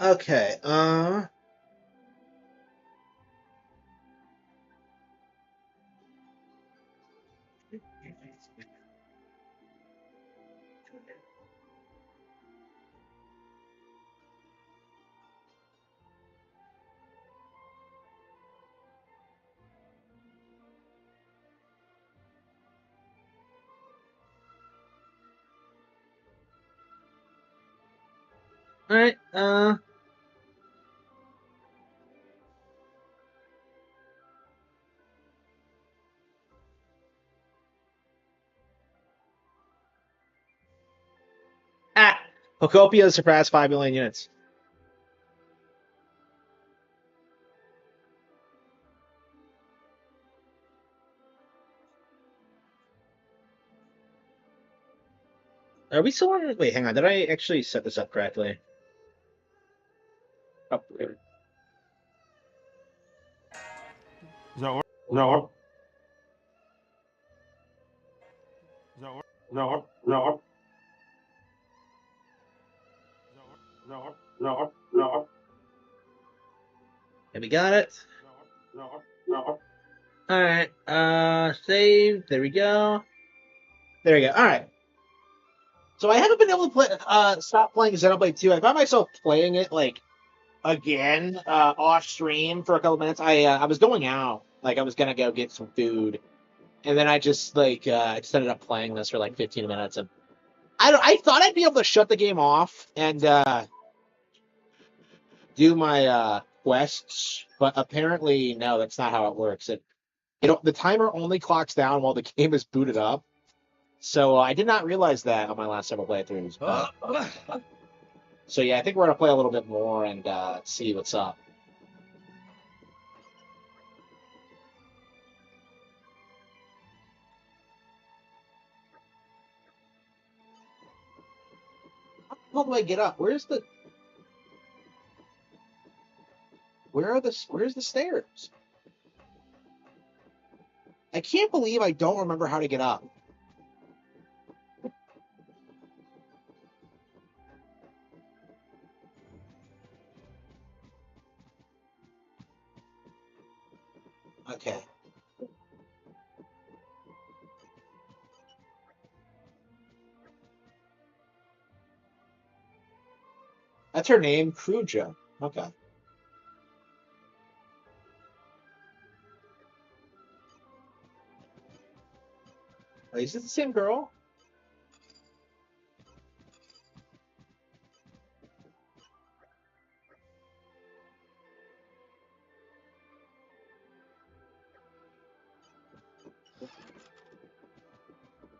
Okay. All right. Ah, Pocopia surpassed 5 million units. Are we still on? Wait, hang on. Did I actually set this up correctly? Oh, Does that work? no, Does that work? no, no. And we got it. No. All right. Save. There we go. There we go. All right. So I haven't been able to play. Stop playing Xenoblade 2. I found myself playing it like again off stream for a couple minutes. I was going out. Like I was gonna go get some food, and then I just I just ended up playing this for like 15 minutes, and I thought I'd be able to shut the game off and do my quests, but apparently no, that's not how it works. The timer only clocks down while the game is booted up. So I did not realize that on my last several playthroughs. So yeah, I think we're gonna play a little bit more and see what's up. How do I get up? Where's the stairs? I can't believe I don't remember how to get up. Okay. That's her name, Kruja. Okay. Is it the same girl?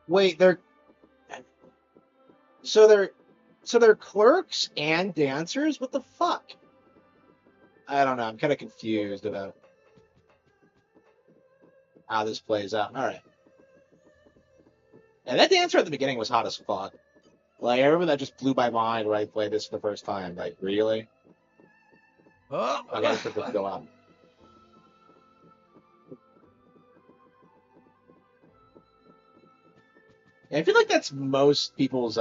Wait, so they're so they're clerks and dancers? What the fuck? I don't know. I'm kind of confused about how this plays out. All right. And that dancer at the beginning was hot as fuck. Like, I remember that just blew my mind when I played this for the first time. Like, really? I gotta put this go up. And I feel like that's where most people's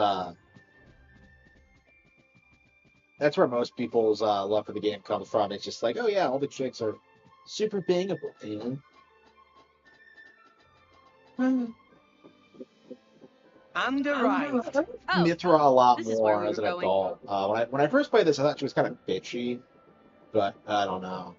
love for the game comes from. It's just like, oh yeah, all the chicks are super bangable, you know? And arrived. Oh, Mithra a lot this is where more we as were an going. adult. When I first played this, I thought she was kind of bitchy, but I don't know.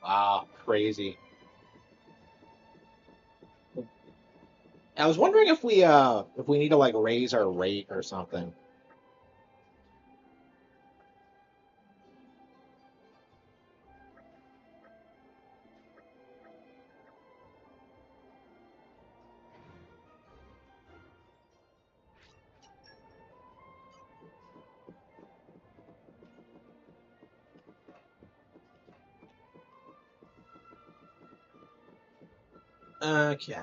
Wow, crazy. I was wondering if we need to like raise our rate or something. Okay.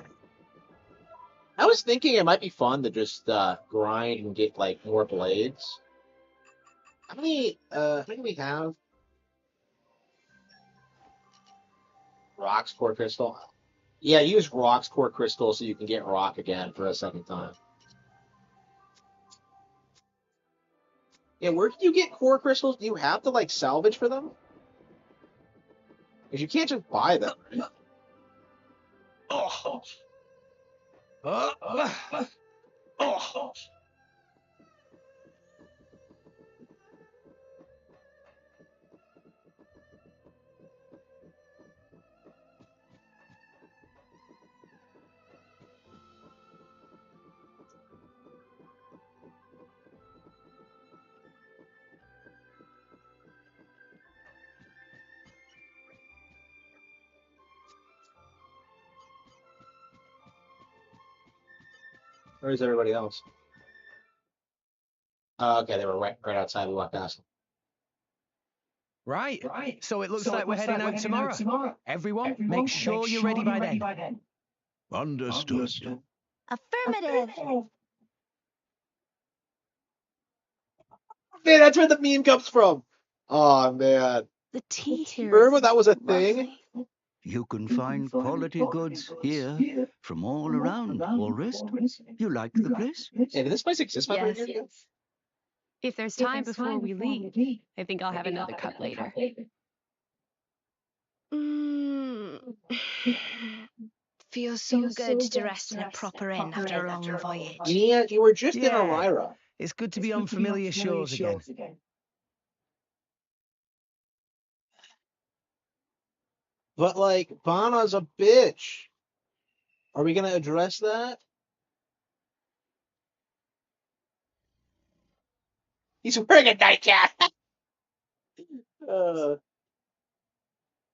I was thinking it might be fun to just grind and get like more blades. How many do we have? Rock's core crystal. Yeah, use Rock's core crystal so you can get rock again for a second time. Yeah, where can you get core crystals? Do you have to like salvage for them? Because you can't just buy them. Right? Oh. Oh. Where's everybody else? Okay, they were right outside. We walked past them. Right. So it looks like we're heading out tomorrow. Everyone, make sure you're ready by then. Understood. Affirmative. Man, that's where the meme comes from. Oh man, The tea here. remember that was a thing? You can find quality goods here from all around, Walrus. You like the place? Hey, did this place exist 500 years ago? If there's time before we leave, I think I'll have another cup later. Feels so good to rest in a proper inn after a long voyage. Yeah, you were just in Yeah. Elmira. It's good to be on familiar shores again. But like, Bana's a bitch. Are we gonna address that? He's wearing a nightcap.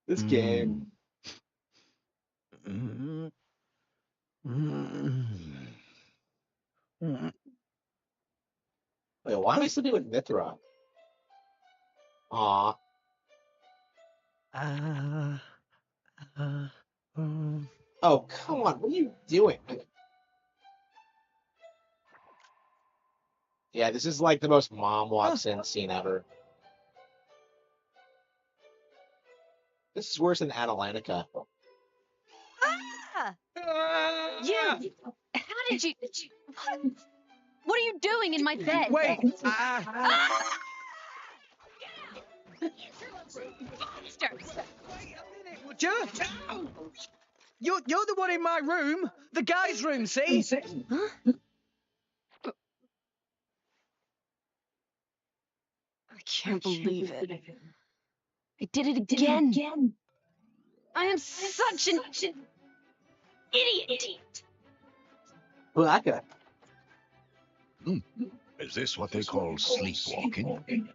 This game. Wait, why am I sleeping with Mithra? Aw. Oh, come on. What are you doing? Yeah, this is like the most mom walks in scene ever. This is worse than Atalantica. Ah! You! How did you... What are you doing in my bed? Wait. Ah! Monsters! Would you? You're the one in my room. The guy's room, see? Huh? I can't believe it. I did it again. I am such an idiot. Blacka. Is this what they call sleepwalking?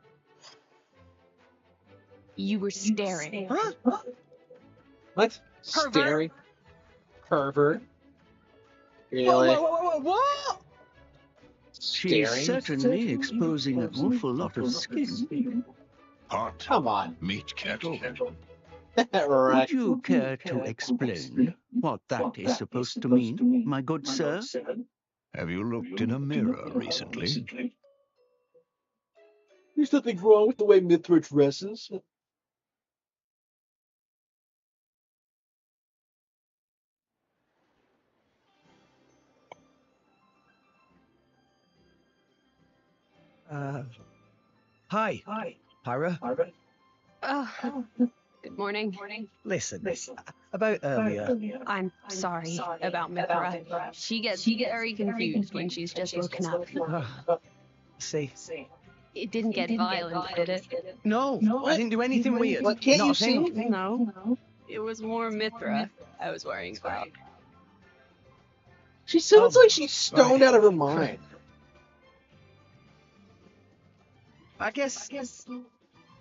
You were staring. Huh? What? Pervert. Staring? Pervert? Really? Whoa, what? She's Staring? certainly exposing an awful lot of skin. Hot Come on. meat kettle. Right. Would you care to explain what that is supposed to mean, my good sir? Have you looked in a mirror recently? There's nothing wrong with the way Mithra dresses. Hi, Pyra. Oh, good morning. Listen, about earlier. I'm sorry about Mithra. She gets very confused when she's just woken up. See. It didn't get violent, did it? No, I didn't do anything weird. What, can't Not you a thing. see? No. It was more Mithra I was worrying about. She sounds like she's stoned out of her mind. I guess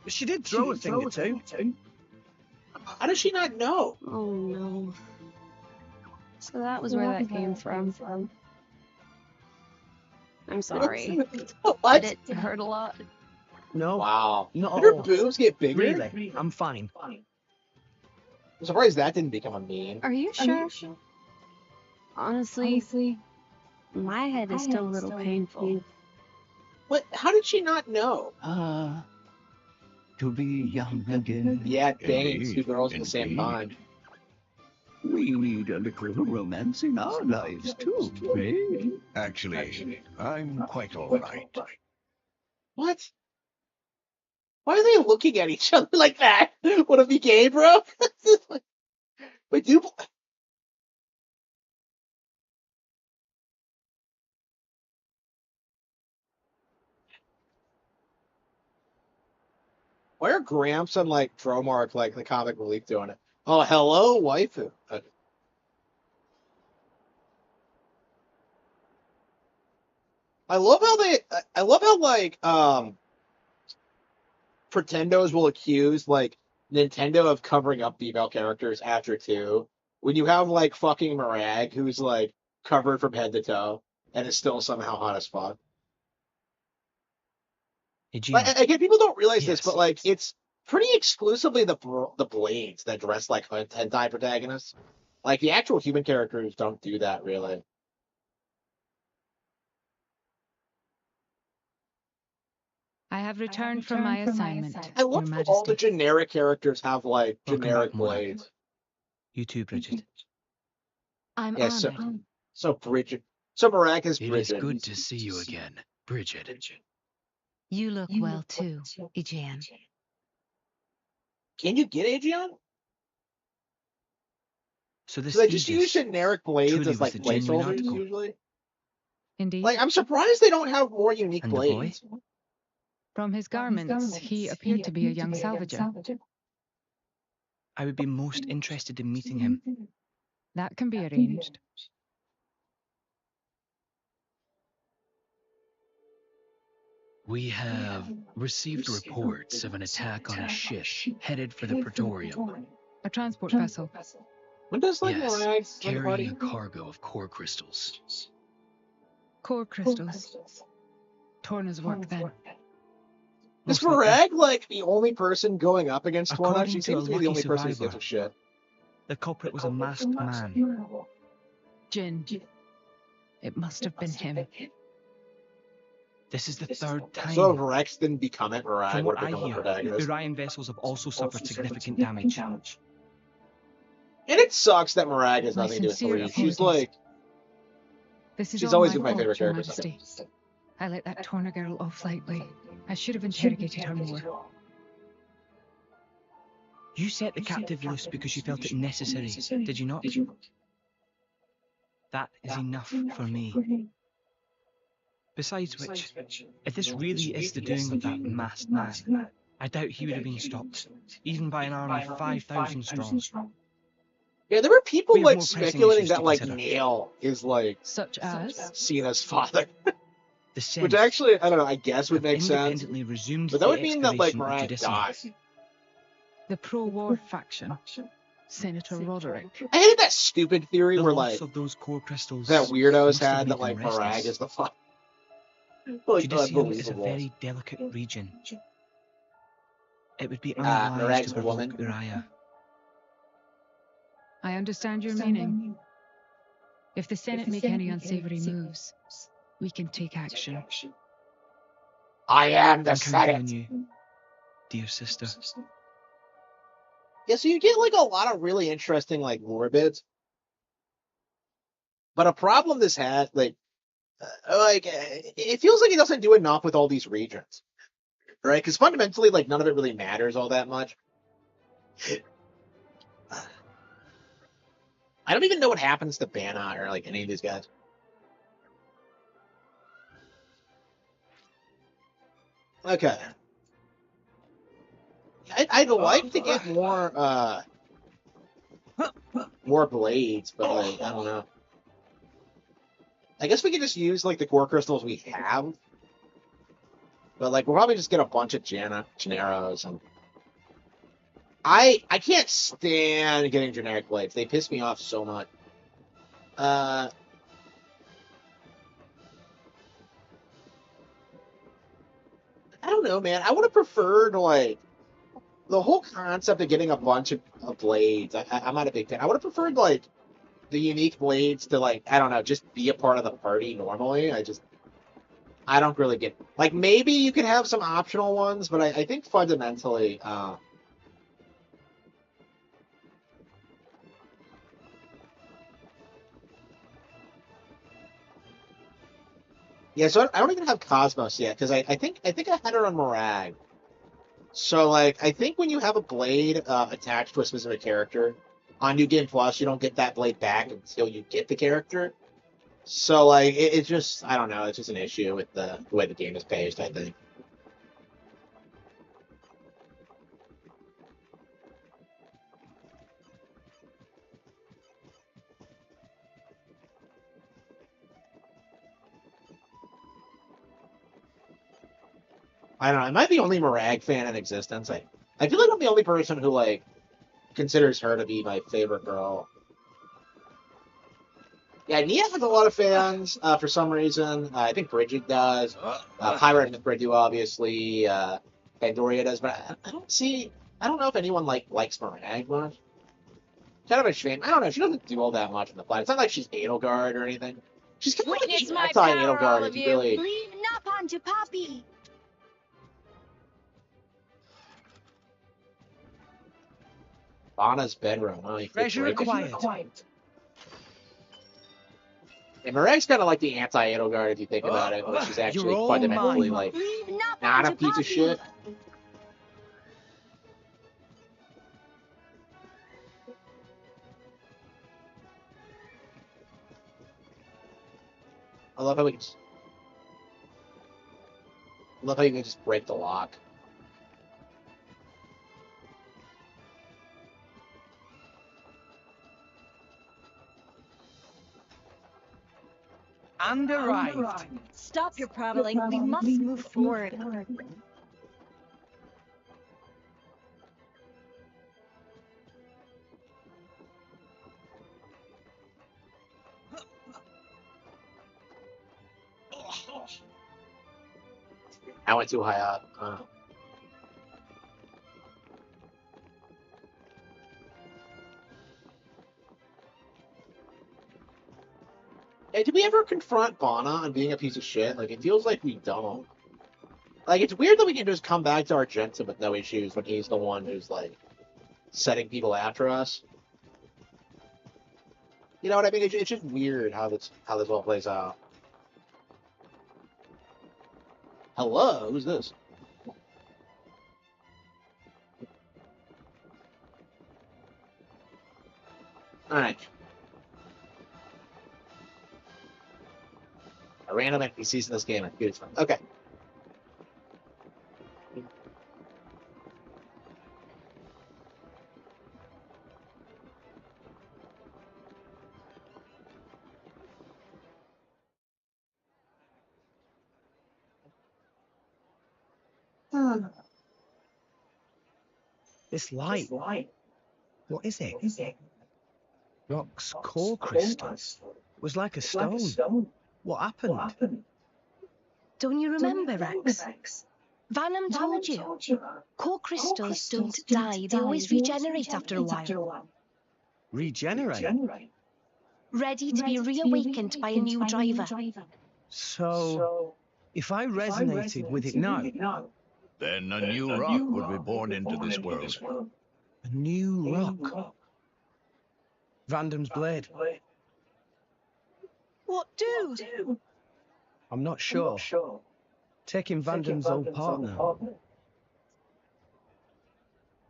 she did throw a thing or two. How does she not know? Oh no. So that was where that came from. I'm sorry. What? Did it hurt a lot? No, Wow. not Did her all. boobs get bigger? Really, I'm fine. I'm surprised that didn't become a meme. Are you sure? Honestly, my head is still a little painful. What? How did she not know? To be young again. Yeah, banging two Indeed, girls at the same time. We need a little romance in our lives too, eh? Actually, I'm quite all right. What? Why are they looking at each other like that? What if he gay, bro? Wait, do why are Gramps and like Dromark like the comic relief doing it? Oh, hello, waifu. I love how I love how like Pretendos will accuse like Nintendo of covering up female characters after 2. When you have like fucking Mirag who's like covered from head to toe and is still somehow hot as fuck. Like, again, people don't realize this, but like it's pretty exclusively the blades that dress like hentai protagonists. Like the actual human characters don't do that really. I have returned from my assignment, I love Your how all the Majesty. generic characters have like Welcome generic back, Morag. blades. You too, Bridget. I'm Yeah, honored. so Bridget, so Mirag is It is Bridget. good to see you again, Bridget. You look well too, Aegean. Can you get Aegeon? So this So they just Aegis use generic blades truly as like was the genuine placeholders article. usually. Indeed. Like I'm surprised they don't have more unique And the boy? blades. From his garments, he appeared to be a young salvager. I would be most interested in meeting him. That can be arranged. We have received reports of an attack on a ship headed for the Praetorium. A transport vessel. When does like Yes, Mirag join the carrying a party? cargo of core crystals. Core crystals. Torna's work then. Is Most likely. Mirag like the only person going up against Torna? According She to seems a to be the lucky only person who survivor, gives a shit. The culprit was a masked man. Jin. It must have been him. This is the third time. So if Rex didn't become it, Mirag From would what have I become the hear, protagonist. Orion vessels have also suffered significant damage. And it sucks that Mirag has My nothing to do with sincere police. She's apologies. like, This is she's all always my been my fault, favorite Your character. Majesty. I let that Torna girl off lightly. I should have interrogated her more. You set the captive loose because you felt it necessary, did you not? That is enough for me. Besides which, if this really is the doing of that masked man, I doubt he would have been stopped, even by an army 5,000 strong. Yeah, there were people We have like more pressing speculating issues to that like consider. Nail is like Such as? Cena's father, The Senate which actually I don't know. I guess would have make sense, independently resumed but that the would mean that like excavation of Mirag Judicia. dies. The pro-war faction. Senator Roderick. I hated that stupid theory The where loss like of those core crystals that weirdos must have had that made like them Mirag restless. is the father. Like Judicia is a unbelievable. very delicate region. It would be Mirag's unwise to a provoke woman. Uriah. I understand your meaning. If the Senate make any unsavory moves, we can take action. I am the I'm counting on Senate. you, dear sister. Yeah, so you get like a lot of really interesting like lore bits, but a problem this has it feels like it doesn't do enough with all these regions, right? Because fundamentally, like none of it really matters all that much. I don't even know what happens to Banner or like any of these guys. Okay. I'd like to get more blades, but like I don't know. I guess we could just use like the core crystals we have, but like we'll probably just get a bunch of Generos and I can't stand getting generic blades. They piss me off so much. I don't know, man. I would have preferred like the whole concept of getting a bunch of blades. I'm not a big fan. I would have preferred like the unique blades to like, I don't know, just be a part of the party normally. I don't really get, like, maybe you could have some optional ones, but I think fundamentally, yeah, so I don't even have Cosmos yet, because I think I had her on Morag. So, like, I think when you have a blade attached to a specific character on New Game Plus, you don't get that blade back until you get the character. So, like, it's just, I don't know, it's just an issue with the way the game is paced, I think. I don't know, am I the only Morag fan in existence? I feel like I'm the only person who, like, considers her to be my favorite girl. Yeah, Nia has a lot of fans for some reason. I think Bridget does. Pyra and Mythbred do, obviously. Pandoria does, but I don't know if anyone likes Morag much. Kind of a shame. I don't know. She doesn't do all that much in the fight. It's not like she's Edelgard or anything. She's kind of like Witness an my power, all anti-Edelgard of if you you. really. Leave Napon to Poppy. Vana's bedroom. Oh, you Treasure acquired. And Morag's kind of like the anti-Edelgard if you think about it, but she's actually You're all fundamentally mine. like Leave Napon not to a piece Poppy. of shit. I love how you can just break the lock. And arrived. Stop your prattling. We must move forward. I went too high up. Hey, did we ever confront Vana on being a piece of shit? Like, it feels like we don't. Like, it's weird that we can just come back to Argenta with no issues when he's the one who's, like, setting people after us. You know what I mean? It's just weird how this all plays out. Hello? Who's this? Alright. A random NPCs in this game are beautiful. Okay. This light. What is it? Rock's core crystal. Was like a stone. What happened? Don't you remember, Rex? Vanham told you. Core crystals don't die. They always regenerate after a while. Regenerate? Ready to be reawakened by a new driver. So, if I resonated with it now, Then a new rock would be born into this world. a new rock. Vandam's blade. What do? I'm not sure. Taking Vandam's old partner.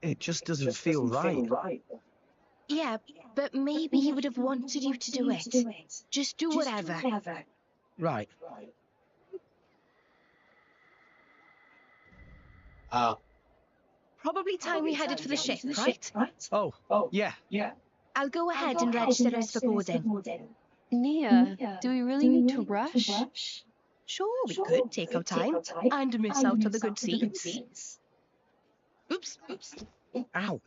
It just doesn't feel right. Yeah, but maybe he would have wanted you to do it. Just do whatever. Right. Probably time we headed for the ship, right? Oh, yeah. I'll go ahead and register us for boarding. Nia, do we really need to rush? Sure, we could take our time and miss out on the good seats. Oops. Ow.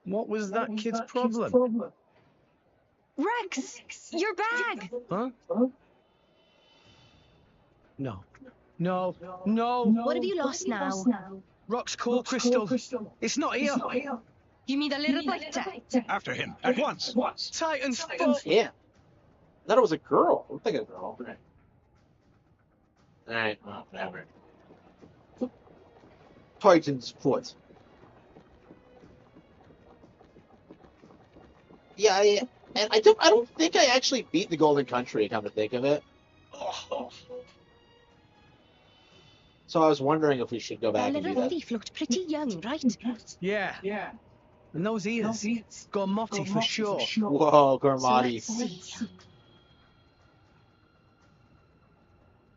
What was that kid's problem? Rex, your bag! Huh? No. What have you lost now? Rock's core crystal. It's not here. You mean a little brighter? After him, at once. Titan's foot. Yeah. I thought it was a girl. I'm thinking a girl. Alright, well, whatever. Titan's foot. Yeah, and I don't think I actually beat the Golden Country, come to think of it. So I was wondering if we should go That back and do little that. thief looked pretty young, right? Yeah. And those ears. Gormotti for sure. Whoa, So Gormati. let's see.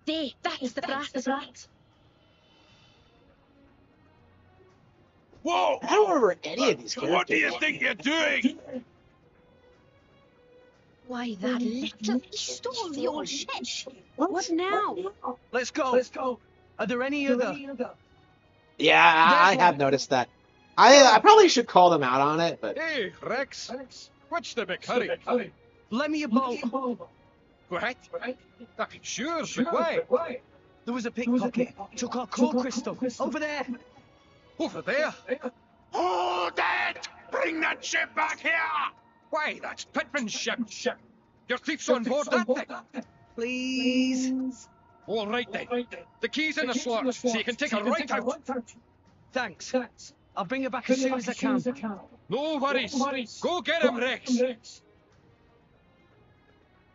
There, that's the brat. Whoa! I don't remember any of these characters. What do you think you're doing? Why, that little... He stole the old shit. What now? Let's go. Are there any other? Yeah, I have noticed that. I probably should call them out on it, but Hey, Rex. What's the big hurry? Lend me a boat. What? Sure, but why? There was a pickpocket. Took our core crystal. Over there. Over there? Hold it! Bring that ship back here! Why, that's Pittman's ship. Your thief's on board that thing. Please. All right then. The key's in the slot, so you can take a right out. Thanks. I'll bring it back as soon as I can. No worries. Go get him, Rex.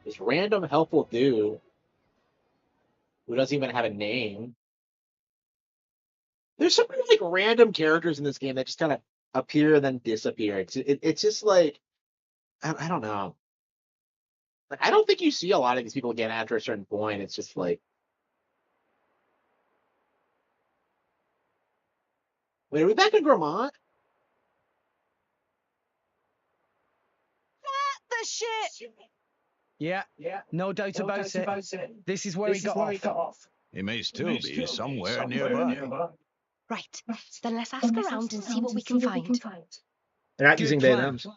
this random helpful dude who doesn't even have a name. There's some like random characters in this game that just kind of appear and then disappear. It's just like I don't know. Like, I don't think you see a lot of these people again after a certain point. It's just like, wait, are we back in Vermont? The shit! Yeah, no doubt about it. This is where he got off. He may still be somewhere nearby. Right, then let's ask around and see what we can find. They're not Good using plan. Vietnams.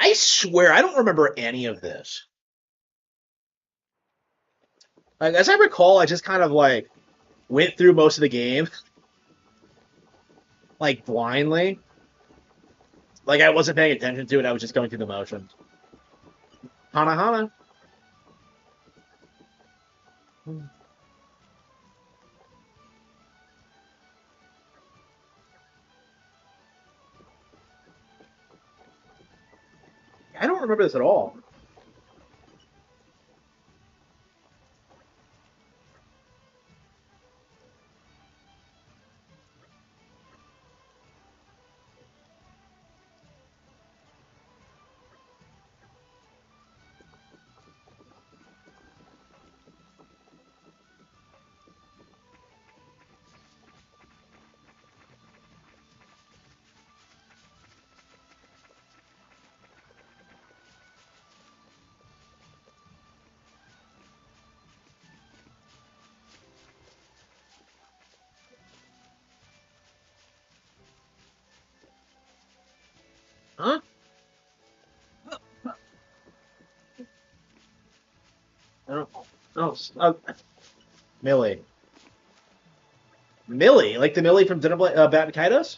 I swear, I don't remember any of this. Like, as I recall, I just kind of like went through most of the game, like blindly. Like I wasn't paying attention to it. I was just going through the motions. Hana Hana. I don't remember this at all. Huh? I don't. Oh, Millie. Millie, like the Millie from Xenoblade, Bat and Kaitos?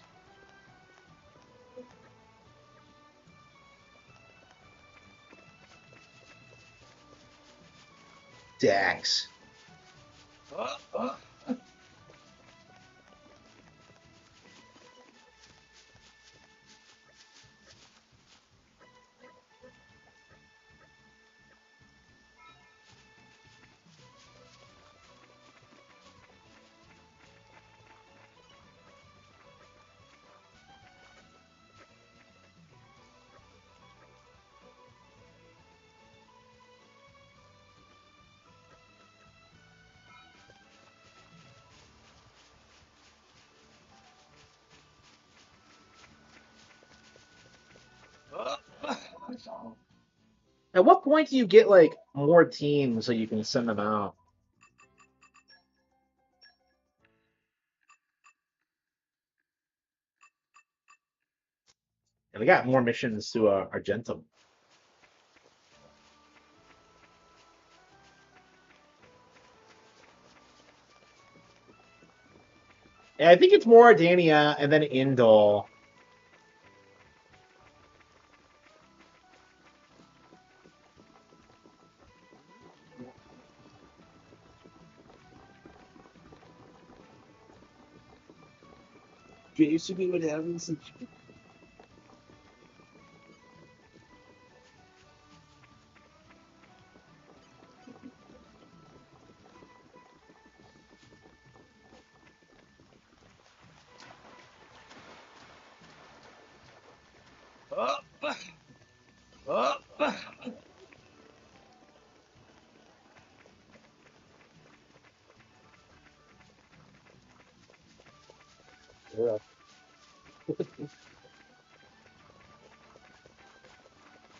Dax. At what point do you get like more teams so you can send them out? And we got more missions to Argentum. I think it's more Dania and then Indol. Basically what happens. Yeah.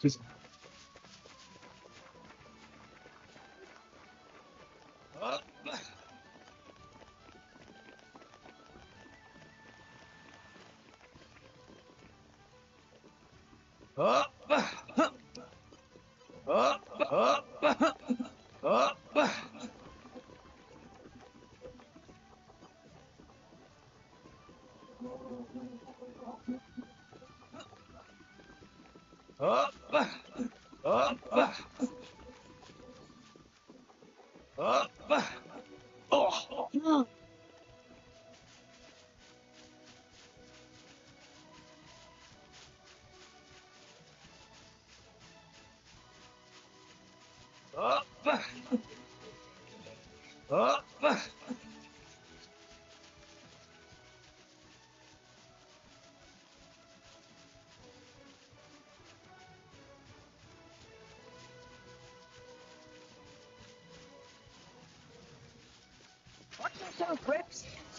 Just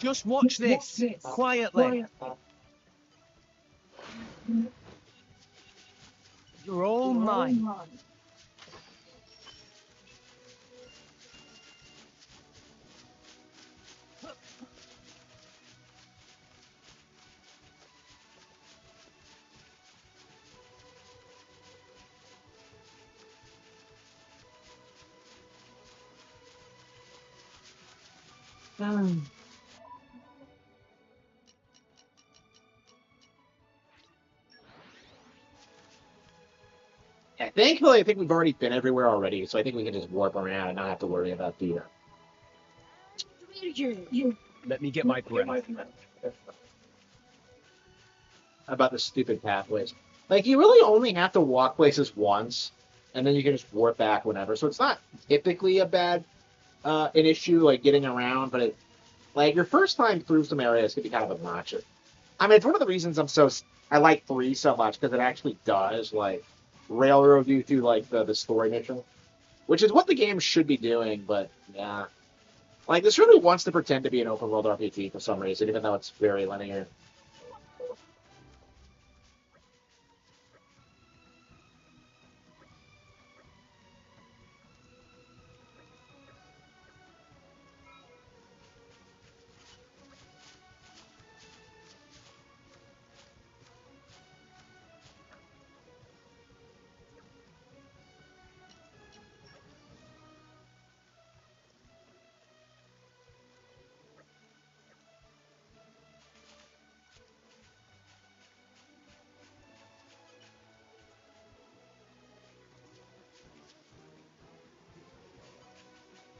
Just watch this, quietly. You're all mine. yeah, thankfully, I think we've already been everywhere already, so I think we can just warp around and not have to worry about Let me get my breath. the stupid pathways. Like you really only have to walk places once, and then you can just warp back whenever. So it's not typically a bad an issue like getting around, but like your first time through some areas can be kind of obnoxious. I mean, it's one of the reasons I like 3 so much because it actually does like railroad you through like the story mission, which is what the game should be doing. But yeah, like this really wants to pretend to be an open world RPG for some reason, even though it's very linear.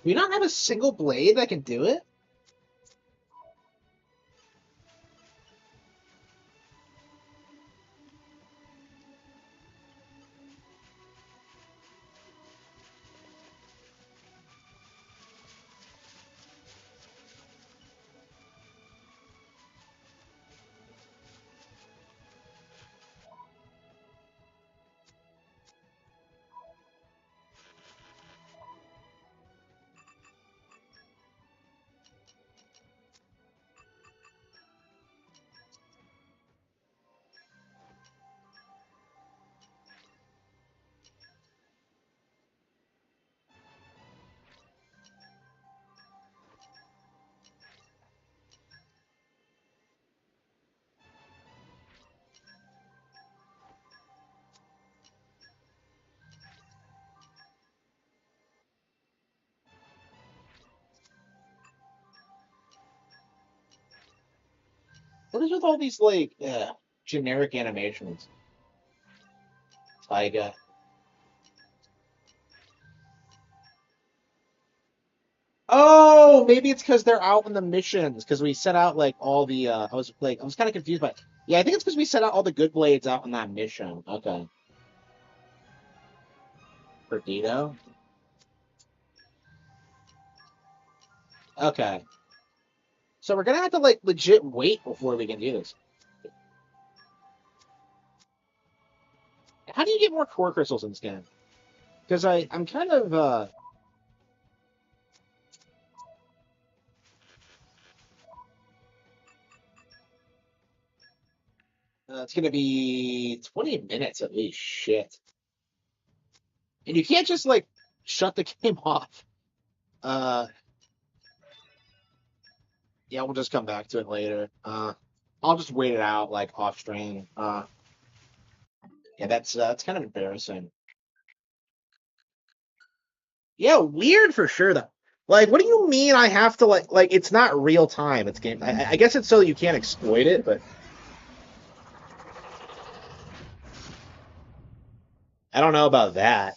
Do you not have a single blade that can do it? What is with all these like generic animations? Taiga. Oh, maybe it's because they're out in the missions. Because we set out like all the. I was kind of confused by. Yeah, I think it's because we set out all the good blades out in that mission. Okay. Perdido. Okay. So we're gonna have to like legit wait before we can do this. How do you get more core crystals in this game? Because I'm kind of it's gonna be 20 minutes at least. Shit. And you can't just like shut the game off. Uh, yeah, we'll just come back to it later. I'll just wait it out like off stream. Yeah, that's kind of embarrassing. Yeah, weird for sure though. Like, what do you mean I have to like? It's not real time. It's game. I guess it's so you can't exploit it, but I don't know about that.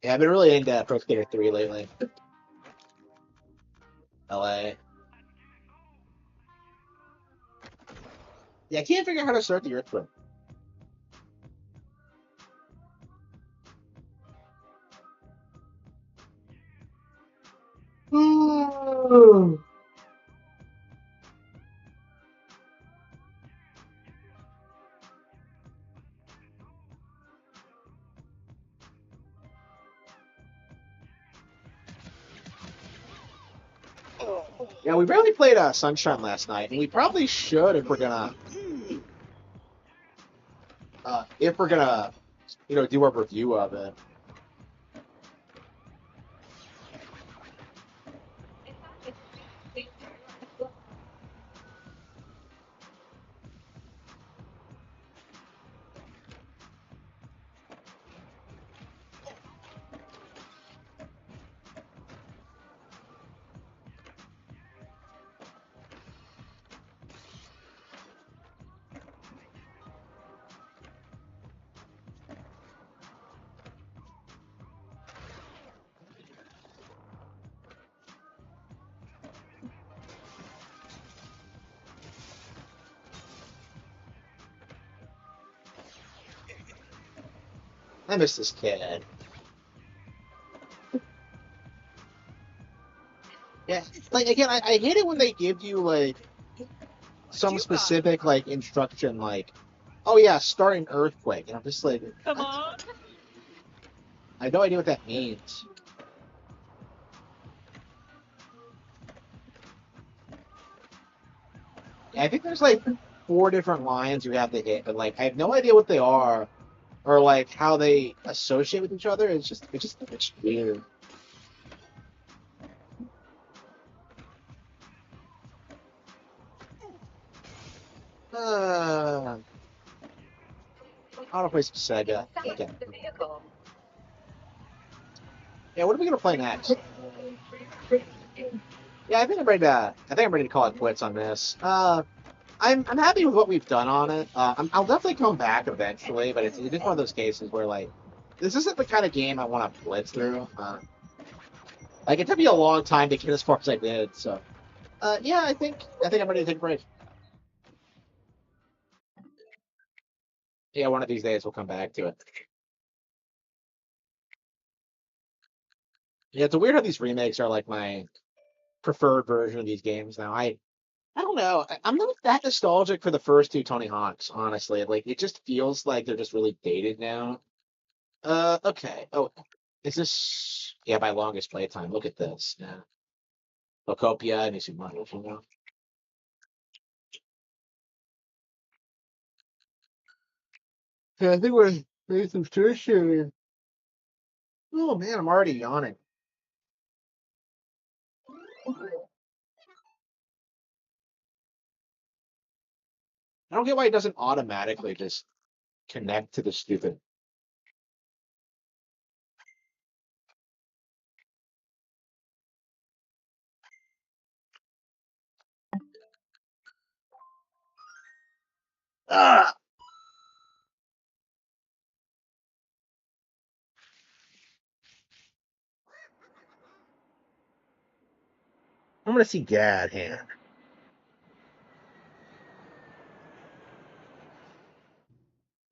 Yeah, I've been really into Pro Skater 3 lately. LA. Yeah, I can't figure out how to start the earthquake. Yeah, we barely played Sunshine last night, and we probably should if we're gonna, do our review of it. I miss this kid. Yeah, like again, I hate it when they give you like some specific like instruction, like, oh yeah, start an earthquake, and I'm just like, Come what? on. I have no idea what that means. Yeah, I think there's like 4 different lines you have to hit, but like I have no idea what they are or like how they associate with each other. It's weird. I want to play some Sega. Okay. Yeah, what are we gonna play next? Yeah, I think I'm ready to call it quits on this. I'm happy with what we've done on it. I'll definitely come back eventually, but it's just one of those cases where like this isn't the kind of game I want to blitz through. Like it took me a long time to get as far as I did. So, yeah, I think I'm ready to take a break. Yeah, one of these days we'll come back to it. Yeah, it's weird how these remakes are like my preferred version of these games now. I don't know. I'm not that nostalgic for the first two Tony Hawks, honestly. Like it just feels like they're just really dated now. Okay. Oh, is this? Yeah, my longest playtime. Look at this. Yeah. Locopia and Super Mario. Yeah, I think we're making some tradition. Oh man, I'm already yawning. I don't get why it doesn't automatically just connect to the stupid. Ah! I'm gonna see Gad hand.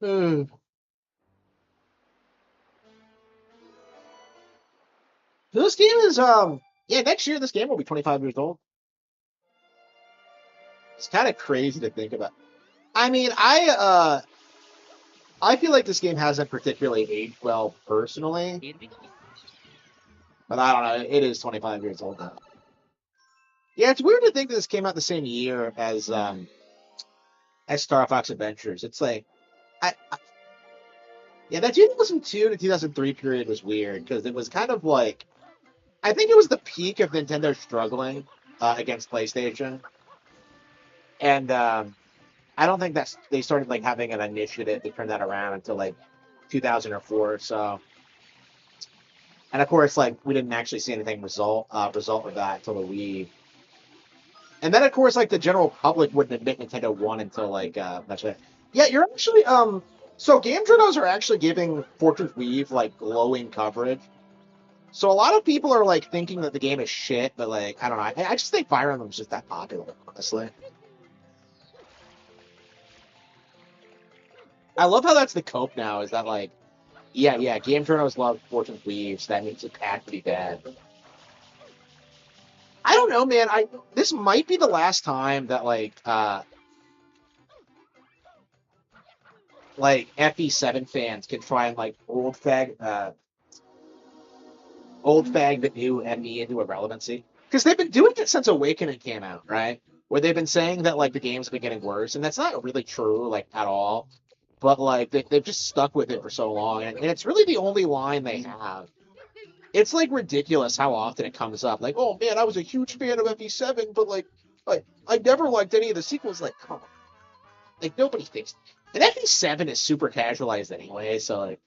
Hmm. This game is yeah, next year this game will be 25 years old. It's kind of crazy to think about. I mean, I feel like this game hasn't particularly aged well personally, but I don't know. It is 25 years old now. Yeah, it's weird to think that this came out the same year as Star Fox Adventures. It's like I yeah, that 2002 to 2003 period was weird because it was kind of like I think it was the peak of Nintendo struggling against PlayStation, and I don't think that they started like having an initiative to turn that around until like 2004 or so. And of course, like we didn't actually see anything result of that until the Wii. And then of course, like the general public wouldn't admit Nintendo won until like much later. Yeah, you're actually so game journals are actually giving Fortune's Weave like glowing coverage. So a lot of people are like thinking that the game is shit, but like I don't know. I just think Fire Emblem's just that popular, honestly. I love how that's the cope now. Is that like yeah, game journals love Fortune's Weave, so that means it had to be bad. I don't know, man. I This might be the last time that like FE7 fans can try and like old fag the new ME into irrelevancy. Because they've been doing it since Awakening came out, right? Where they've been saying that like the game's been getting worse, and that's not really true, like at all. But like they've just stuck with it for so long, and it's really the only line they have. It's like ridiculous how often it comes up. Like, oh man, I was a huge fan of FE7, but like I never liked any of the sequels. Like, come on, like nobody thinks. And FE7 is super casualized anyway, so like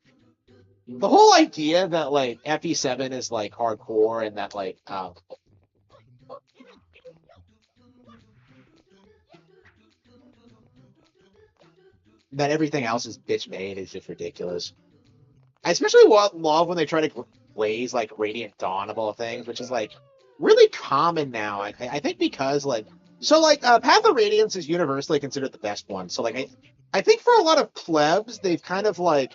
the whole idea that like FE7 is like hardcore and that like that everything else is bitch made is just ridiculous. I especially love when they try to blaze like Radiant Dawn of all things, which is like really common now. I think because like so like Path of Radiance is universally considered the best one. So like I think for a lot of plebs they've kind of like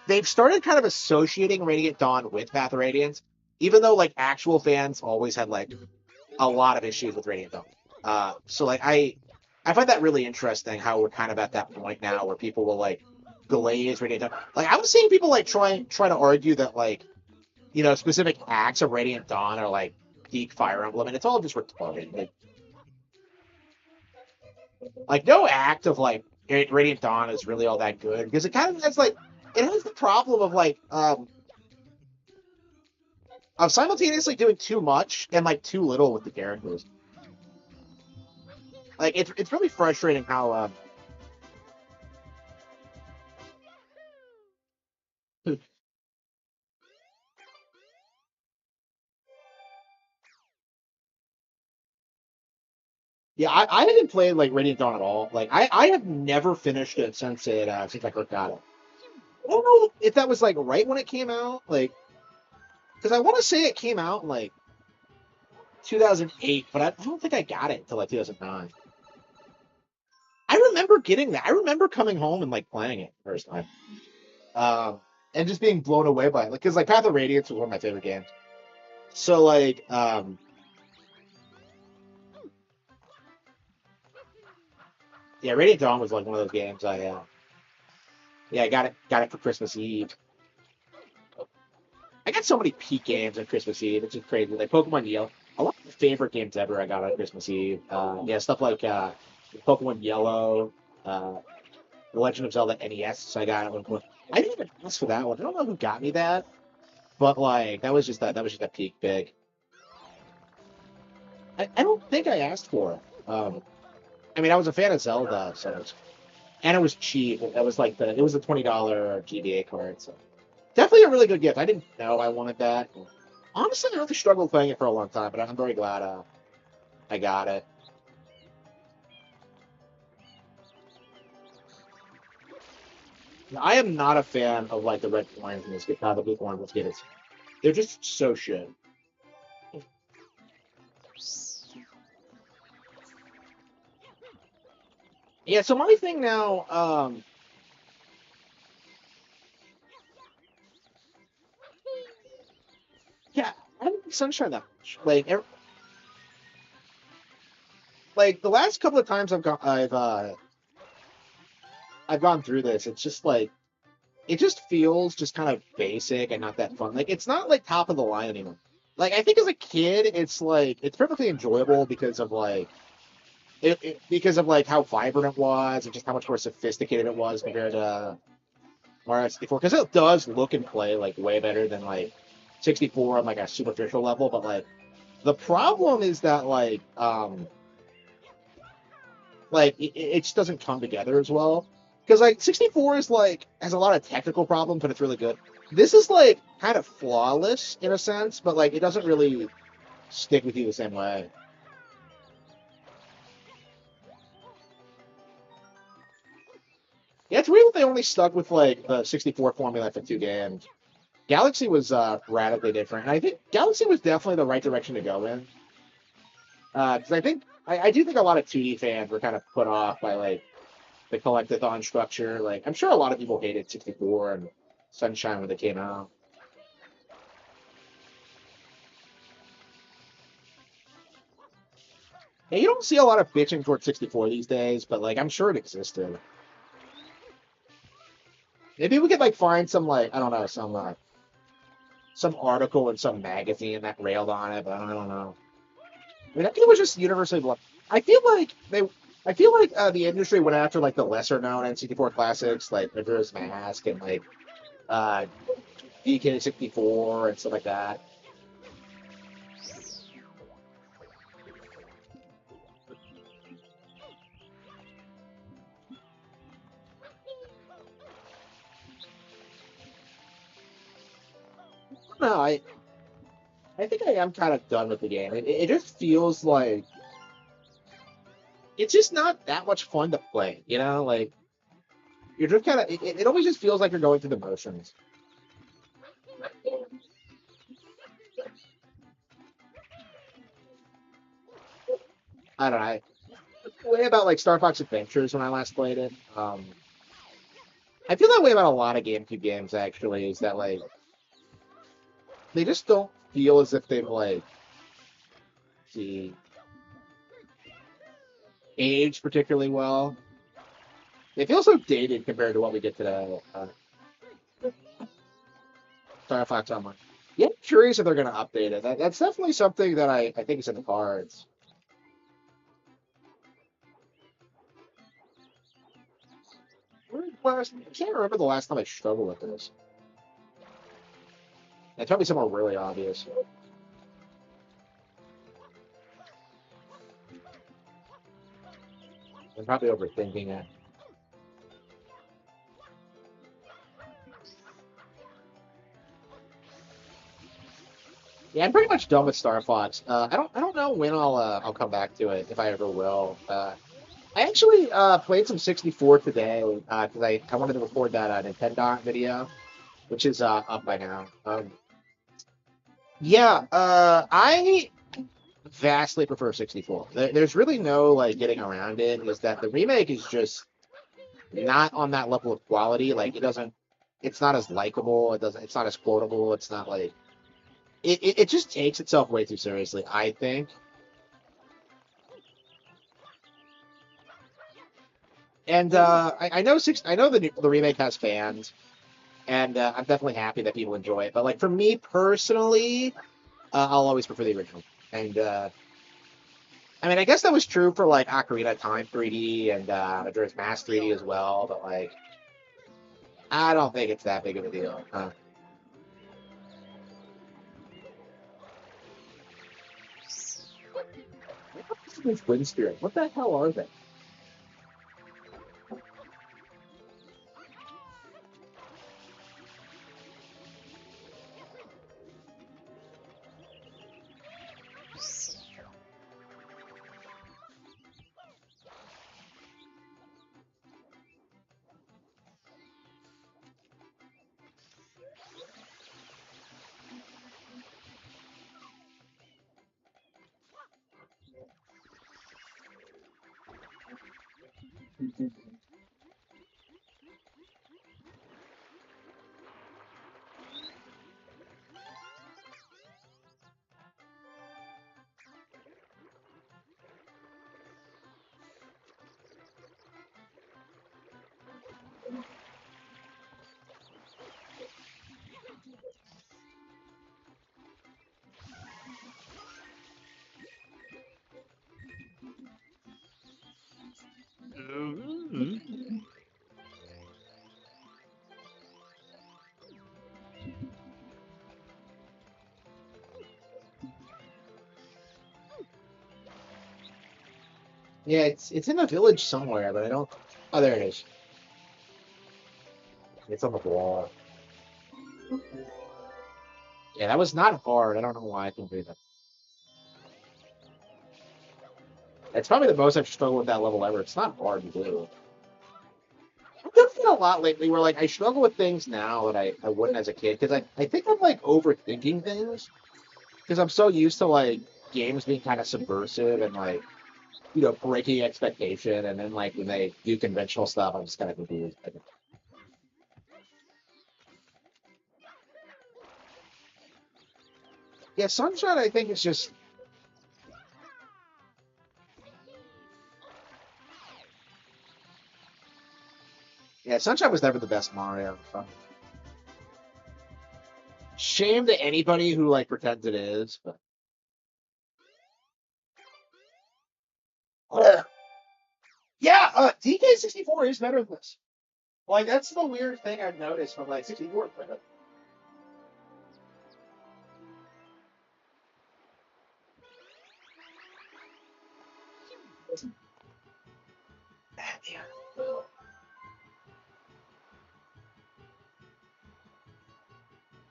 they've started kind of associating Radiant Dawn with Path of Radiance, even though like actual fans always had like a lot of issues with Radiant Dawn. So like I find that really interesting how we're kind of at that point now where people will like glaze Radiant Dawn. Like I was seeing people like try to argue that like specific acts of Radiant Dawn are like peak Fire Emblem, and it's all just retarded. Like no act of like Radiant Dawn is really all that good because it kind of has like it has the problem of simultaneously doing too much and like too little with the characters. Like it's really frustrating how yeah, I haven't played like Radiant Dawn at all. Like I have never finished it since I first got it. I don't know if that was like right when it came out, like because I want to say it came out in like 2008, but I don't think I got it until like 2009. I remember getting that. I remember coming home and like playing it the first time, and just being blown away by it. Like, because like Path of Radiance was one of my favorite games. So like, yeah, Radiant Dawn was like one of those games. Yeah, I got it for Christmas Eve. I got so many peak games on Christmas Eve. It's just crazy. Like Pokemon Yellow. A lot of my favorite games ever I got on Christmas Eve. Yeah, stuff like Pokemon Yellow, The Legend of Zelda NES. So I got it. I didn't even ask for that one. I don't know who got me that. But like that was just a peak pick. I don't think I asked for it. I mean, I was a fan of Zelda, so and it was cheap. That was like it was a $20 GBA card, so definitely a really good gift. I didn't know I wanted that. Honestly, I really struggled playing it for a long time, but I'm very glad I got it. I am not a fan of like the red coins in this game, the blue coins in this game. They're just so shit. Yeah, so my thing now, yeah, I don't like Sunshine that much. Like the last couple of times I've gone through this, it's just like it just feels just kind of basic and not that fun. Like it's not like top of the line anymore. Like I think as a kid, it's like it's perfectly enjoyable because of like because of like how vibrant it was and just how much more sophisticated it was compared to Mario 64. Because it does look and play like way better than like 64 on like a superficial level. But like the problem is that it just doesn't come together as well. Because like 64 is like has a lot of technical problems, but it's really good. This is like kind of flawless in a sense, but like it doesn't really stick with you the same way. Yeah, it's weird that they only stuck with like the 64 formula for 2 games. Galaxy was radically different, and I think Galaxy was definitely the right direction to go in. Because I do think a lot of 2D fans were kind of put off by like the collectathon structure. Like I'm sure a lot of people hated 64 and Sunshine when they came out. Yeah, you don't see a lot of bitching towards 64 these days, but like I'm sure it existed. Maybe we could like find some like I don't know some article in some magazine that railed on it, but I don't know. I mean, I think it was just universally beloved. I feel like the industry went after like the lesser known N64 classics like Majora's Mask and like uh, DK64 and stuff like that. No, I think I am kind of done with the game. It just feels like it's just not that much fun to play. You know, like you're just kind of it always just feels like you're going through the motions. I don't know. Way about like Star Fox Adventures when I last played it. I feel that way about a lot of GameCube games actually. Is that like they just don't feel as if they've like see aged particularly well. They feel so dated compared to what we get today. Star Fox Online. Yeah, I'm curious if they're going to update it. That's definitely something that I think is in the cards. I can't remember the last time I struggled with this. It's probably somewhere really obvious. I'm probably overthinking it. Yeah, I'm pretty much done with Star Fox. I don't know when I'll come back to it if I ever will. I actually played some 64 today because I wanted to record that Nintendo video, which is up by now. Yeah, I vastly prefer 64. There's really no like getting around it. Is that the remake is just not on that level of quality. Like it doesn't. It's not as likable. It doesn't. It's not as quotable. It's not like it just takes itself way too seriously, I think. And I know the remake has fans, and I'm definitely happy that people enjoy it. But like for me personally, I'll always prefer the original. And I mean, I guess that was true for like Ocarina of Time 3D and Majora's Mask 3D as well. But like, I don't think it's that big of a deal. These wind spirits. What the hell are they? Yeah, it's in a village somewhere, but I don't. Oh, there it is. It's on the wall. Yeah, that was not hard. I don't know why I can do that. It's probably the most I've struggled with that level ever. It's not hard to do. I've done it a lot lately where like I struggle with things now that I wouldn't as a kid because I think I'm like overthinking things because I'm so used to like games being kind of subversive and like breaking expectation and then like when they do conventional stuff I'm just kind of confused. Yeah, Sunshine I think is just yeah, Sunshine was never the best Mario. Shame to anybody who like pretends it is, but yeah, DK64 is better than this. Like that's the weird thing I've noticed from like 64.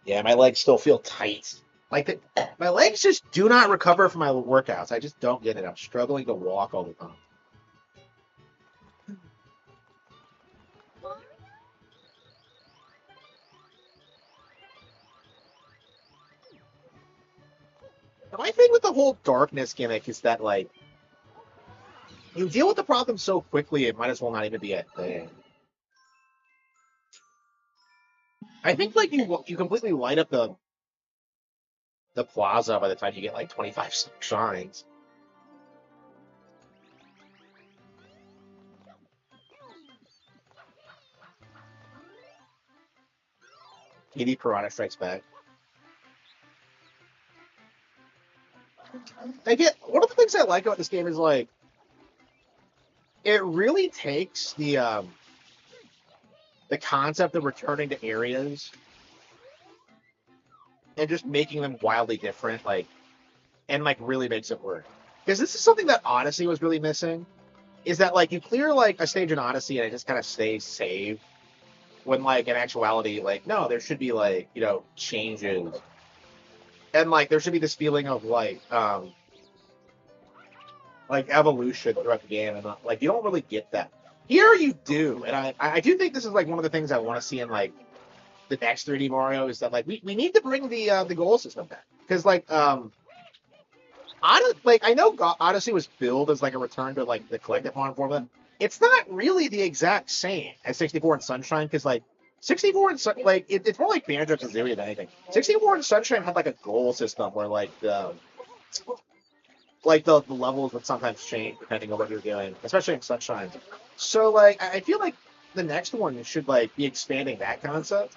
Yeah, my legs still feel tight. My legs just do not recover from my workouts. I just don't get it. I'm struggling to walk all the time. My thing with the whole darkness gimmick is that like you deal with the problem so quickly, it might as well not even be a thing. I think like you completely light up the plaza by the time you get like 25 shrines. PD Piranha Strikes Back. I get one of the things I like about this game is like it really takes the concept of returning to areas and just making them wildly different, like and like really makes it work. Because this is something that Odyssey was really missing. Is that like you clear like a stage in Odyssey and it just kind of stays saved when like in actuality like no there should be like changes and like there should be this feeling of like evolution throughout the game and like you don't really get that here you do and I do think this is like one of the things I want to see in like the next 3D Mario is that like we need to bring the goal system back because I know Odyssey was billed as like a return to like the collective modern formula. It's not really the exact same as 64 and Sunshine because like 64 and like it's more like Banjo Kazooie than anything. 64 and Sunshine had like a goal system where the levels would sometimes change depending on what you're doing, especially in Sunshine. So like I feel like the next one should like be expanding that concept.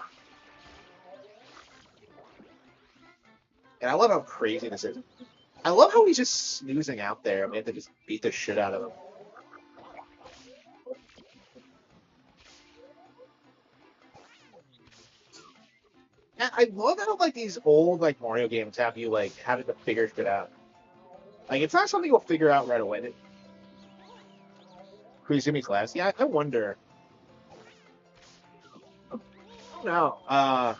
And I love how crazy this is. I love how he's just snoozing out there. We have to just beat the shit out of him. And I love how like these old like Mario games have you like having to figure shit out. Like, it's not something you'll figure out right away. Kuizumi class. Yeah, I wonder. I don't know.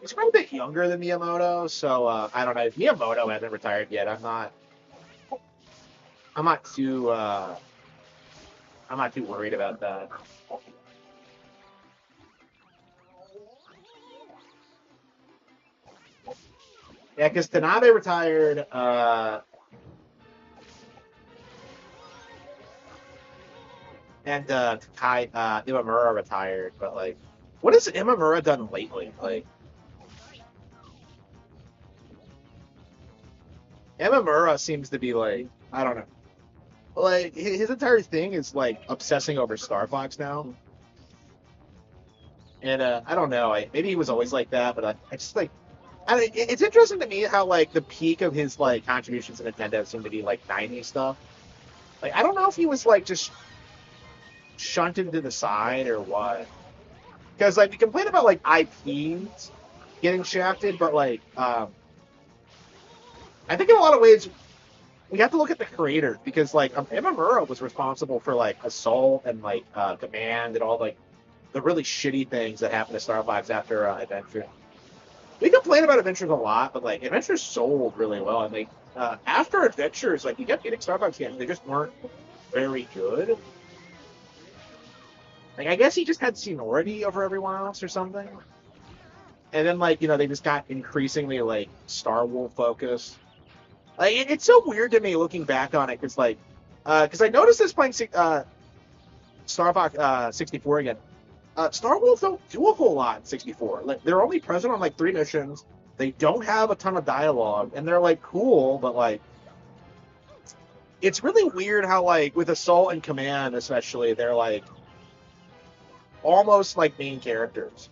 He's quite a bit younger than Miyamoto, so I don't know. If Miyamoto hasn't retired yet, I'm not too worried about that. Yeah, because Tanabe retired. And Imamura retired, but like, what has Imamura done lately? Like, Imamura seems to be like, I don't know, like his entire thing is like obsessing over Star Fox now, and I don't know, maybe he was always like that, but I just like, it's interesting to me how like the peak of his like contributions to Nintendo seem to be like '90s stuff. Like, I don't know if he was like just shunted to the side or what. Because like we complain about like IPs getting shafted, but like I think in a lot of ways we have to look at the creators because like Imamura was responsible for like Assault and like Command and all like the really shitty things that happened to Star Fox after Adventure. We complain about Adventures a lot, but like Adventures sold really well, and like after Adventures, like you kept getting Star Fox games, they just weren't very good. Like I guess he just had seniority over everyone else or something. And then like they just got increasingly like Star Wolf focused. Like it's so weird to me looking back on it because I noticed this playing Star Fox 64 again. Star Wolf don't do a whole lot in 64. Like they're only present on like 3 missions. They don't have a ton of dialogue, and they're like cool, but like it's really weird how like with Assault and Command especially they're like almost like main characters.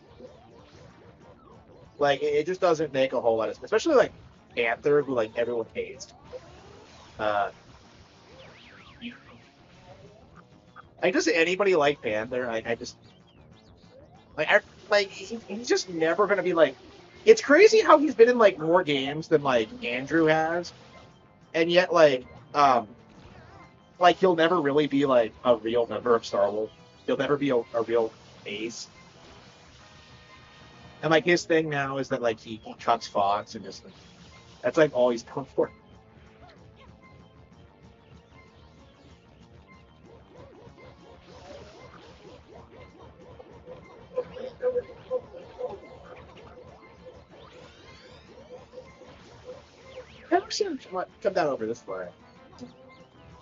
Like it just doesn't make a whole lot of sense, especially like Panther, who like everyone hates. Uh, like does anybody like Panther? I just he's just never gonna be like. It's crazy how he's been in like more games than like Andrew has, and yet like he'll never really be like a real member of Star Wars. He'll never be a real ace. And like his thing now is that like he cuts Fox and just like, that's like all he's known for. Never seen him come down over this way.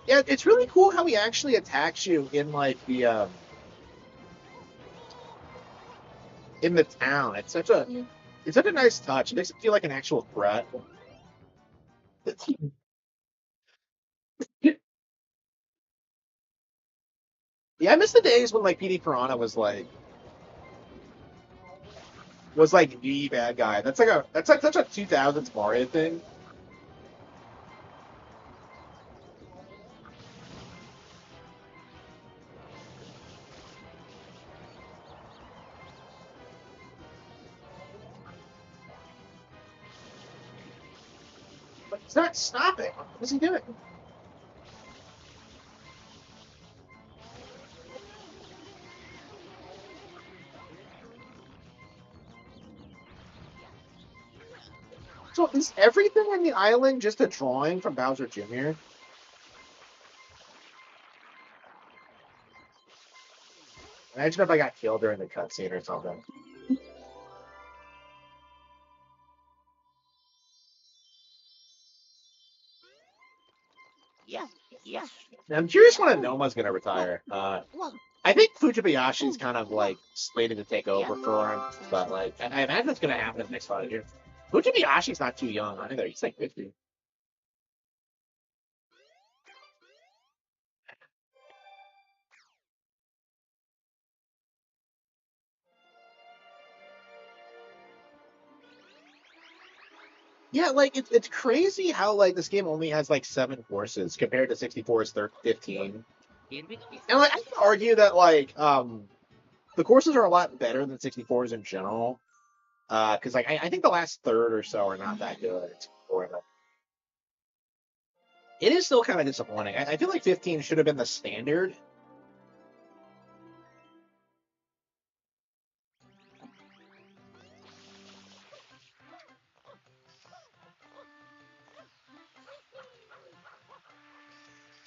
Yeah, it's really cool how he actually attacks you in like the in the town. It's such a nice touch. It makes it feel like an actual threat. Yeah, I miss the days when like PD Piranha was like the bad guy. That's like such a 2000s Mario thing. But he's not stopping. What's he doing? So is everything on the island just a drawing from Bowser Jr.? Imagine if I got killed during the cutscene or something. Yes, yes. I'm curious when Anoma's gonna retire. Well, I think Fujibayashi's kind of like slated to take over for him, but like I imagine it's gonna happen in the next 5 years. Fujibayashi's not too young either. He's like 50. Yeah, like it's crazy how like this game only has like 7 courses compared to 64's 15. And like I can argue that like the courses are a lot better than 64's in general. Because like I think the last third or so are not that good. It is still kind of disappointing. I feel like 15 should have been the standard.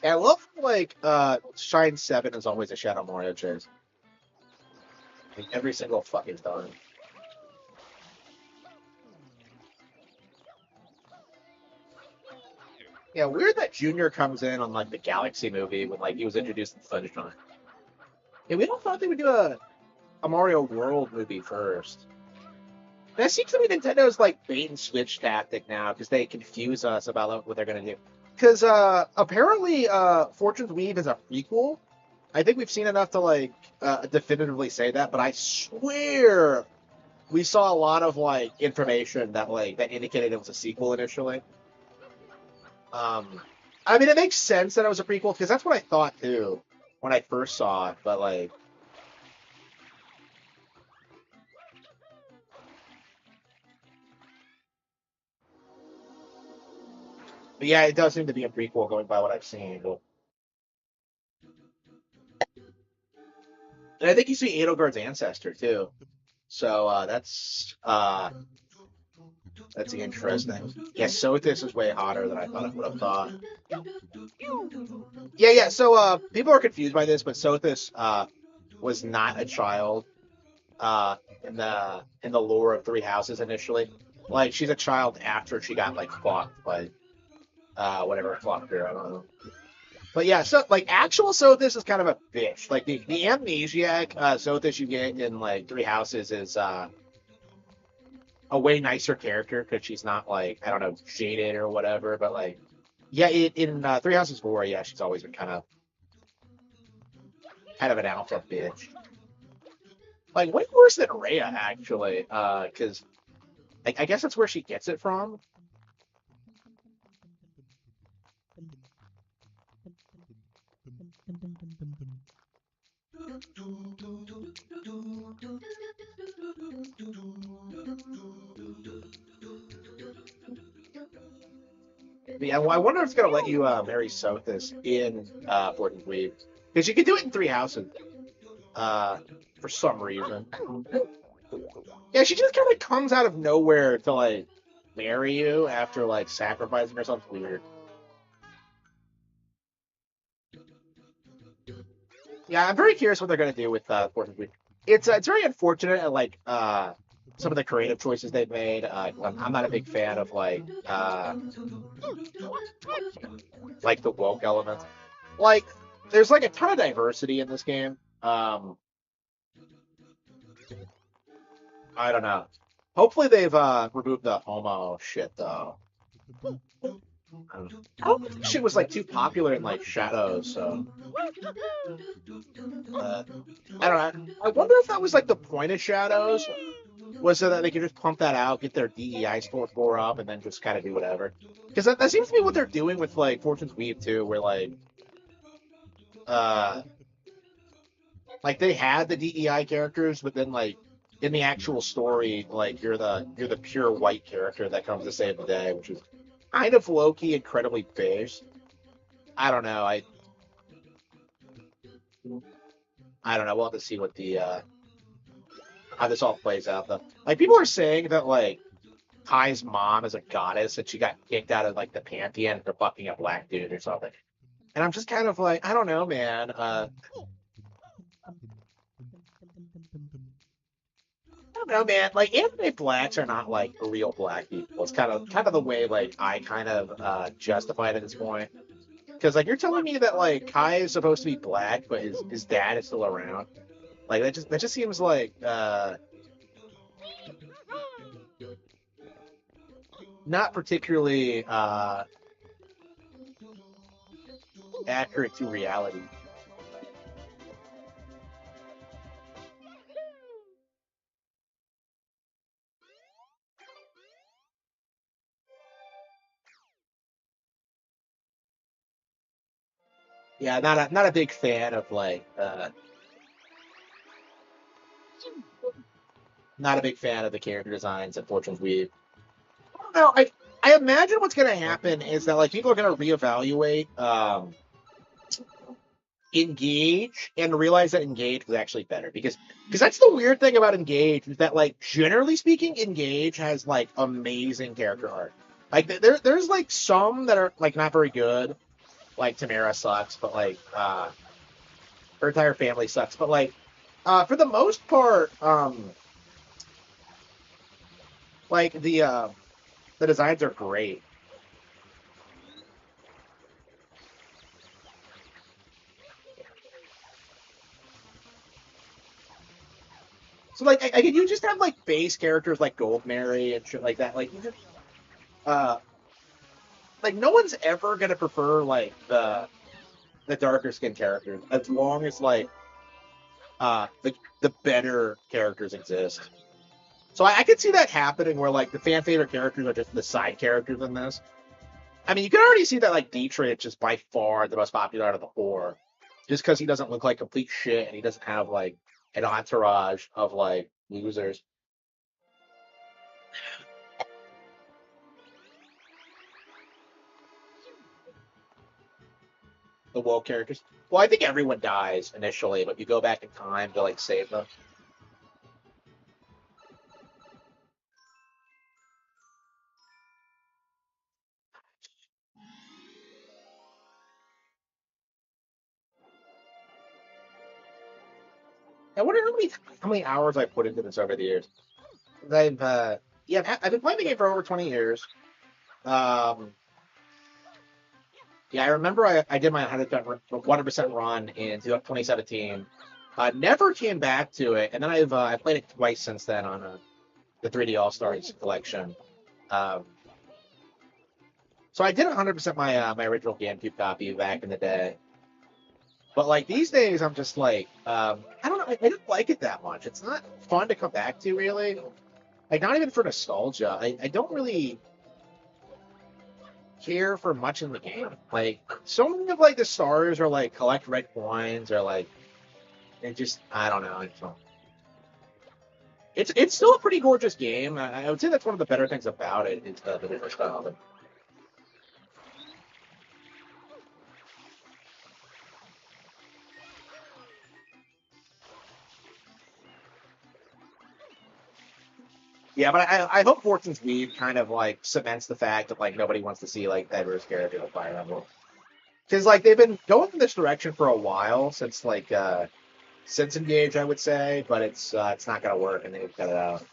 Yeah, I love like Shine 7 is always a Shadow Mario chase. Like, every single fucking time. Yeah, weird that Junior comes in on like the Galaxy movie when like he was introduced in Sunshine. Yeah, we don't thought they would do a Mario World movie first. That seems to be Nintendo's like bait and switch tactic now because they confuse us about what they're gonna do. Because apparently Fortune's Weave is a prequel. I think we've seen enough to like definitively say that, but I swear we saw a lot of like information that like that indicated it was a sequel initially. I mean, it makes sense that it was a prequel because that's what I thought too when I first saw it. But like, but yeah, it does seem to be a prequel going by what I've seen. And I think you see Edelgard's ancestor too. So that's interesting. Yeah, Sothis is way hotter than I thought it would have thought. Yeah. So people are confused by this, but Sothis was not a child in the lore of Three Houses initially. Like she's a child after she got like fucked by whatever fucked her. I don't know. But yeah, so like actual Sothis is kind of a bitch. Like the amnesiac Sothis you get in like Three Houses is a way nicer character because she's not like I don't know jaded or whatever. But like yeah, in Three Houses 4, yeah, she's always been kind of an alpha bitch. Like way worse than Rhea actually, because I guess that's where she gets it from. Yeah, well, I wonder if it's gonna let you marry Sothis in Fortnite Weave because you can do it in Three Houses for some reason. Yeah, she just kind of comes out of nowhere to like marry you after like sacrificing herself. It's weird. Yeah, I'm very curious what they're gonna do with Fortnite Weave. It's very unfortunate at like some of the creative choices they've made. I'm not a big fan of like the woke element. Like, there's like a ton of diversity in this game. I don't know. Hopefully they've removed the homo shit though. I don't think shit was like too popular in like Shadows, so I don't know. I wonder if that was like the point of Shadows was so that they could just pump that out, get their DEI score up, and then just kind of do whatever. Because that seems to be what they're doing with like Fortune's Weave too, where uh like they had the DEI characters, but then like in the actual story, like you're the pure white character that comes to save the day, which is kind of low-key incredibly beige. I don't know. I don't know. We'll have to see what the how this all plays out though. Like people are saying that like Kai's mom is a goddess and she got kicked out of like the pantheon for fucking a black dude or something. And I'm just kind of like, I don't know, man. I don't know, man. Like anime blacks are not like real black people. It's kind of the way like I kind of justify it at this point. Because like you're telling me that like Kai is supposed to be black, but his dad is still around. Like that just seems like not particularly accurate to reality. Yeah, not a big fan of like not a big fan of the character designs in Fortune's Weave. I don't know. I I imagine what's going to happen is that like people are going to reevaluate Engage and realize that Engage was actually better because that's the weird thing about Engage is that like generally speaking, Engage has like amazing character art. Like there's like some that are like not very good, like Tamara sucks, but like her entire family sucks, but like for the most part, like the designs are great. So like you just have like base characters like Gold Mary and shit like that. Like you just uh like no one's ever gonna prefer like the darker skin characters as long as like the better characters exist. So I could see that happening where like the fan favorite characters are just the side characters in this. I mean, you can already see that like Dietrich is by far the most popular out of the four, just because he doesn't look like complete shit and he doesn't have like an entourage of like losers. The woke characters. Well, I think everyone dies initially, but you go back in time to like save them. I wonder how many hours I put into this over the years. I've been playing the game for over 20 years. Um, yeah, I remember I did my 100% run in 2017. Never came back to it, and then I played it twice since then on the 3D All Stars collection. Um, so I did 100% my original GameCube copy back in the day. But like these days, I'm just like I don't know. I don't like it that much. It's not fun to come back to really. Like not even for nostalgia. I don't really care for much in the game. Like so many of like the stars are like collect red coins or like it just I don't know. It's still a pretty gorgeous game. I would say that's one of the better things about it is the different style. Yeah, but I hope Fortune's Weave kind of like cements the fact that like nobody wants to see like diverse characters of Fire Emblem. Because like they've been going in this direction for a while since Engage, I would say, but it's not gonna work and they've cut it out.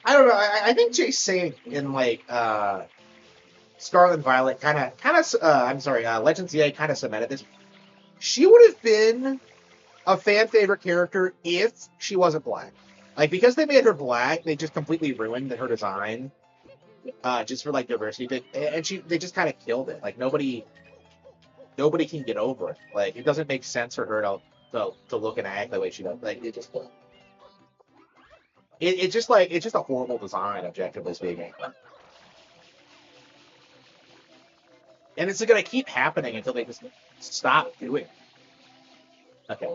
I don't know. I think Chase Saint in like Scarlet and Violet I'm sorry, Legends EA kind of cemented this. She would have been a fan favorite character if she wasn't black. Like because they made her black, they just completely ruined her design. Just for like diversity, and they just kind of killed it. Like nobody can get over it. Like it doesn't make sense for her to look and act the way she does. Like it's just a horrible design, objectively speaking. And it's going to keep happening until they just stop doing it. Okay.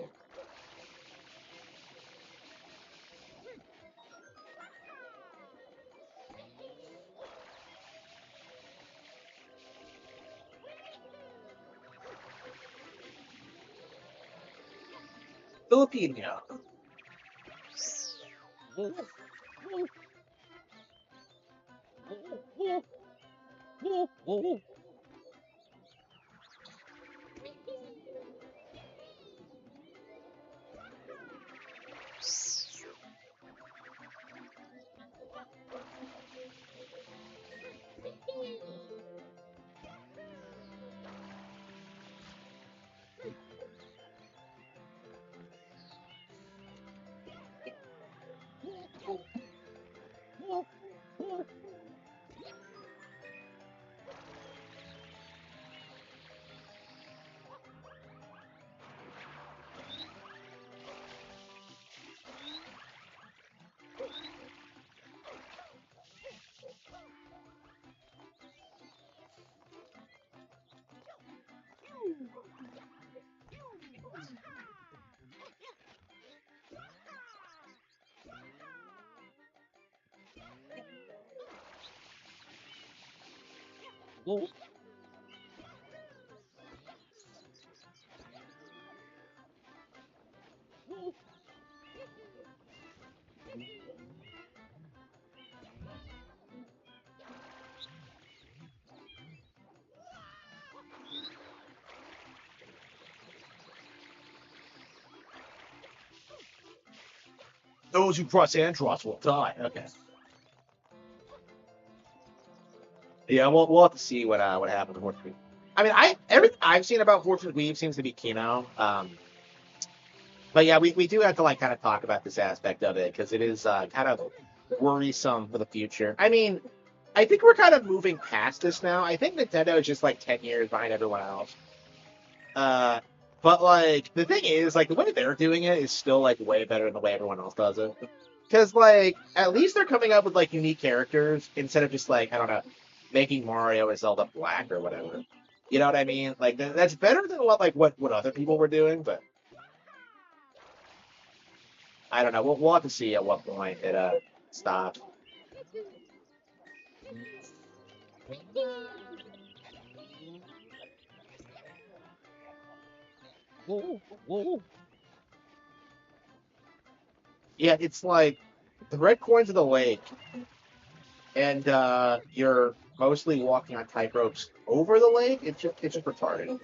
Filipino. Those who cross Andros will die. Okay. Yeah, we'll have to see what happens with Fortune. I mean, everything I've seen about Fortune Weave seems to be Kino. But yeah, we do have to like kind of talk about this aspect of it because it is kind of worrisome for the future. I mean, I think we're kind of moving past this now. I think Nintendo is just like 10 years behind everyone else. But like the thing is, like the way they're doing it is still like way better than the way everyone else does it. Because like at least they're coming up with like unique characters instead of just like I don't know, making Mario or Zelda black or whatever. You know what I mean? Like that's better than what other people were doing, but I don't know. We'll have to see at what point it stops. Yeah, it's like the red coins of the lake, and you're mostly walking on tight ropes over the lake. It's just retarded.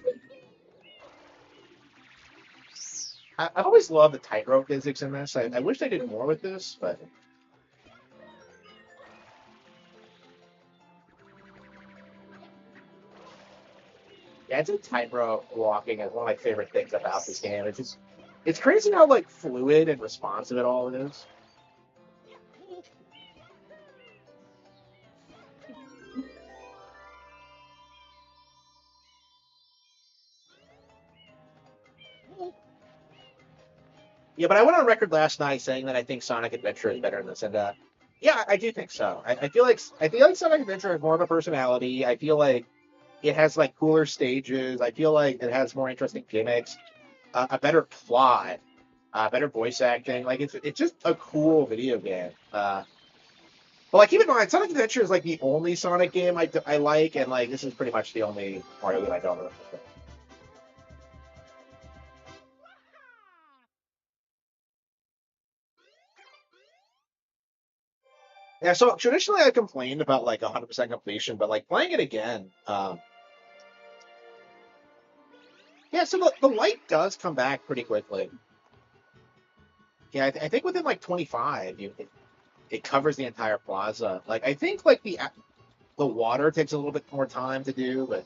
I've always loved the tightrope physics in this. I wish they did more with this, but yeah, it's a tightrope walking is one of my favorite things about this game. It's crazy how like fluid and responsive it all is. Yeah, but I went on record last night saying that I think Sonic Adventure is better than this, and yeah, I do think so. I feel like Sonic Adventure has more of a personality. I feel like it has like cooler stages. I feel like it has more interesting gimmicks, a better plot, better voice acting. Like it's just a cool video game. But like keep in mind, Sonic Adventure is like the only Sonic game I like, and like this is pretty much the only Mario game I don't really like. Yeah, so traditionally I complained about like 100% completion, but like playing it again, yeah. So the light does come back pretty quickly. Yeah, I think within like 25, it covers the entire plaza. Like I think like the water takes a little bit more time to do, but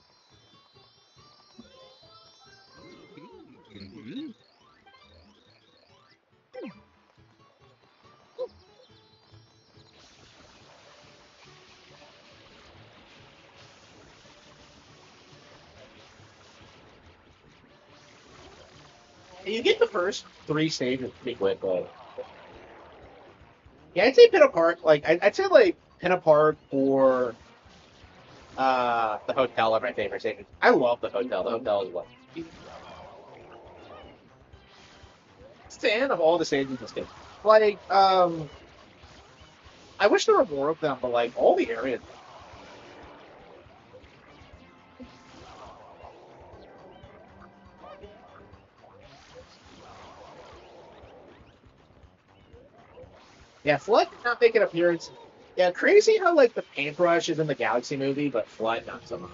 you get the first three stages pretty quickly. Yeah, I'd say Pinna Park. Like I'd say like Pinna Park or the hotel are my favorite stages. I love the hotel. The hotel is what fan of all the stages in this game. Like I wish there were more of them, but like all the areas. Yeah, Flood did not make an appearance. Yeah, crazy how like the paintbrush is in the Galaxy movie, but Flood not so much.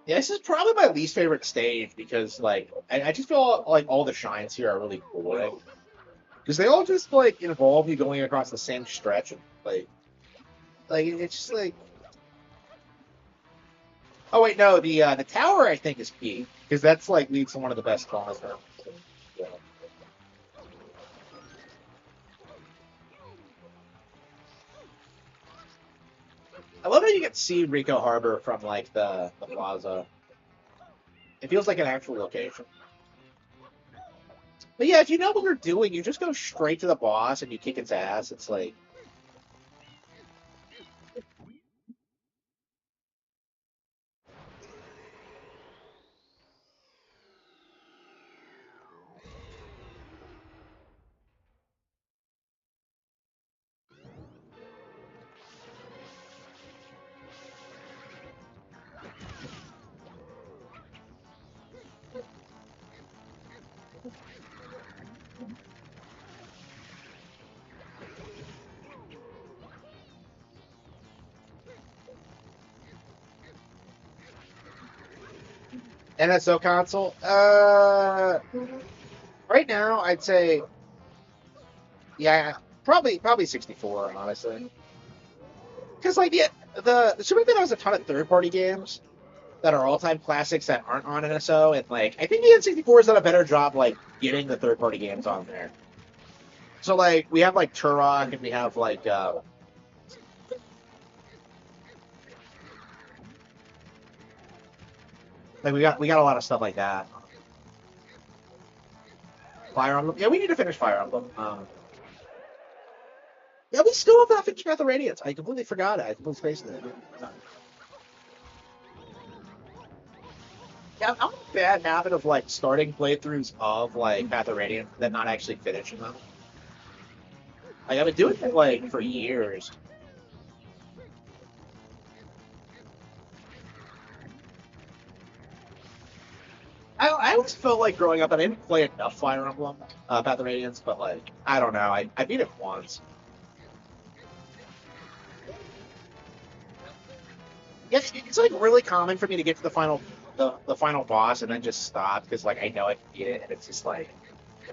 Yeah, this is probably my least favorite stage because like I just feel like all the shines here are really boring because they all just like involve you going across the same stretch and like it's just like oh wait no the tower I think is key because that's like leads to one of the best calls there. Yeah. I love how you get to see Rico Harbor from like the plaza. It feels like an actual location. But yeah, if you know what you're doing, you just go straight to the boss and you kick its ass. It's like, NSO console. Right now I'd say, yeah, probably 64, honestly. Because like the Super Nintendo has a ton of third-party games that are all-time classics that aren't on NSO, and like I think the N64 has done a better job like getting the third-party games on there. So like we have like Turok and we have like we got a lot of stuff like that. Fire Emblem. Yeah, we need to finish Fire Emblem. Yeah, we still have not finished Path of Radiance. I completely forgot it. I completely spaced it. Yeah, I'm in a bad habit of like starting playthroughs of like Path of Radiance and then not actually finishing them. Like I've been doing it like for years. I always felt like growing up I didn't play enough Fire Emblem, Path of Radiance, but like I don't know. I beat it once. Yeah, it's like really common for me to get to the final boss and then just stop because like I know I can beat it and it's just like,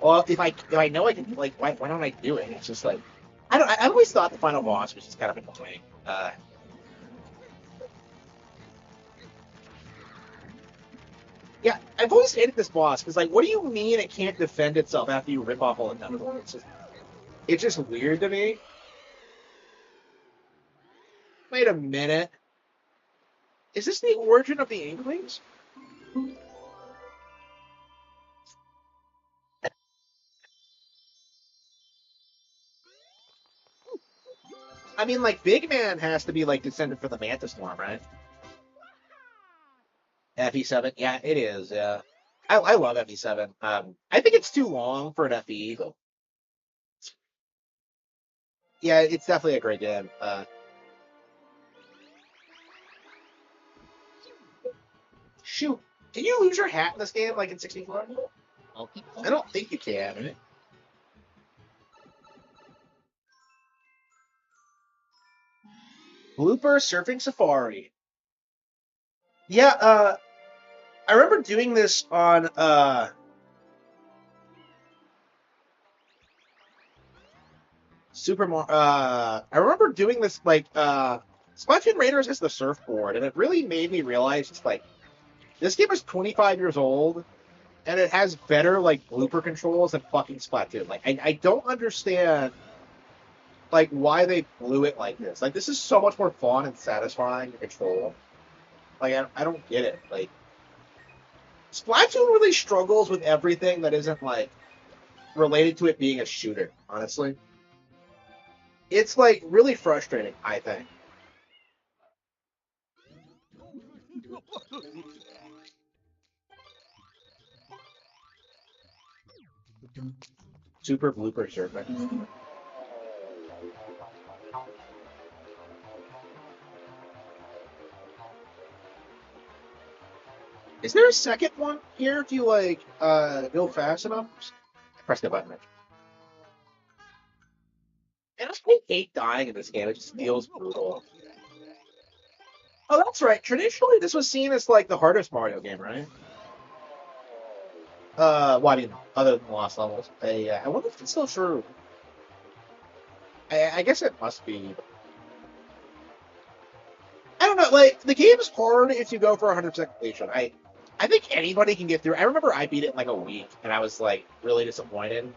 well, if I know I can, like, why don't I do it? It's just like I don't. I always thought the final boss was just kind of annoying. Yeah, I've always hated this boss because like, what do you mean it can't defend itself after you rip off all the tentacles? It's just weird to me. Wait a minute. Is this the origin of the Inklings? I mean, like, Big Man has to be, like, descended from the Mantis form, right? FE7? Yeah, it is, yeah. I love FE7. I think it's too long for an FE, but yeah, it's definitely a great game. Shoot, can you lose your hat in this game, like in 64? I don't think you can. Blooper Surfing Safari. Yeah, I remember doing this on Super Mario. I remember doing this like Splatoon Raiders is the surfboard, and it really made me realize it's like this game is 25 years old, and it has better like blooper controls than fucking Splatoon. Like I don't understand like why they blew it like this. Like this is so much more fun and satisfying to control. Like I don't get it. Like Splatoon really struggles with everything that isn't like related to it being a shooter. Honestly, it's like really frustrating. I think. Super blooper surfing. Is there a second one here if you like go fast enough? Press the button. And I hate dying in this game. It just feels brutal. Oh, that's right. Traditionally, this was seen as like the hardest Mario game, right? Well, I mean, other than the Lost Levels. I wonder if it's still true. I guess it must be. I don't know. Like the game's hard if you go for 100% completion. I think anybody can get through. I remember I beat it in like a week, and I was like really disappointed.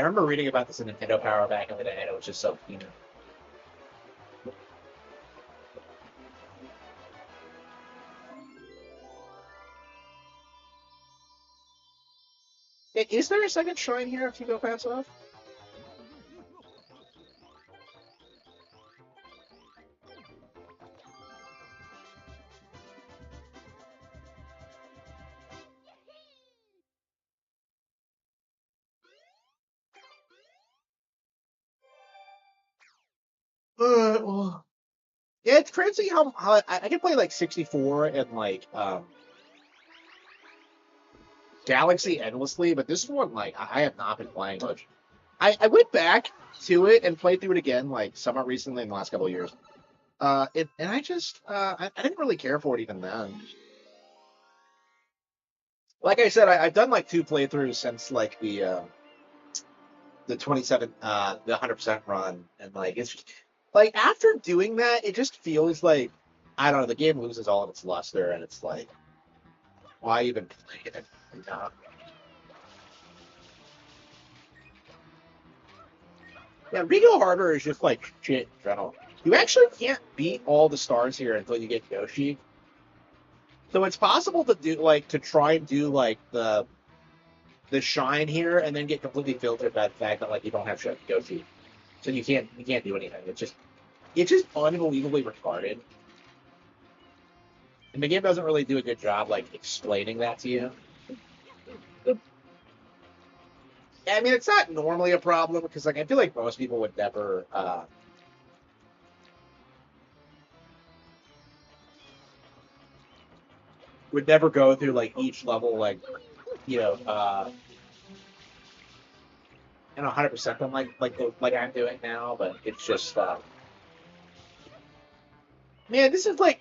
remember reading about this in Nintendo Power back in the day, and it was just so, you know. Is there a second shrine here if you go past off? Well, yeah, it's crazy how I can play like 64 and like Galaxy endlessly, but this one like I have not been playing much. I went back to it and played through it again like somewhat recently in the last couple of years. And I just I didn't really care for it even then. Like I said, I've done like 2 playthroughs since like the 27 the 100% run, and like it's just like after doing that, it just feels like I don't know, the game loses all of its luster, and it's like why even play it? No. Yeah, Rigo Harbor is just like shit in general. You actually can't beat all the stars here until you get Yoshi. So it's possible to do like to try and do like the shine here and then get completely filtered by the fact that like you don't have Yoshi. So you can't do anything. It's just unbelievably retarded. And the game doesn't really do a good job like explaining that to you. I mean, it's not normally a problem because like I feel like most people would never go through like each level like you know 100% them like I'm doing now, but it's just man, this is like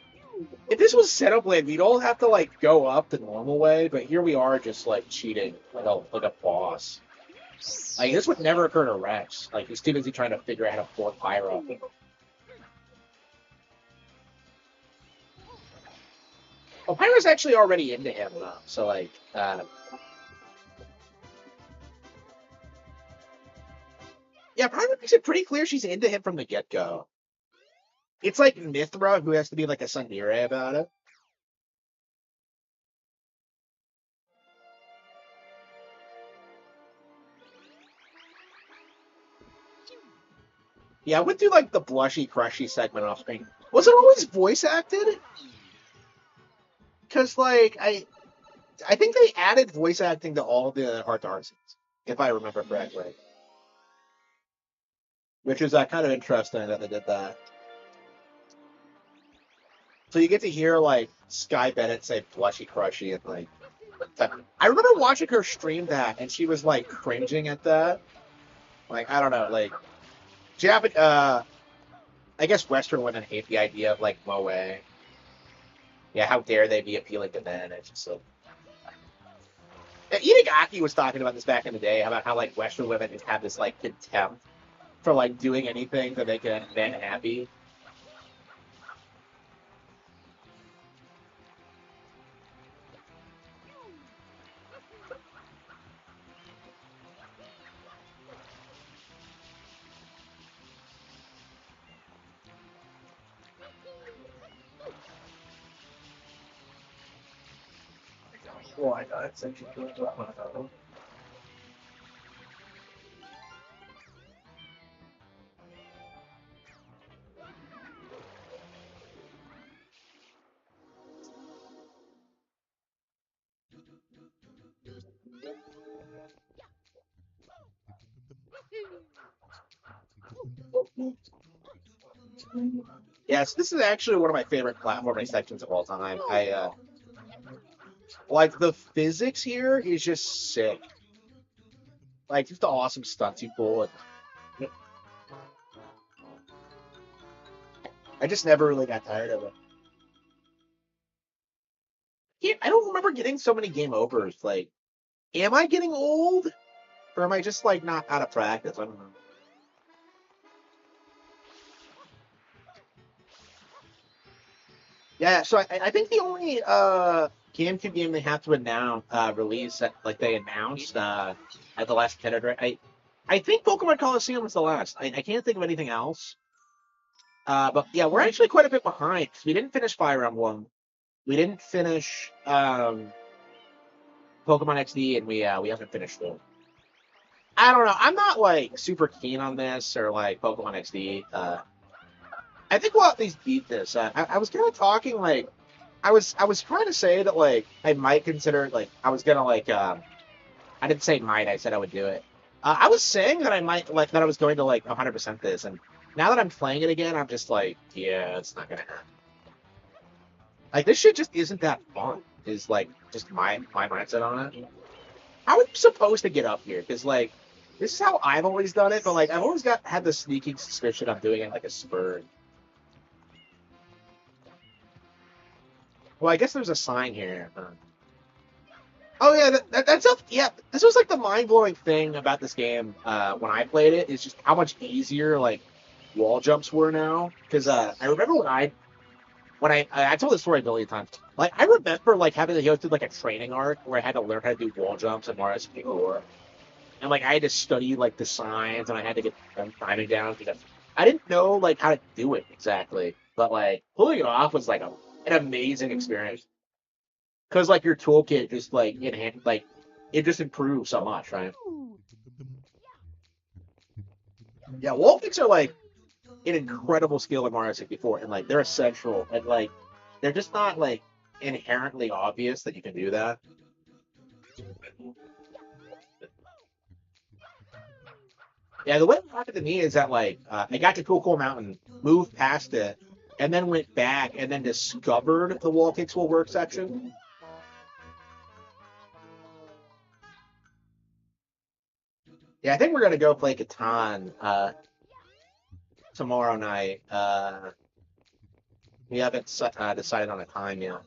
if this was Xenoblade, we'd all have to like go up the normal way, but here we are just like cheating like a boss. Like this would never occur to Rex. Like he's too busy trying to figure out how to fork Pyro. Well, Pyro's actually already into him though, so like yeah, Pyro makes it pretty clear she's into him from the get-go. It's like Mithra who has to be like a Sandire about it. Yeah, I went through like the blushy, crushy segment off screen. Was it always voice acted? Because like I think they added voice acting to all the Heart to Heart scenes, if I remember correctly. Which is kind of interesting that they did that. So you get to hear like Sky Bennett say "blushy crushy" and like. I remember watching her stream that, and she was like cringing at that. Like I don't know, like I guess Western women hate the idea of like moe. Yeah, how dare they be appealing to men? It's just like. Itagaki was talking about this back in the day about how like Western women just have this like contempt for like doing anything to make a man happy. Oh, I know. It's actually good. Yes, this is actually one of my favorite platforming sections of all time. I like the physics here is just sick. Like just the awesome stunts you pull. And I just never really got tired of it. Yeah, I don't remember getting so many game overs. Like, am I getting old, or am I just like not out of practice? I don't know. Yeah, so I think the only GameCube game they have to announce release that like they announced at the last Nintendo Direct. I think Pokemon Coliseum was the last. I can't think of anything else. But yeah, we're actually quite a bit behind because we didn't finish Fire Emblem. We didn't finish Pokemon XD, and we haven't finished them. I don't know. I'm not like super keen on this or like Pokemon XD. I think we'll at least beat this. I was kind of talking like I was trying to say that like I might consider like I was gonna like I didn't say might, I said I would do it. I was saying that I might like that I was going to like 100% this, and now that I'm playing it again, I'm just like, yeah, it's not gonna happen. Like this shit just isn't that fun. Is like just my mindset on it. How are you supposed to get up here? Because like this is how I've always done it, but like I've always had the sneaking suspicion I'm doing it like a spur. Well, I guess there's a sign here. Oh yeah, that's up. Yeah, this was like the mind blowing thing about this game when I played it is just how much easier like wall jumps were now. Because I remember when I told this story a million times. Like I remember like having to go through like a training arc where I had to learn how to do wall jumps and Mario 64, and like I had to study like the signs and I had to get timing down because I didn't know like how to do it exactly. But like pulling it off was like an amazing experience. Because like your toolkit just like like it just improves so much, right? Yeah, wall kicks are like an incredible skill in Mario 64, and like they're essential, and like they're just not like inherently obvious that you can do that. Yeah, the way it happened to me is that like I got to Cool Mountain, moved past it, and then went back and then discovered the wall kicks will work section. Yeah, I think we're gonna go play Catan tomorrow night. We haven't decided on a time yet.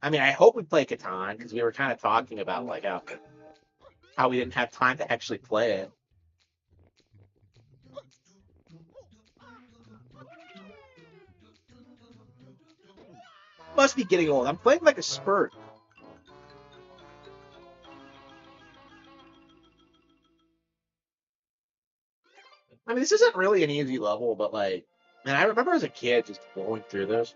I mean, I hope we play Catan because we were kind of talking about like how we didn't have time to actually play it. Must be getting old. I'm playing like a spurt. I mean, this isn't really an easy level, but like, man, I remember as a kid just going through this.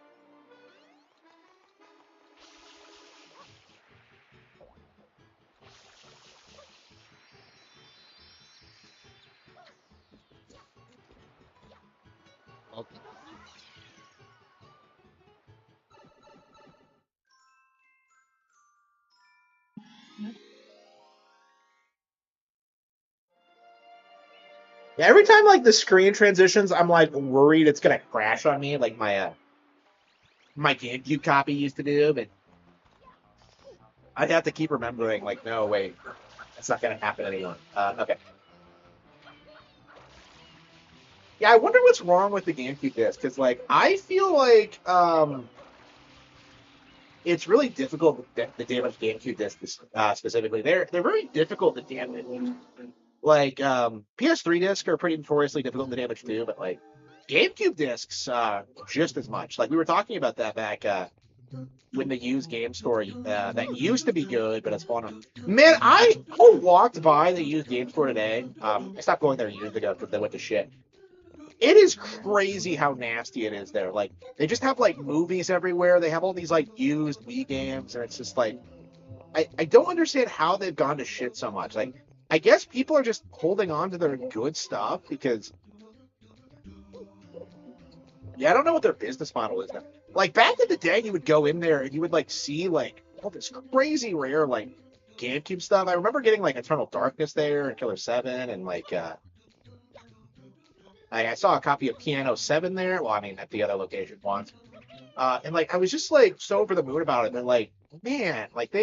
Yeah, every time like the screen transitions, I'm like worried it's gonna crash on me, like my GameCube copy used to do. But I'd have to keep remembering, like, no, wait, that's not gonna happen anymore. Okay. Yeah, I wonder what's wrong with the GameCube disc because, like, I feel like it's really difficult to damage GameCube discs specifically. They're very difficult to damage. Like PS3 discs are pretty notoriously difficult to damage too, but like GameCube discs just as much. Like we were talking about that back when the used game store that used to be good, but it's gone. Man, I walked by the used game store today. I stopped going there years ago because they went to shit. It is crazy how nasty it is there. Like they just have like movies everywhere. They have all these like used Wii games, and it's just like I don't understand how they've gone to shit so much. Like I guess people are just holding on to their good stuff because yeah, I don't know what their business model is now. Like back in the day, you would go in there and you would like see like all this crazy rare like GameCube stuff. I remember getting like Eternal Darkness there and Killer 7 and like I saw a copy of Piano 7 there. Well, I mean, at the other location once. And like, I was just like so over the moon about it. And like, man, like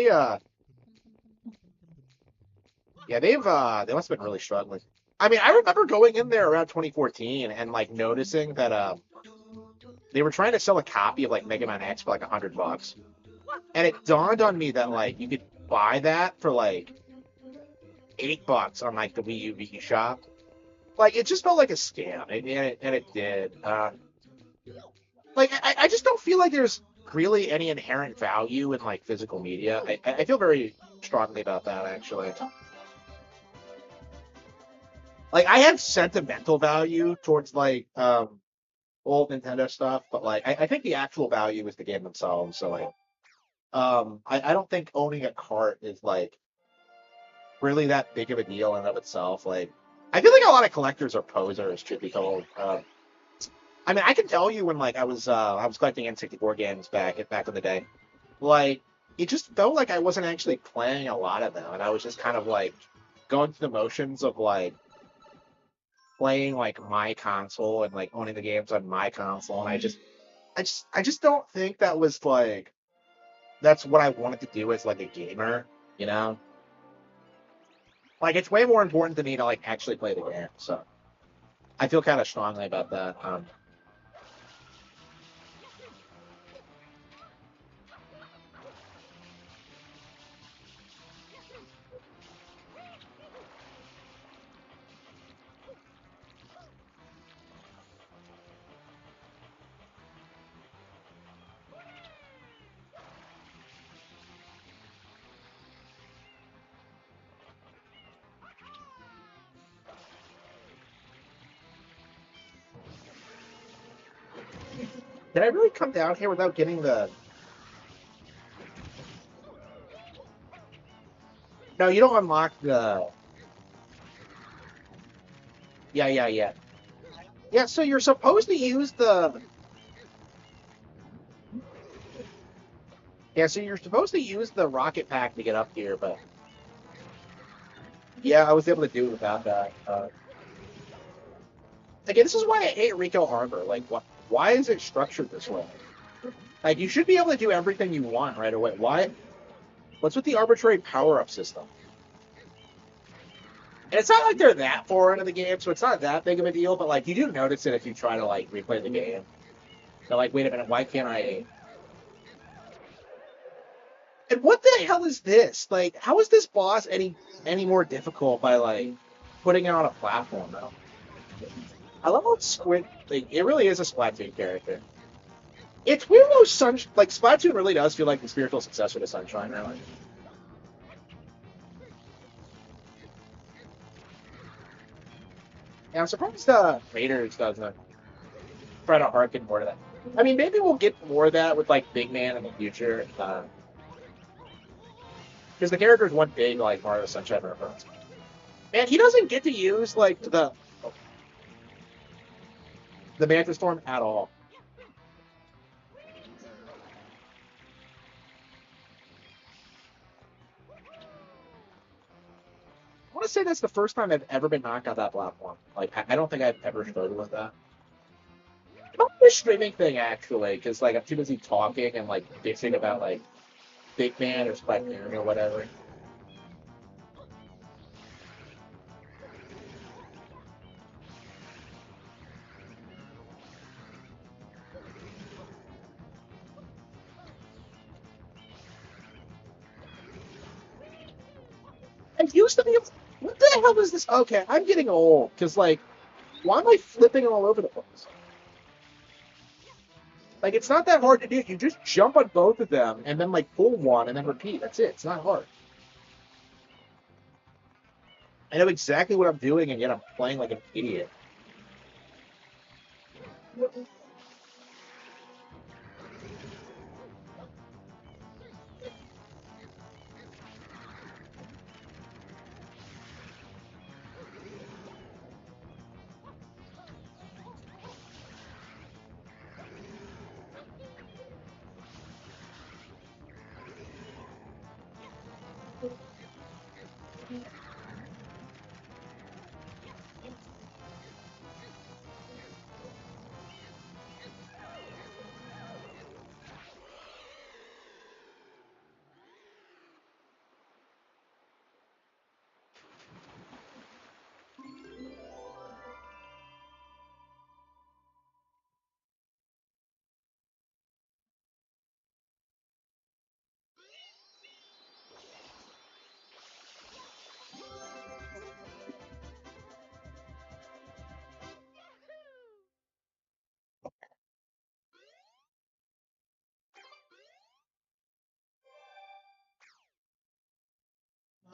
yeah, they must have been really struggling. I mean, I remember going in there around 2014 and like noticing that they were trying to sell a copy of like Mega Man X for like $100. And it dawned on me that like you could buy that for like $8 on like the Wii U Wii shop. Like it just felt like a scam, and it did. Like I just don't feel like there's really any inherent value in like physical media. I feel very strongly about that actually. Like I have sentimental value towards like old Nintendo stuff, but like I think the actual value is the game themselves. So like I don't think owning a cart is like really that big of a deal in and of itself. Like I feel like a lot of collectors are posers, truth be told. I mean, I can tell you when like I was collecting N64 games back in the day. Like it just felt like I wasn't actually playing a lot of them, and I was just kind of like going through the motions of like playing like my console and like owning the games on my console, and I just don't think that was like that's what I wanted to do as like a gamer, you know? Like it's way more important to me to like actually play the game. So I feel kind of strongly about that. Did I really come down here without getting the? No, you don't unlock the. Yeah. Yeah, so you're supposed to use the. Yeah, so you're supposed to use the rocket pack to get up here, but yeah, I was able to do it without that. Again, this is why I hate Rico Harbor. Like, what? Why is it structured this way? Like, you should be able to do everything you want right away. Why? What's with the arbitrary power-up system? And it's not like they're that far into the game, so it's not that big of a deal. But like, you do notice it if you try to like replay the game. They're like, wait a minute, why can't I? And what the hell is this? Like, how is this boss any more difficult by like putting it on a platform though? I love how Squid like it really is a Splatoon character. It's weird though like Splatoon really does feel like the spiritual successor to Sunshine, really. Yeah, I'm surprised Raiders doesn't try to harken more to that. I mean, maybe we'll get more of that with like Big Man in the future. Because the character's one big like Mario Sunshine reference. Man, he doesn't get to use like the Manta Storm at all. I want to say that's the first time I've ever been knocked out that platform. Like, I don't think I've ever struggled with that. Not the streaming thing actually, because like I'm too busy talking and like bitching about like Big Man or Splatoon or whatever. I used to be able. What the hell is this? Okay, I'm getting old because like, why am I flipping all over the place? Like, it's not that hard to do. You just jump on both of them and then like pull one and then repeat. That's it. It's not hard. I know exactly what I'm doing, and yet I'm playing like an idiot.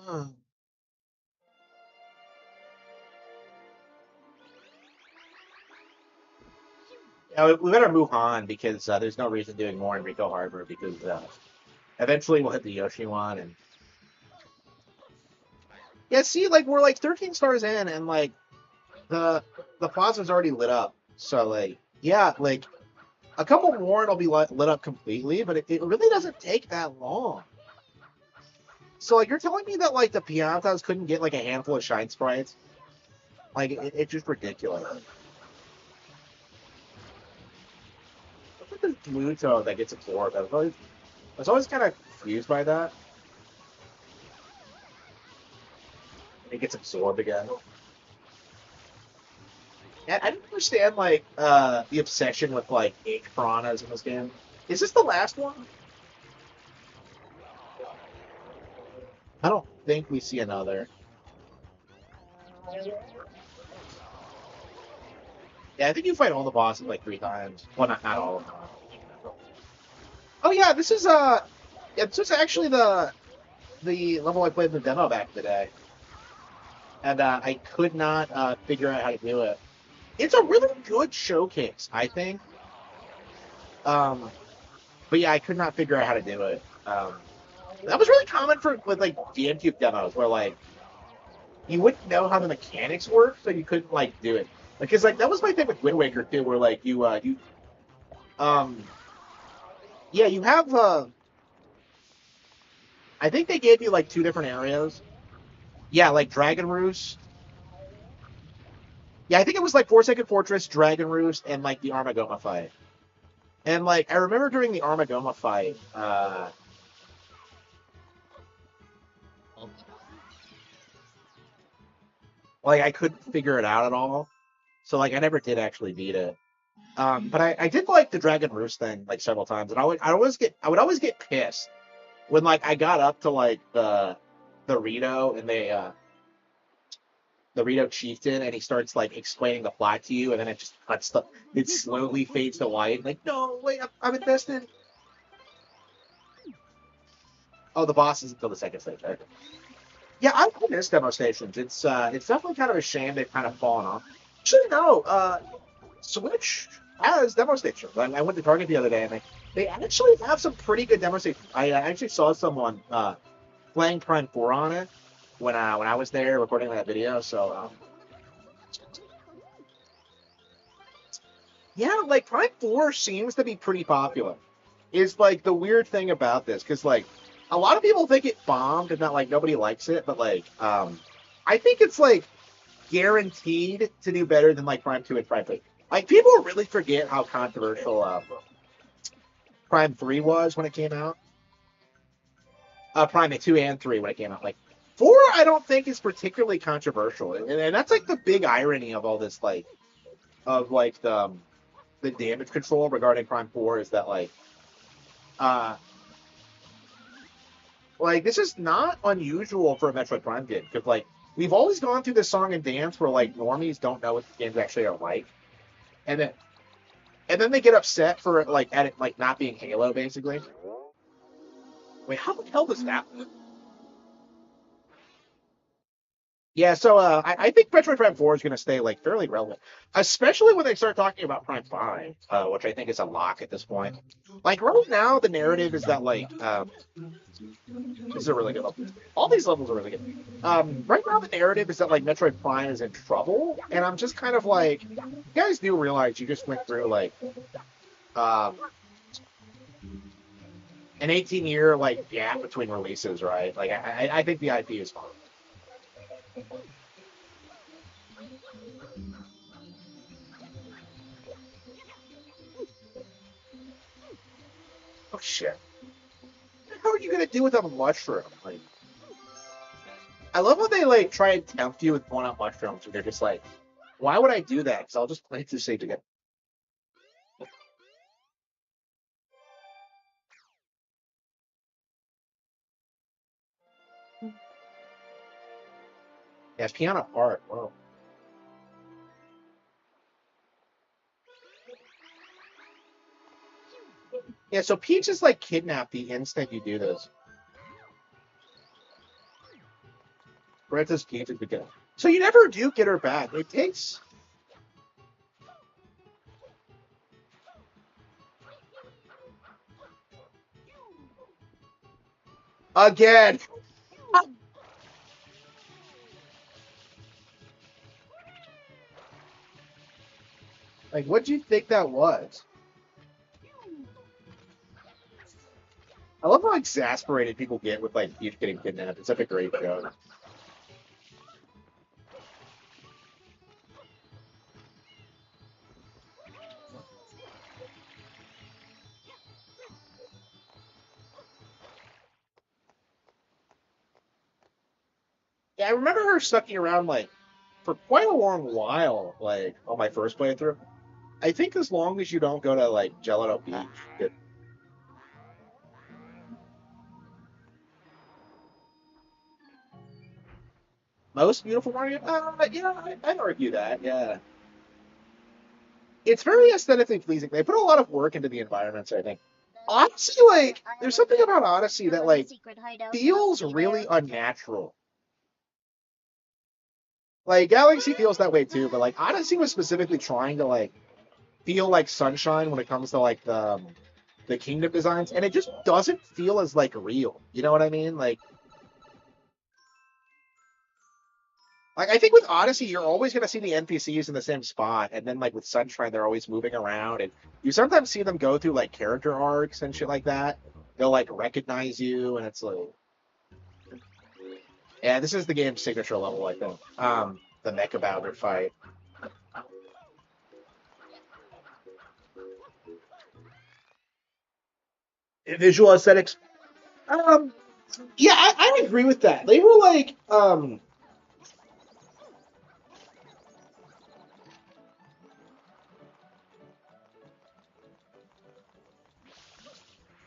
Yeah, we better move on because there's no reason doing more in Rico Harbor because eventually we'll hit the Yoshi one and yeah, see, like we're like 13 stars in and like the plaza's already lit up. So like yeah, like a couple more and it'll be lit up completely, but it really doesn't take that long. So like you're telling me that like the Piantas couldn't get like a handful of shine sprites? Like it's just ridiculous. Look at this blue toad that gets absorbed. I was always kind of confused by that. It gets absorbed again. And I don't understand like the obsession with like ink piranhas in this game. Is this the last one? I don't think we see another. Yeah, I think you fight all the bosses like 3 times. Well, not all of them. Oh yeah, this is actually the level I played in the demo back in the day, and I could not figure out how to do it. It's a really good showcase, I think. But yeah, I could not figure out how to do it. That was really common with like GameCube demos, where like you wouldn't know how the mechanics work, so you couldn't like do it. Because like that was my thing with Wind Waker too, where like um yeah, you have I think they gave you like 2 different areas. Yeah, like Dragon Roost. Yeah, I think it was like Forsaken Fortress, Dragon Roost, and like the Armagoma fight. And like I remember during the Armagoma fight, like I couldn't figure it out at all. So like I never did actually beat it. But I did like the Dragon Roost thing like several times, and I would always get pissed when like I got up to like the Rito and the Rito chieftain and he starts like explaining the plot to you, and then it just cuts it slowly fades to white. Like no, wait, I'm invested. Oh, the boss is until the second stage. Right? Yeah, I miss demo stations. It's definitely kind of a shame they've kind of fallen off. Actually, no. Switch has demo stations. I went to Target the other day, and they actually have some pretty good demo stations. I actually saw someone playing Prime 4 on it when I was there recording that video. So yeah, like Prime 4 seems to be pretty popular. Is like the weird thing about this because like a lot of people think it bombed and that like nobody likes it, but like I think it's like guaranteed to do better than like Prime 2 and Prime 3. Like people really forget how controversial Prime 3 was when it came out. Prime 2 and 3 when it came out. Like 4, I don't think is particularly controversial, and that's like the big irony of all this, like of like the damage control regarding Prime 4 is that uh like this is not unusual for a Metroid Prime game because like we've always gone through this song and dance where like normies don't know what the games actually are like, and then they get upset for like at it like not being Halo basically. Wait, how the hell does that work? Yeah, so I think Metroid Prime 4 is going to stay like fairly relevant, especially when they start talking about Prime 5, which I think is a lock at this point. Like right now, the narrative is that like this is a really good level. All these levels are really good. Right now, the narrative is that like Metroid Prime is in trouble, and I'm just kind of like, you guys do realize you just went through like um, an 18-year like gap between releases, right? Like I think the IP is fine. Oh shit! How are you gonna do without a mushroom? Like, I love when they like try and tempt you with one-up mushrooms, and they're just like, why would I do that? Because I'll just play through save again. Yeah, it's Piano Park. Whoa. Yeah, so Peach is like kidnapped the instant you do this. Princess Peach is good. So you never do get her back. It takes. Again. Like, what do you think that was? I love how exasperated people get with like Peach getting kidnapped. It's such a great joke. Yeah, I remember her sucking around like for quite a long while, like on my first playthrough. I think as long as you don't go to like Gelato Beach, it, most beautiful Mario. Yeah, I'd argue that. Yeah, it's very aesthetically pleasing. They put a lot of work into the environments. I think. Honestly, like there's something about Odyssey that like feels really unnatural. Like Galaxy feels that way too, but like Odyssey was specifically trying to like feel like sunshine when it comes to like the kingdom designs, and it just doesn't feel as like real. You know what I mean? Like I think with Odyssey, you're always gonna see the NPCs in the same spot, and then like with Sunshine, they're always moving around, and you sometimes see them go through like character arcs and shit like that. They'll like recognize you, and it's like, yeah, this is the game's signature level, I think. The Mecha Bowser fight. Visual aesthetics. Um, yeah, I agree with that. They were like,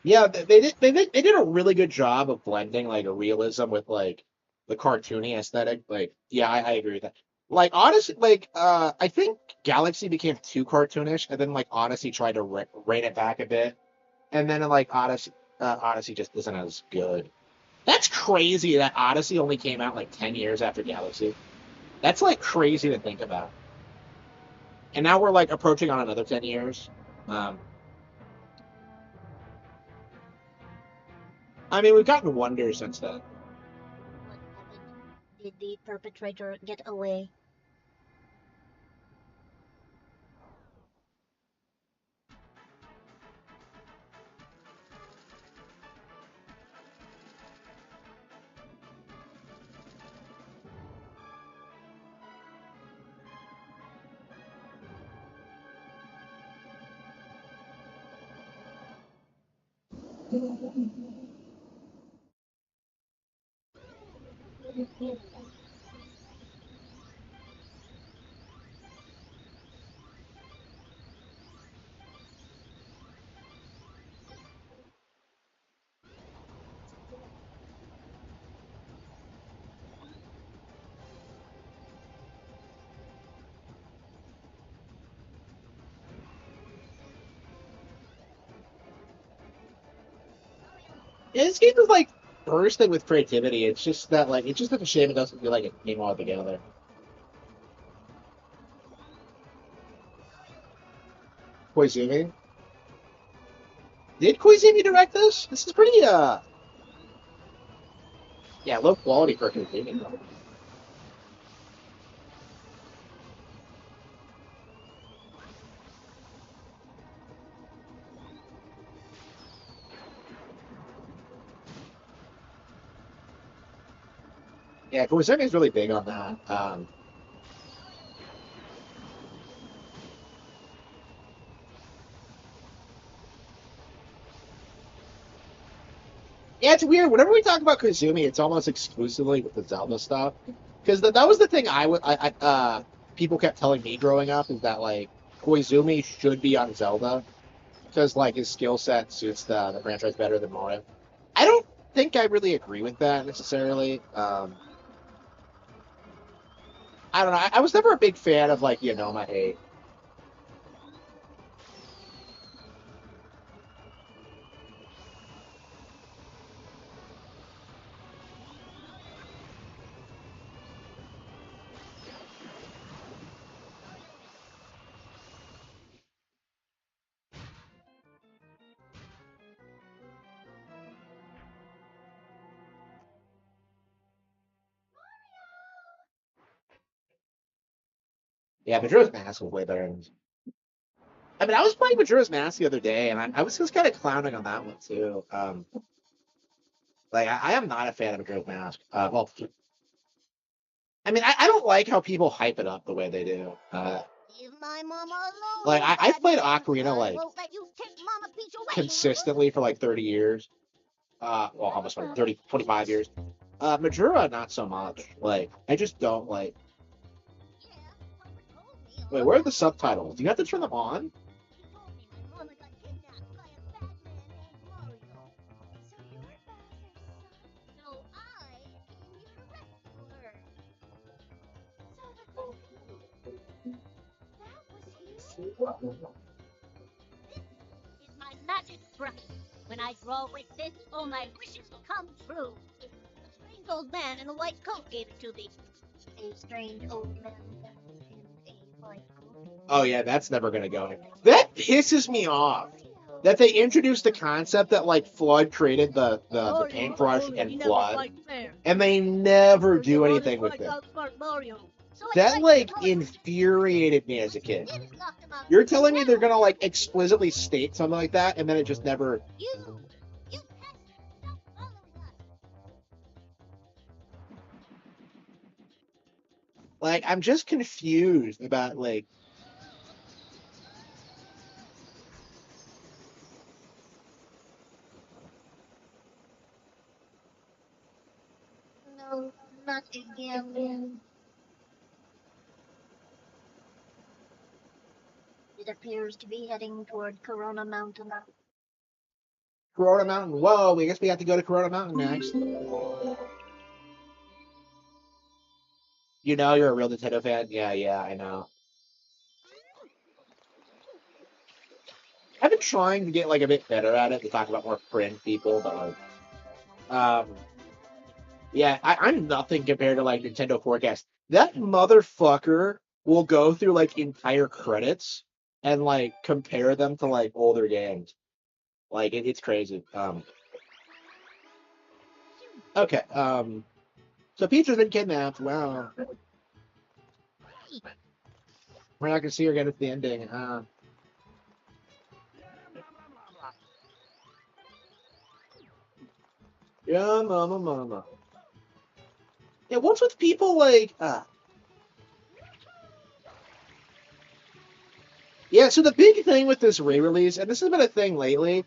yeah, they did a really good job of blending like a realism with like the cartoony aesthetic. Like, yeah, I agree with that. Like Odyssey, like I think Galaxy became too cartoonish, and then like Odyssey tried to rein it back a bit, and then like Odyssey just isn't as good. That's crazy that Odyssey only came out like 10 years after Galaxy. That's like crazy to think about. And now we're like approaching on another 10 years. Um, I mean, we've gotten Wonder since then. What happened? Did the perpetrator get away? Yeah, this game is like bursting with creativity. It's just that like it's just a shame it doesn't feel like it came all together. Koizumi? Did Koizumi direct this? This is pretty yeah, low quality for Koizumi. Yeah, Koizumi is really big on that. Yeah, it's weird. Whenever we talk about Koizumi, it's almost exclusively with the Zelda stuff. Because that was the thing people kept telling me growing up is that like Koizumi should be on Zelda because like his skill set suits the franchise better than Mario. I don't think I really agree with that necessarily. I don't know. I was never a big fan of like Yanoma 8. Yeah, Majora's Mask was way better. I mean, I was playing Majora's Mask the other day, and I was just kind of clowning on that one too. Like I am not a fan of Majora's Mask. Well, I mean, I don't like how people hype it up the way they do. Leave my mama alone. Like I've played goddamn. Ocarina I like won't let you take Mama Peach away. consistently for like 30 years. Well, almost like 30, 25 years. Majora, not so much. Like, I just don't like. Wait, where are the subtitles? Do you have to turn them on? Is my magic brush. When I draw with this, all my wishes come true. A strange old man in a white coat gave it to me. A strange old man in a white coat. Oh yeah, that's never gonna go. That pisses me off. That they introduced the concept that like Flood created the paintbrush and Flood, and they never do anything with it. That like infuriated me as a kid. You're telling me they're gonna like explicitly state something like that, and then it just never. Like, I'm just confused about like. No, not again. It appears to be heading toward Corona Mountain. Corona Mountain. Whoa, I guess we have to go to Corona Mountain next. You know you're a real Nintendo fan? Yeah, I know. I've been trying to get like a bit better at it to talk about more fringe people, but like, yeah, I'm nothing compared to like Nintendo Forecast. That motherfucker will go through like entire credits and like compare them to like older games. Like it's crazy. Okay. So Peach has been kidnapped. Wow. We're not gonna see her get at the ending. Yeah, mama. Yeah, what's with people like? Yeah, so the big thing with this re-release, and this has been a thing lately,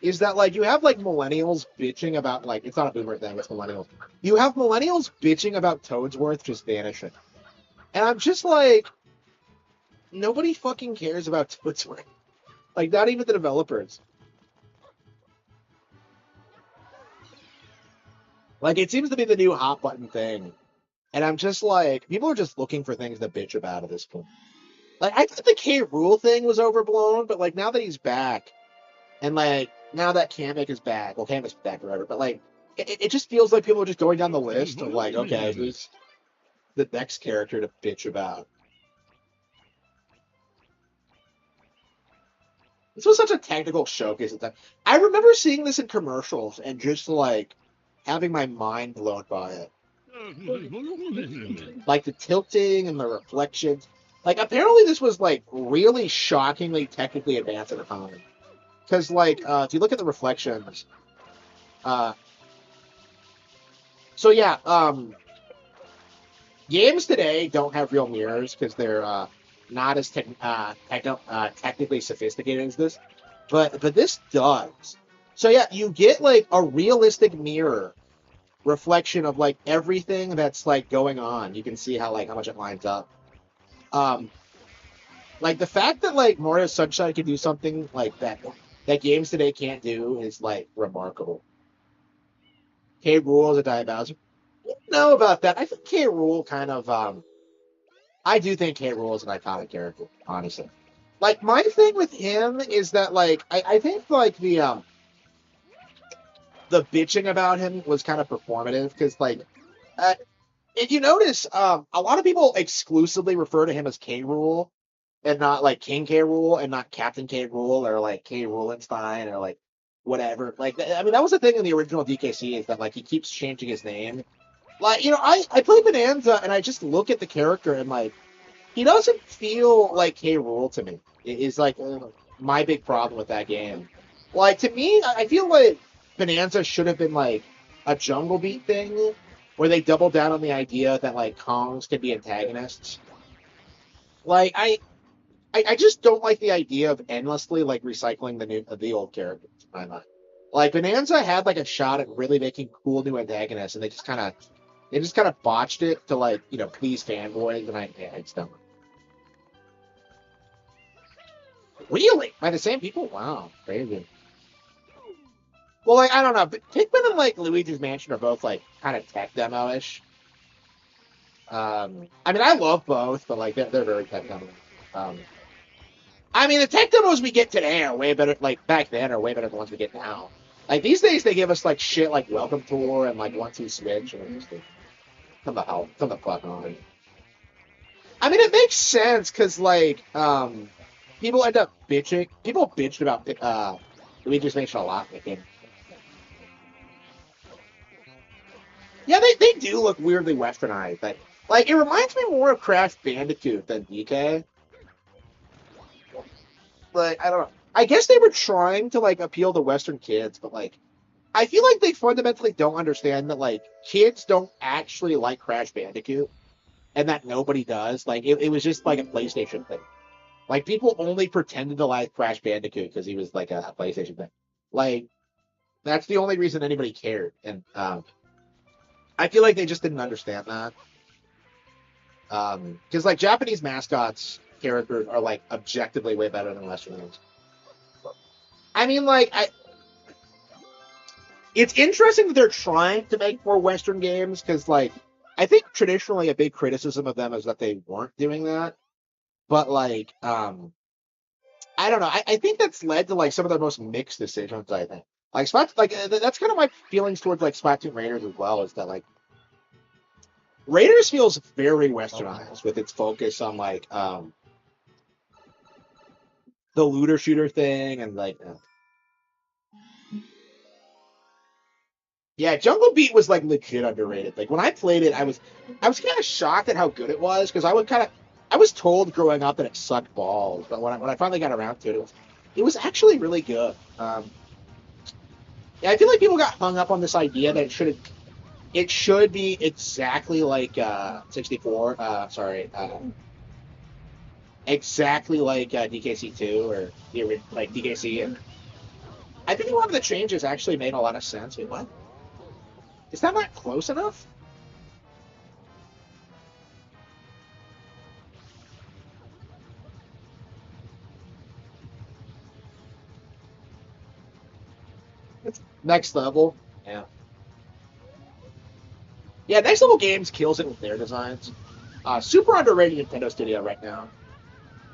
is that like you have like millennials bitching about like it's not a boomer thing, it's millennials. You have millennials bitching about Toadsworth just vanishing. And I'm just like nobody fucking cares about Toadsworth. Like not even the developers. Like it seems to be the new hot button thing. And I'm just like people are just looking for things to bitch about at this point. Like I thought the K. Rool thing was overblown, but like now that he's back, and like now that Kamek is back, well Kamek's back forever, but like it just feels like people are just going down the list of like, okay, who's the next character to bitch about? This was such a technical showcase at the time. I remember seeing this in commercials and just like having my mind blown by it. Like the tilting and the reflections. Like apparently this was like really shockingly technically advanced at the time. Because like if you look at the reflections, so yeah, games today don't have real mirrors because they're not as technically sophisticated as this, but this does. So yeah, you get like a realistic mirror reflection of like everything that's like going on. You can see how much it lines up. Like the fact that like Mario Sunshine can do something like that games today can't do is like remarkable. K. Rool is a Diet Bowser. Know about that? I think K. Rool kind of I do think K. Rool is an iconic character, honestly. Like my thing with him is that like I think like the bitching about him was kind of performative because like if you notice a lot of people exclusively refer to him as K. Rool and not like King K. Rool and not Captain K. Rool or like K. Roolenstein or like whatever. Like I mean that was the thing in the original DKC is that like he keeps changing his name. Like I play Bonanza and I just look at the character and like he doesn't feel like K. Rool to me. Is like my big problem with that game. Like to me, I feel like Bonanza should have been like a Jungle Beat thing, where they double down on the idea that like Kongs can be antagonists. Like I just don't like the idea of endlessly like recycling the old characters in my mind. Like Bonanza had like a shot at really making cool new antagonists, and they just kind of botched it to like please fanboys, and I just don't. Really? By the same people? Wow, crazy. Well, like I don't know, but Pikmin and like Luigi's Mansion are both like kind of tech demo-ish. I mean, I love both, but like they're very tech demo. Um, I mean, the tech demos we get today are way better. Like back then, are way better than the ones we get now. Like these days, they give us like shit like Welcome Tour and like 1-2 Switch, and it's just like, come the fuck on. I mean, it makes sense because like people end up bitching. People bitched about Luigi's Mansion a lot. Like, yeah, they do look weirdly westernized. Like it reminds me more of Crash Bandicoot than DK. Like I don't know. I guess they were trying to like appeal to Western kids, but like I feel like they fundamentally don't understand that like kids don't actually like Crash Bandicoot, and that nobody does. Like it was just like a PlayStation thing. Like people only pretended to like Crash Bandicoot because he was like a PlayStation thing. Like that's the only reason anybody cared, and I feel like they just didn't understand that. Because like Japanese mascots characters are like objectively way better than Western ones. I mean, it's interesting that they're trying to make more Western games because like I think traditionally a big criticism of them is that they weren't doing that. But like, I don't know. I think that's led to like some of the most mixed decisions. I think that's kind of my feelings towards like Splatoon Raiders as well. Is that like Raiders feels very westernized with its focus on like the looter shooter thing and like yeah, Jungle Beat was like legit underrated. Like when I played it, I was kind of shocked at how good it was because I was told growing up that it sucked balls, but when I finally got around to it, it was actually really good. Yeah, I feel like people got hung up on this idea that it should be exactly like 64. Sorry, exactly like DKC2 or like DKC, and I think a lot of the changes actually made a lot of sense. Wait, what? Is that not close enough? It's next level. Yeah. Yeah, next level games kills it with their designs. Super underrated Nintendo Studio right now.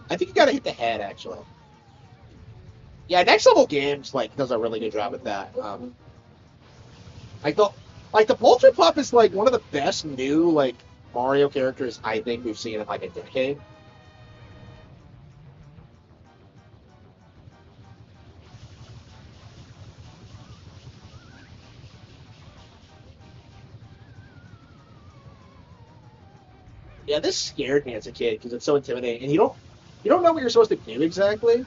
I think you gotta hit the head actually. Yeah, next level games like does a really good job at that. Like the Polterpup is like one of the best new like Mario characters I think we've seen in like a decade. Yeah, this scared me as a kid because it's so intimidating, and you don't know what you're supposed to do exactly.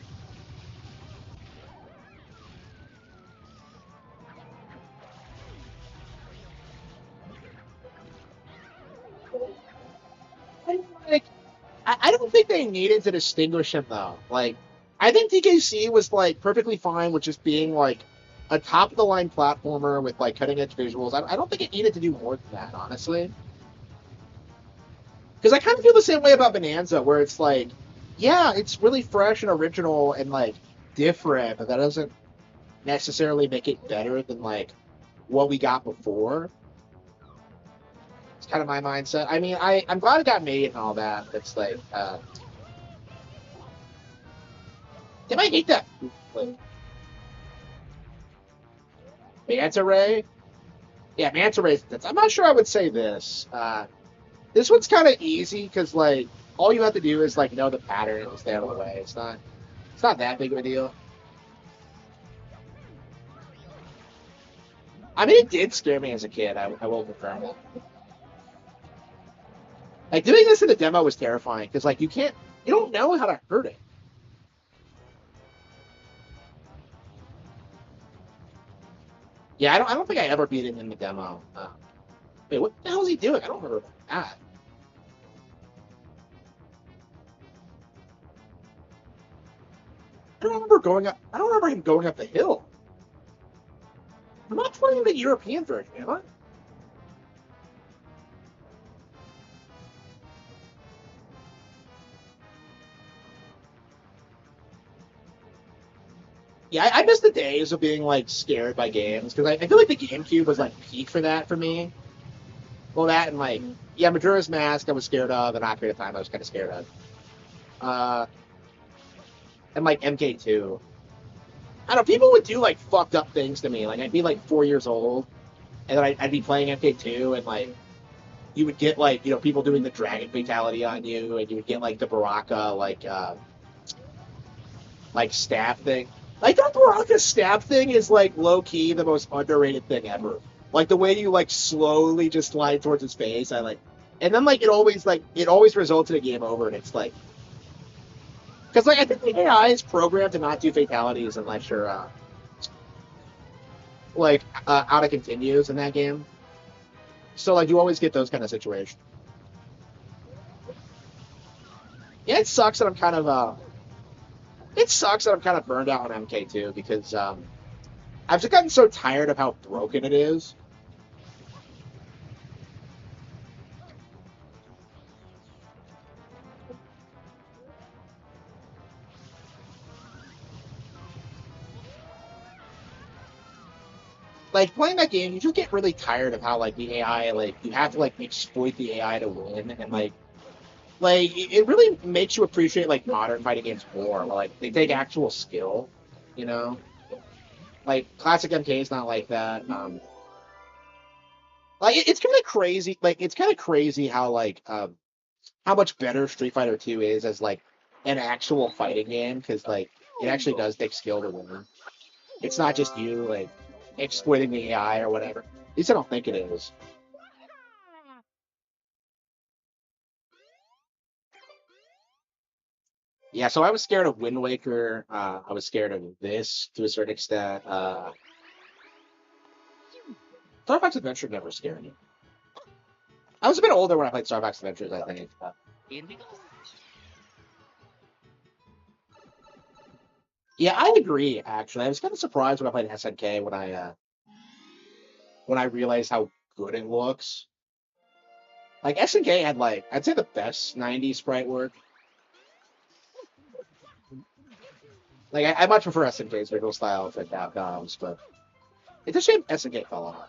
And, like I don't think they needed to distinguish him though. Like I think TKC was like perfectly fine with just being like a top of the line platformer with like cutting edge visuals. I don't think it needed to do more than that, honestly. Because I kind of feel the same way about Bonanza, where it's like, yeah, it's really fresh and original and like different, but that doesn't necessarily make it better than like what we got before. It's kind of my mindset. I mean, I'm glad it got made and all that. It's like, they might hate that. Like, Manta Ray. Yeah, Manta Ray. I'm not sure I would say this. This one's kind of easy because like all you have to do is like know the pattern and stay out of the way. It's not that big of a deal. I mean, it did scare me as a kid. I will confirm that. Like doing this in the demo was terrifying because like you don't know how to hurt it. Yeah, I don't think I ever beat him in the demo. Wait, what the hell is he doing? I don't remember that. I don't remember going up. I don't remember him going up the hill. I'm not playing the European version, am I? Yeah, I miss the days of being like scared by games because I feel like the GameCube was like peak for that for me. Well, that and like Majora's Mask I was scared of, and Ocarina of Time I was kind of scared of. Uh, and like MK2. I don't know. People would do like fucked up things to me. Like I'd be like 4 years old, and then I'd be playing MK2, and like you would get like people doing the dragon fatality on you, and you would get like the Baraka like stab thing. Like that Baraka stab thing is like low key the most underrated thing ever. Like the way you like slowly just slide towards his face, and then like it always results in a game over, and it's like because like I think the AI is programmed to not do fatalities unless you're out of continues in that game. So like you always get those kind of situations. Yeah, it sucks that I'm kind of burned out on MK2 because I've just gotten so tired of how broken it is. Like playing that game, you just get really tired of how like the AI, like you have to like exploit the AI to win, and like it really makes you appreciate like modern fighting games more. Where, like they take actual skill, you know. Like classic MK is not like that. Like it's kind of crazy. Like it's kind of crazy how how much better Street Fighter 2 is as like an actual fighting game because like it actually does take skill to win. It's not just you like exploiting the AI or whatever. At least I don't think it is. Yeah, so I was scared of Wind Waker. I was scared of this to a certain extent. Star Fox Adventure never scared me. I was a bit older when I played Star Fox Adventures, I think. Yeah, I agree. Actually, I was kind of surprised when I played SNK when I realized how good it looks. Like SNK had like I'd say the best '90s sprite work. Like I much prefer SNK's visual style to Capcom's, but it's a shame SNK fell off.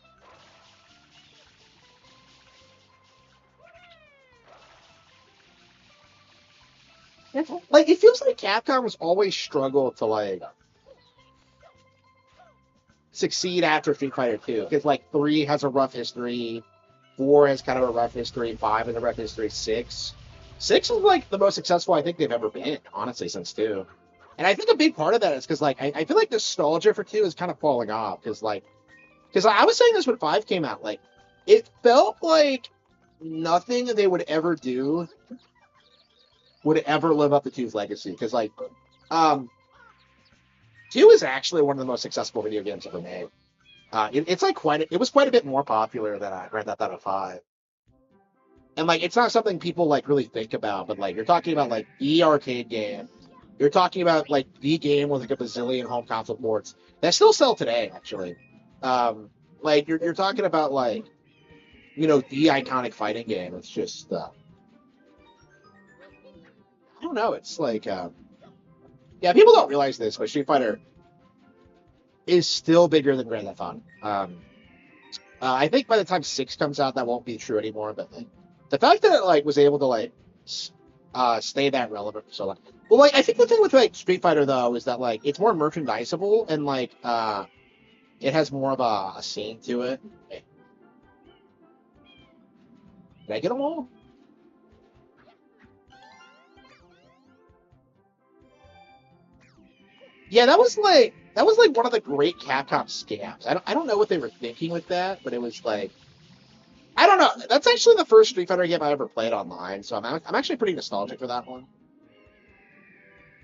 Like it feels like Capcom was always struggled to like succeed after Street Fighter 2 because like 3 has a rough history, 4 has kind of a rough history, 5 has a rough history, 6 is like the most successful I think they've ever been, honestly, since 2. And I think a big part of that is because like I feel like nostalgia for 2 is kind of falling off because I was saying this when 5 came out, like it felt like nothing they would ever do would ever live up to 2's legacy because like 2 is actually one of the most successful video games ever made. It's like it was quite a bit more popular than Grand Theft Auto 5. And like it's not something people like really think about, but like you're talking about like the arcade game. You're talking about like the game with like a bazillion home console ports that still sell today, actually. Like you're talking about like the iconic fighting game. It's just I don't know. It's like yeah, people don't realize this, but Street Fighter is still bigger than Grand Theft Auto. I think by the time 6 comes out, that won't be true anymore. But like, the fact that it like was able to like stay that relevant for so long. Well, like I think the thing with like Street Fighter though is that like it's more merchandisable and like it has more of a scene to it. Did I get them all? Yeah, that was like one of the great Capcom scams. I don't know what they were thinking with that, but it was like I don't know. That's actually the first Street Fighter game I ever played online, so I'm actually pretty nostalgic for that one.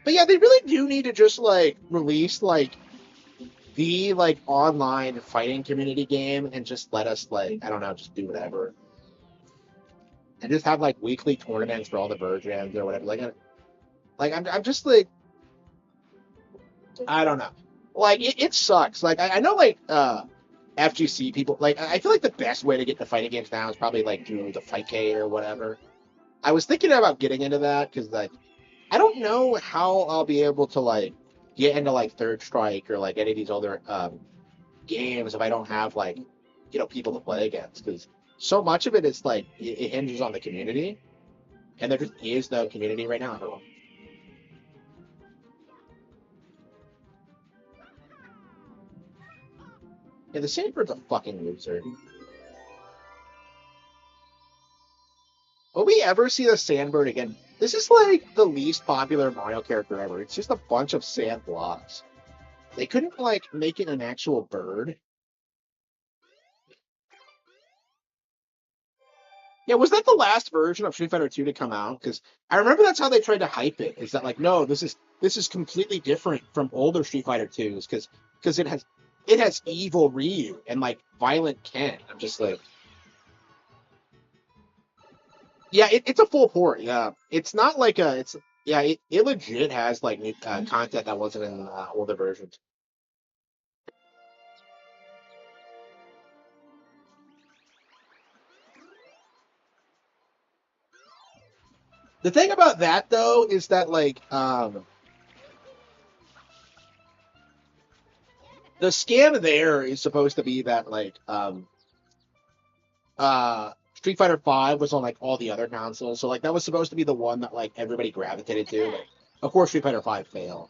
But yeah, they really do need to just like release like the like online fighting community game and just let us like I don't know, just do whatever. And just have like weekly tournaments for all the versions or whatever. I'm just like I don't know. Like it sucks. Like I know like FGC people like I feel like the best way to get the fighting games now is probably like do the Fightcade or whatever. I was thinking about getting into that because like I don't know how I'll be able to like get into like Third Strike or like any of these other games if I don't have like people to play against because so much of it is like it hinges on the community and there just is no community right now at all. Yeah, the Sandbird's a fucking loser. Will we ever see the Sandbird again? This is like the least popular Mario character ever. It's just a bunch of sand blocks. They couldn't like make it an actual bird. Yeah, was that the last version of Street Fighter 2 to come out? Because I remember that's how they tried to hype it. Is that like, no, this is completely different from older Street Fighter 2s because it has evil Ryu and like violent Ken. I'm just like, yeah, it's a full port. Yeah, it's not like it legit has like new content that wasn't in older versions. The thing about that though is that like the scam there is supposed to be that like Street Fighter Five was on like all the other consoles, so like that was supposed to be the one that like everybody gravitated to. But of course, Street Fighter Five failed.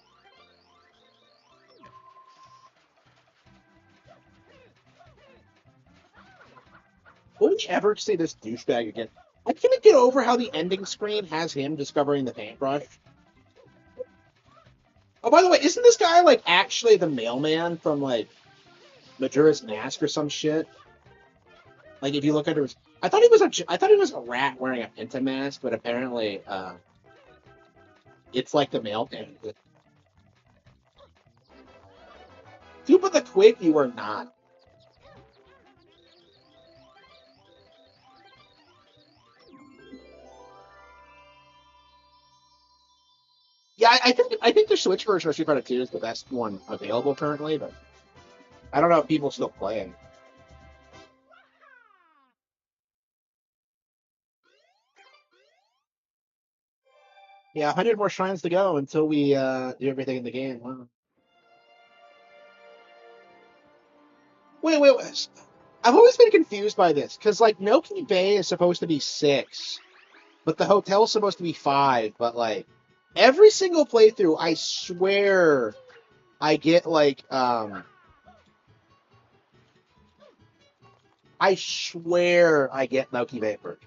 Will we ever see this douchebag again? I can't get over how the ending screen has him discovering the paintbrush. Oh, by the way, isn't this guy like actually the mailman from like Majora's Mask or some shit? Like if you look under his, I thought he was a rat wearing a Penta mask, but apparently it's like the mailman. Super the Twig, you are not. Yeah, I think the Switch version of Street Fighter 2 is the best one available currently, but I don't know if people still play it. Yeah, 100 more shrines to go until we do everything in the game. Wow. Wait. I've always been confused by this because like Noki Bay is supposed to be 6, but the hotel's supposed to be 5. But like every single playthrough, I swear I get like I swear I get Noki Bay first.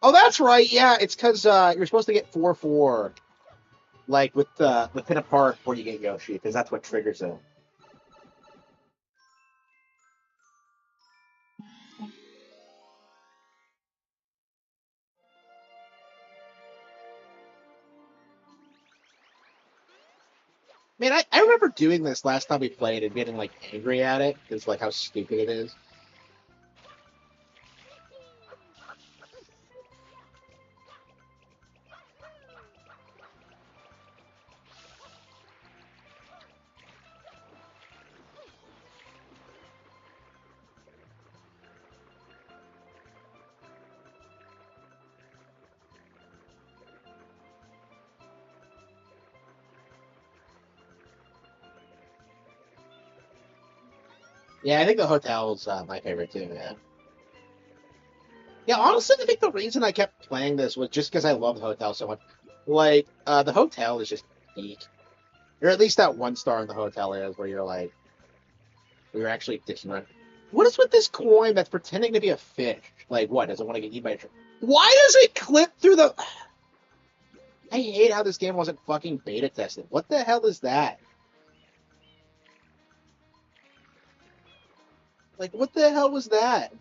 Oh, that's right. Yeah, it's because you're supposed to get 4-4, like within a park before you get Yoshi, because that's what triggers it. Man, I remember doing this last time we played and getting like angry at it because like how stupid it is. Yeah, I think the hotel's my favorite too. Yeah. Yeah, honestly, I think the reason I kept playing this was just because I love the hotel so much. Like, the hotel is just peak. Or at least that one star in the hotel is where you're like, we are actually ditching around. What is with this coin that's pretending to be a fish? Like, what? Does it want to get eaten by a shark? Why does it clip through the. I hate how this game wasn't fucking beta tested. What the hell is that? Like, what the hell was that?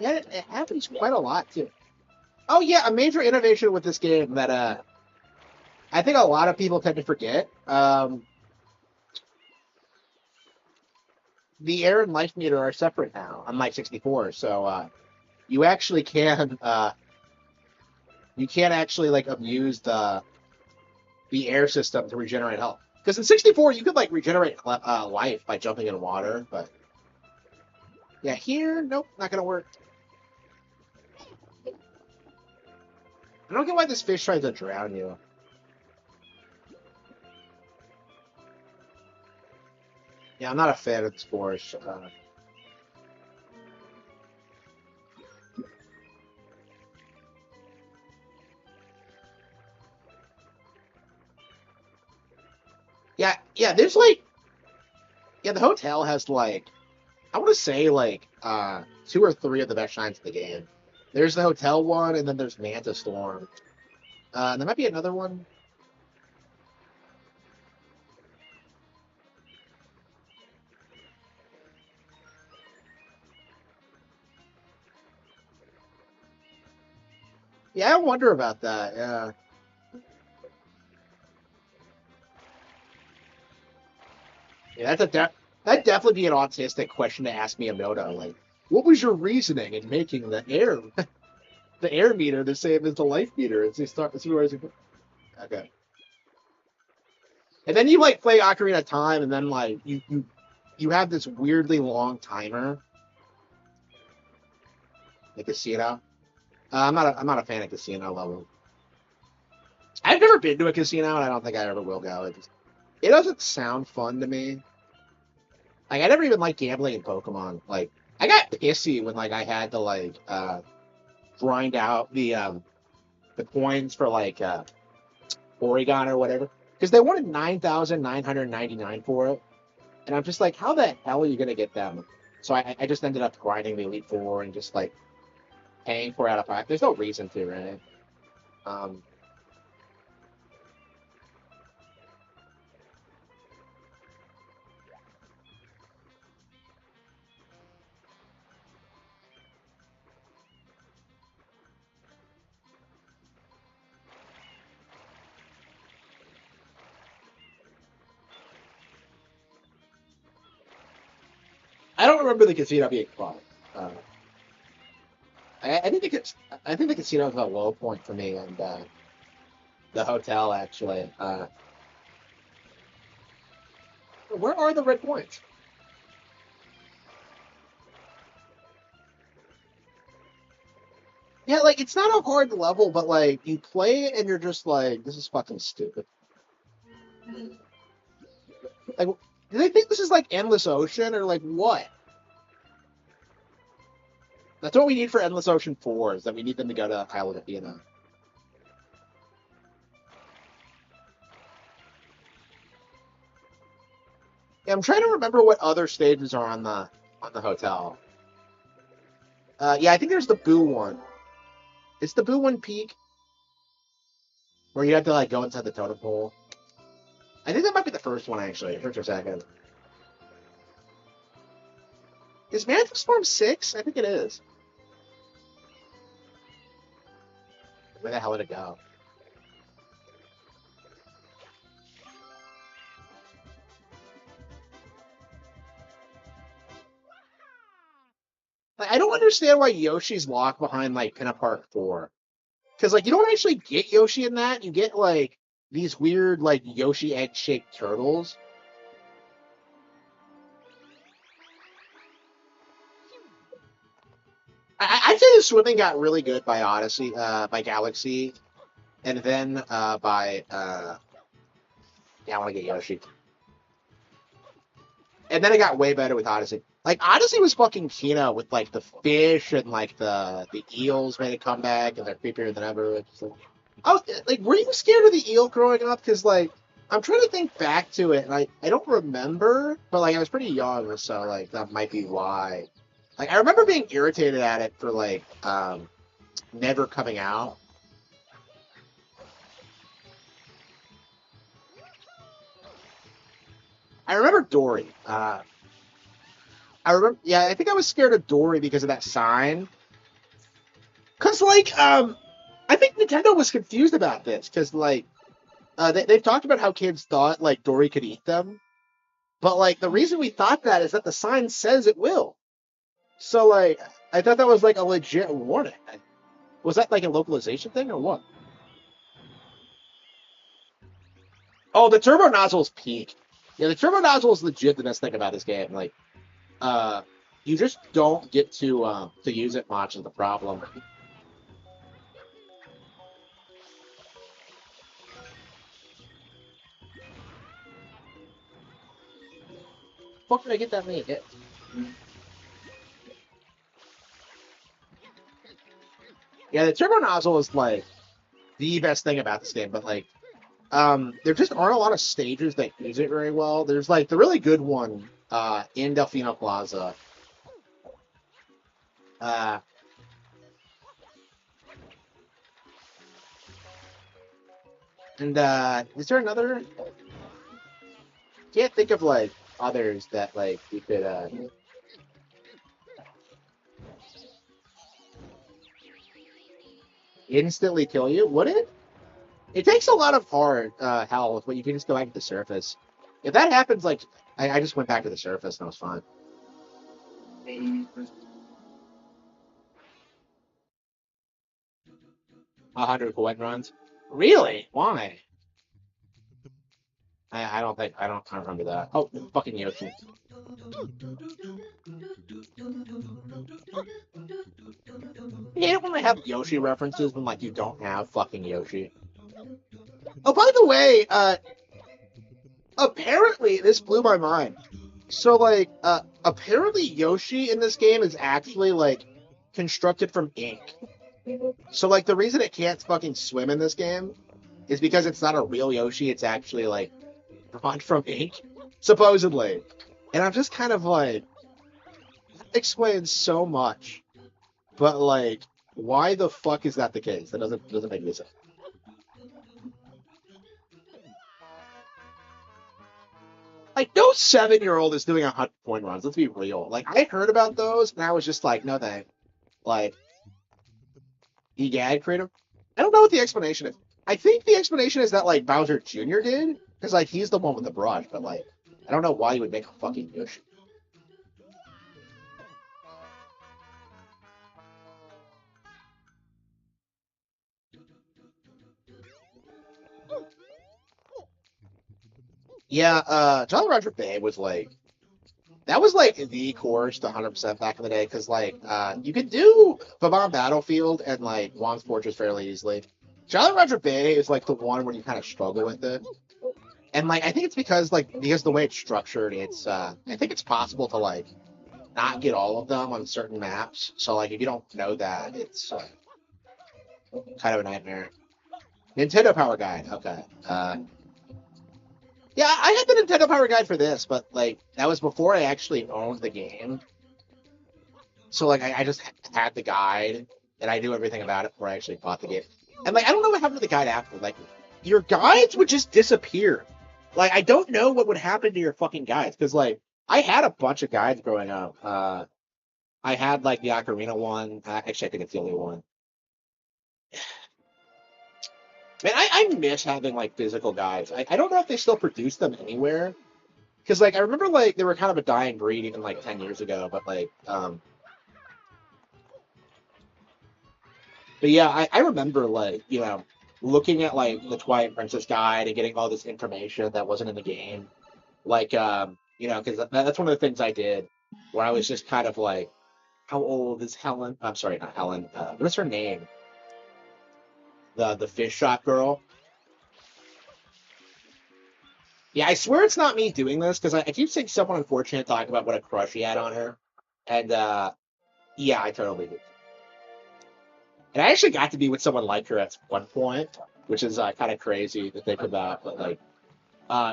Yeah, it happens quite a lot too. Oh yeah, a major innovation with this game that I think a lot of people tend to forget. The air and life meter are separate now, unlike 64. So you actually can you can't actually like abuse the air system to regenerate health. Because in 64 you could like regenerate life by jumping in water, but yeah, here nope, not gonna work. I don't get why this fish tries to drown you. Yeah, I'm not a fan of this course. Yeah, there's like, yeah, the hotel has like, I want to say like 2 or 3 of the best shines in the game. There's the hotel one, and then there's Manta Storm. And there might be another one. Yeah, I wonder about that. Yeah. Yeah, that'd definitely be an autistic question to ask Miyamoto. Like, what was your reasoning in making the air the air meter the same as the life meter? As they start, okay. And then you like play Ocarina of Time, and then like you have this weirdly long timer. The casino. I'm not a fan of casino level. I've never been to a casino, and I don't think I ever will go. It doesn't sound fun to me. Like I never even liked gambling in Pokemon. Like I got pissy when like I had to like grind out the coins for like Oregon or whatever because they wanted 9,999 for it, and I'm just like, how the hell are you gonna get them? So I just ended up grinding the Elite Four and just like paying for it out of pocket. There's no reason to, right? Um, I don't remember the casino being fun. Uh, I think I think the casino was a low point for me, and the hotel actually. Where are the red points? Yeah, like it's not a hard level, but like you play it and you're just like, this is fucking stupid. Like, do they think this is like Endless Ocean or like what? That's what we need for Endless Ocean 4, is that we need them to go to Island Athena. Yeah, I'm trying to remember what other stages are on the hotel. Yeah, I think there's the Boo one. It's the Boo one peak where you have to like go inside the totem pole. I think that might be the first one actually, first or second. Is Mantis Storm 6? I think it is. Where the hell did it go? Like, I don't understand why Yoshi's locked behind like Pinna Park 4. Because like you don't actually get Yoshi in that. You get like these weird like Yoshi egg shaped turtles. I'd say the swimming got really good by Odyssey, by Galaxy, and then by yeah, I want to get Yoshi. And then it got way better with Odyssey. Like Odyssey was fucking Kino with like the fish and like the eels made a comeback and they're creepier than ever. It's like, I was like, were you scared of the eel growing up? Because like I'm trying to think back to it and I don't remember, but like I was pretty young, so like that might be why. Like I remember being irritated at it for like never coming out. I remember Dory. I remember, yeah, I think I was scared of Dory because of that sign. Because, like, I think Nintendo was confused about this, because, like, they've talked about how kids thought, like, Dory could eat them. But, like, the reason we thought that is that the sign says it will. So, like, I thought that was, like, a legit warning. Was that, like, a localization thing, or what? Oh, the turbo nozzle's peak. Yeah, the turbo nozzle is legit the best thing about this game. Like, you just don't get to use it much is the problem. Fuck did I get that many hits? Yeah, the turbo nozzle is like the best thing about this game, but like, there just aren't a lot of stages that use it very well. There's like the really good one in Delfino Plaza. And is there another? Can't think of like others that like we could instantly kill you. Would it? It takes a lot of hard health, but you can just go back to the surface. If that happens, like I just went back to the surface and it was fine. 100 coin runs. Really? Why? I don't think I don't remember that. Oh, fucking Yoshi. I hate it when they have Yoshi references when like you don't have fucking Yoshi. Oh, by the way, apparently this blew my mind. So like, apparently Yoshi in this game is actually like constructed from ink. So like the reason it can't fucking swim in this game is because it's not a real Yoshi. It's actually like drawn from ink, supposedly. And I'm just kind of like, that explains so much. But like, why the fuck is that the case? That doesn't make any sense. Like, no 7-year-old is doing 100 point runs. Let's be real. Like, I heard about those, and I was just like, no thanks. Like, EGAD creative. I don't know what the explanation is. I think the explanation is that like Bowser Jr. did, because like he's the one with the brush. But like, I don't know why you would make a fucking Yoshi. Yeah, Jolly Roger Bay was like, that was like the course to 100% back in the day, because like you could do Bob-omb Battlefield and like Juan's Fortress fairly easily. Jolly Roger Bay is like the one where you kind of struggle with it, and like I think it's because the way it's structured, it's I think it's possible to like not get all of them on certain maps. So like if you don't know that, it's kind of a nightmare. Nintendo Power Guide, okay. Yeah, I had the Nintendo Power Guide for this, but like that was before I actually owned the game. So like I just had the guide and I knew everything about it before I actually bought the game. And like I don't know what happened to the guide after. Like your guides would just disappear. Like I don't know what would happen to your fucking guides, because like I had a bunch of guides growing up. I had like the Ocarina one. Actually, I think it's the only one. Man, I miss having like physical guides. I don't know if they still produce them anywhere. Because like I remember like they were kind of a dying breed even like 10 years ago, but like but yeah, I remember like, looking at like the Twilight Princess guide and getting all this information that wasn't in the game. Like because that's one of the things I did where I was just kind of like, how old is Helen? I'm sorry, not Helen. What's her name? The fish shop girl. Yeah, I swear it's not me doing this, because I keep seeing someone unfortunate talk about what a crush he had on her. And yeah, I totally did. And I actually got to be with someone like her at one point, which is kind of crazy to think about. But like,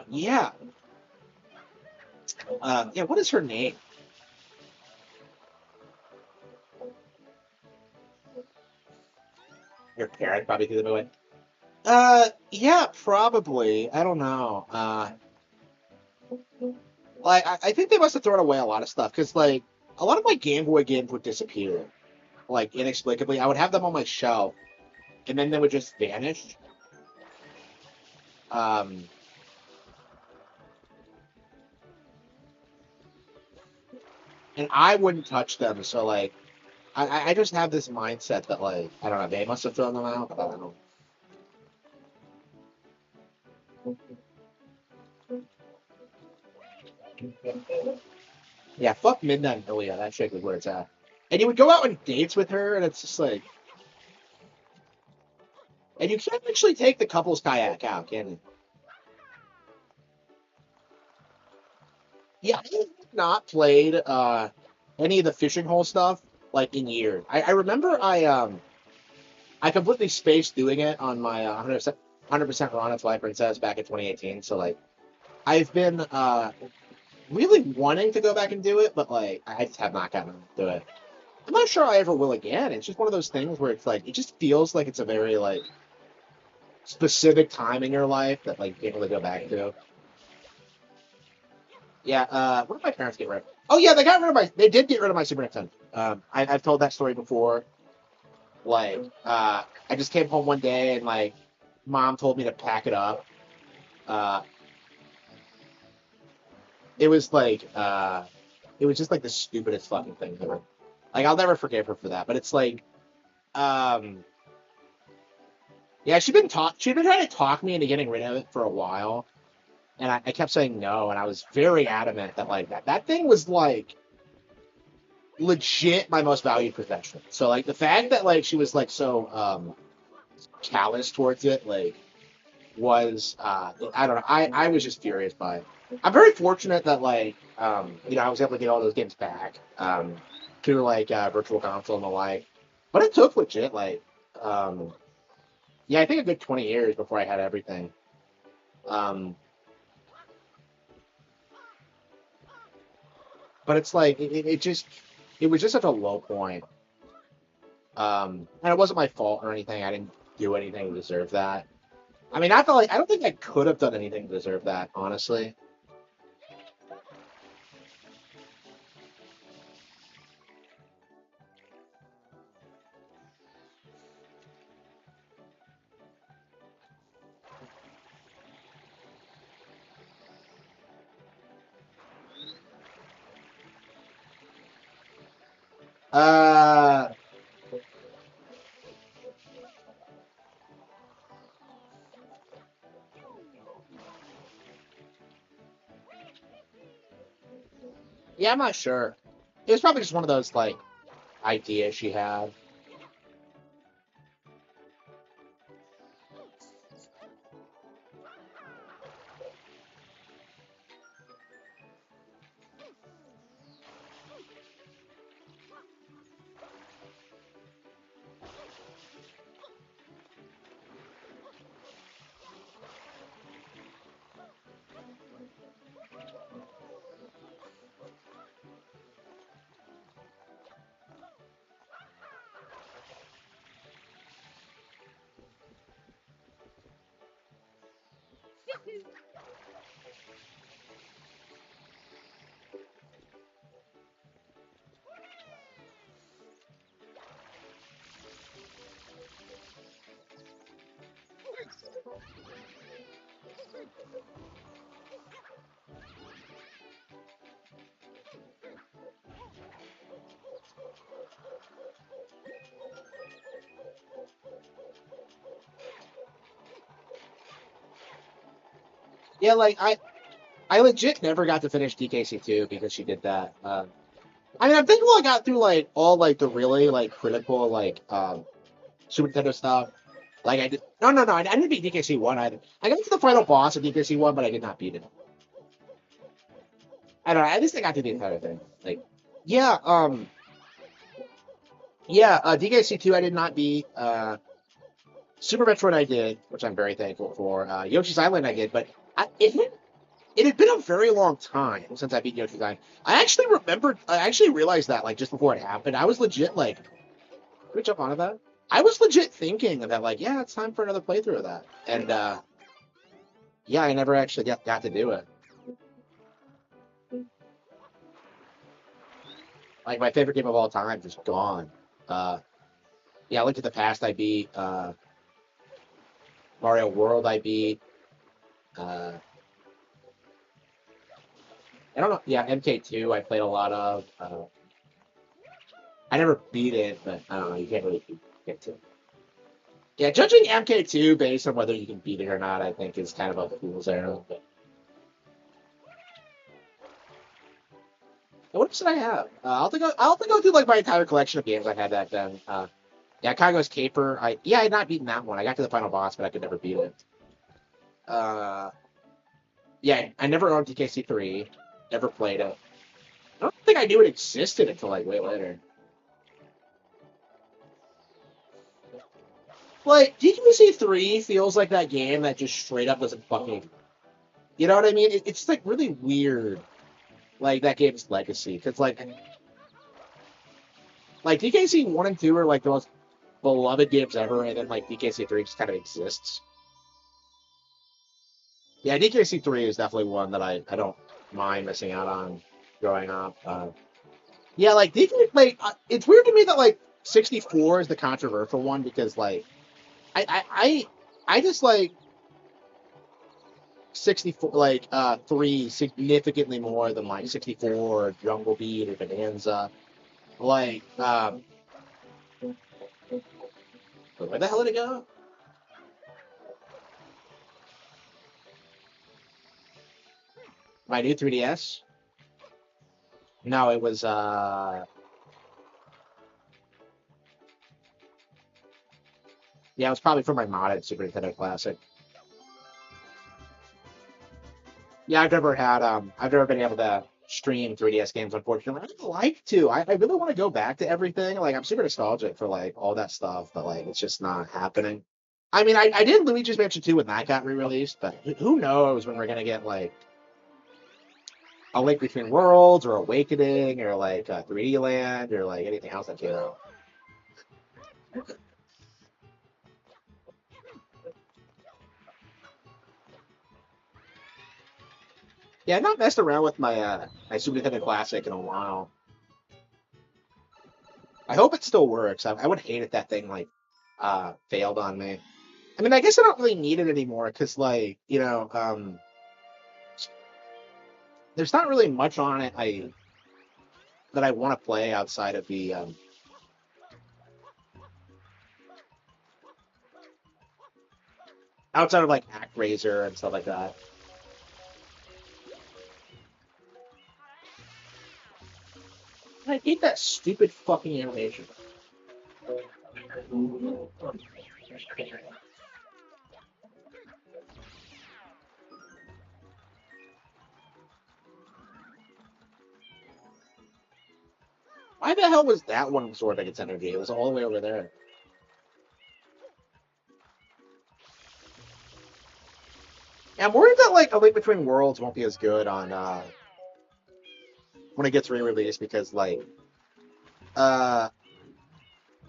yeah. Yeah, what is her name? Your parent probably threw them away. Yeah, probably. I don't know. Like, I think they must have thrown away a lot of stuff, because like a lot of my Game Boy games would disappear. like inexplicably. I would have them on my shelf, and then they would just vanish. Um, and I wouldn't touch them. So like, I just have this mindset that like I don't know. They must have thrown them out. But I don't know. Yeah, fuck Midnight Milia. That shit was where it's at. And you would go out on dates with her, and it's just like, and you can't actually take the couples kayak out, can you? Yeah, I have not played any of the fishing hole stuff like in years. I remember I completely spaced doing it on my 100% Run of Twilight Princess back in 2018. So like I've been really wanting to go back and do it, but like I just have not gotten to it. I'm not sure I ever will again. It's just one of those things where it's like it just feels like it's a very like specific time in your life that like you can't really go back to. Yeah, what did my parents get rid of? Oh yeah, they did get rid of my Super Nintendo. I've told that story before. Like, I just came home one day and like, mom told me to pack it up. Uh, it was like, it was just like the stupidest fucking thing ever. Like, I'll never forgive her for that. But it's like, um, yeah, she'd been trying to talk me into getting rid of it for a while, and I kept saying no, and I was very adamant that like that thing was like legit my most valued possession. So like the fact that like she was like so callous towards it, like was I don't know. I was just furious by it. I'm very fortunate that like I was able to get all those games back through like virtual console and the like. But it took legit like yeah, I think a good 20 years before I had everything. Um but it's like it was just such a low point. And it wasn't my fault or anything. I didn't do anything to deserve that. I mean, I felt like I don't think I could have done anything to deserve that, honestly. Uh, yeah, I'm not sure. It was probably just one of those like ideas she had. Yeah, like I legit never got to finish DKC2 because she did that. I mean, I think I got through like all like the really like critical like Super Nintendo stuff. Like I did. No. I didn't beat DKC1 either. I got to the final boss of DKC1, but I did not beat it. I don't know. At least I got to the entire thing. Like, yeah, DKC2 I did not beat. Super Metroid I did, which I'm very thankful for. Yoshi's Island I did, but it had been a very long time since I beat Yoshi's Island. I actually realized that like just before it happened. I was legit like, can we jump onto that? I was legit thinking that like, yeah, it's time for another playthrough of that. And yeah, I never actually got to do it. Like my favorite game of all time, just gone. Yeah, Link to the Past I beat. Mario World I beat. I don't know. Yeah, MK2 I played a lot of. I never beat it, but I don't know. You can't really get to it. Yeah, judging MK2 based on whether you can beat it or not, I think is kind of a fool's errand. But what else did I have? I'll think I'll do like my entire collection of games I had back then. Yeah, Congo's Caper. I had not beaten that one. I got to the final boss, but I could never beat it. Yeah, I never owned TKC3. Never played it. I don't think I knew it existed until like way later. Like TKC3 feels like that game that just straight up doesn't fucking. You know what I mean? It's like really weird. Like that game's legacy, because like DKC 1 and 2 are like the most beloved games ever, and then like DKC 3 just kind of exists. Yeah, DKC 3 is definitely one that I don't mind missing out on growing up. Yeah, like it's weird to me that like 64 is the controversial one, because like I just like 64 like 3 significantly more than like 64 or Jungle Beat or Bonanza. Like where the hell did it go? My new 3DS? No, it was yeah, it was probably from my modded Super Nintendo Classic. Yeah, I've never been able to stream 3DS games, unfortunately. I'd like to. I really want to go back to everything. Like, I'm super nostalgic for like all that stuff, but like it's just not happening. I mean, I did Luigi's Mansion 2 when that got re-released, but who knows when we're gonna get like A Link Between Worlds or Awakening or like 3D Land or like anything else that came out. Yeah, I've not messed around with my Super Nintendo Classic in a while. I hope it still works. I would hate if that thing like failed on me. I mean, I guess I don't really need it anymore because like there's not really much on it that I want to play outside of the outside of like ActRaiser and stuff like that. I hate that stupid fucking animation. Why the hell was that one absorbing its energy? It was all the way over there. Yeah, I'm worried that like A Link Between Worlds won't be as good on when it gets re-released, because like I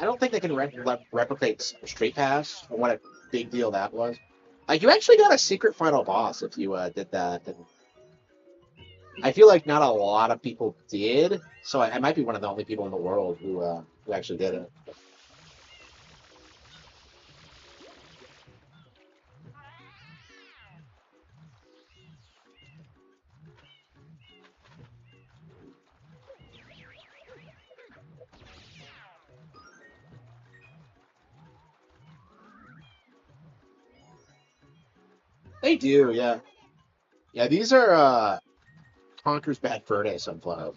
don't think they can replicate Street Pass. What a big deal that was. Like, you actually got a secret final boss if you did that. And I feel like not a lot of people did, so I might be one of the only people in the world who actually did it. They do, yeah. Yeah, these are Conker's Bad Fur Day Sunflower.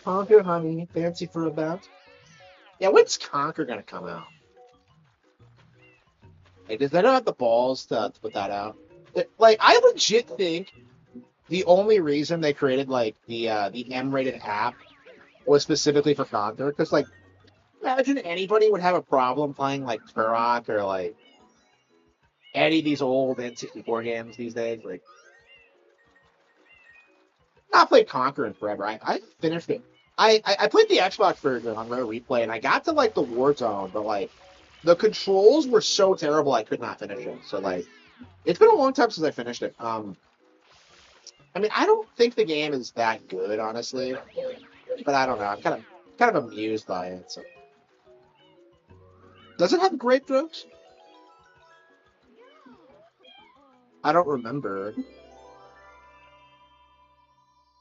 Conker, honey, fancy for a bounce? Yeah, when's Conker gonna come out? Like, does they not have the balls to put that out? Like, I legit think the only reason they created like the M-rated app was specifically for Conker, because like, imagine anybody would have a problem playing like Turok or like any of these old N64 games these days. Like, not played Conker in forever. I finished it. I played the Xbox version on Rare Replay, and I got to like the War Zone, but like the controls were so terrible I could not finish it. So like, it's been a long time since I finished it. I mean, I don't think the game is that good, honestly, but I don't know. I'm kind of amused by it. So. Does it have grape jokes? I don't remember.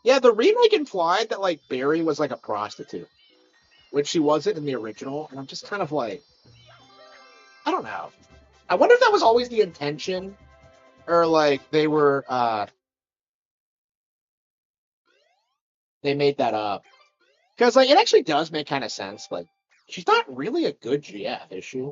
Yeah, the remake implied that like Barry was like a prostitute, which she wasn't in the original, and I'm just kind of like, I don't know. I wonder if that was always the intention, or like they made that up. Because like it actually does make kind of sense. Like she's not really a good GF, is she?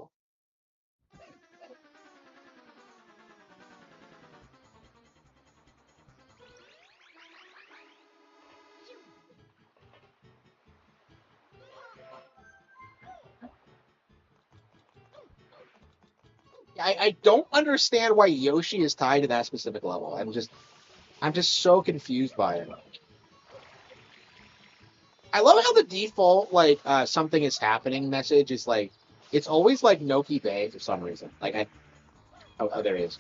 I don't understand why Yoshi is tied to that specific level. I'm just so confused by it. I love how the default like something is happening message is like it's always like Noki Bay for some reason. Like oh there he is.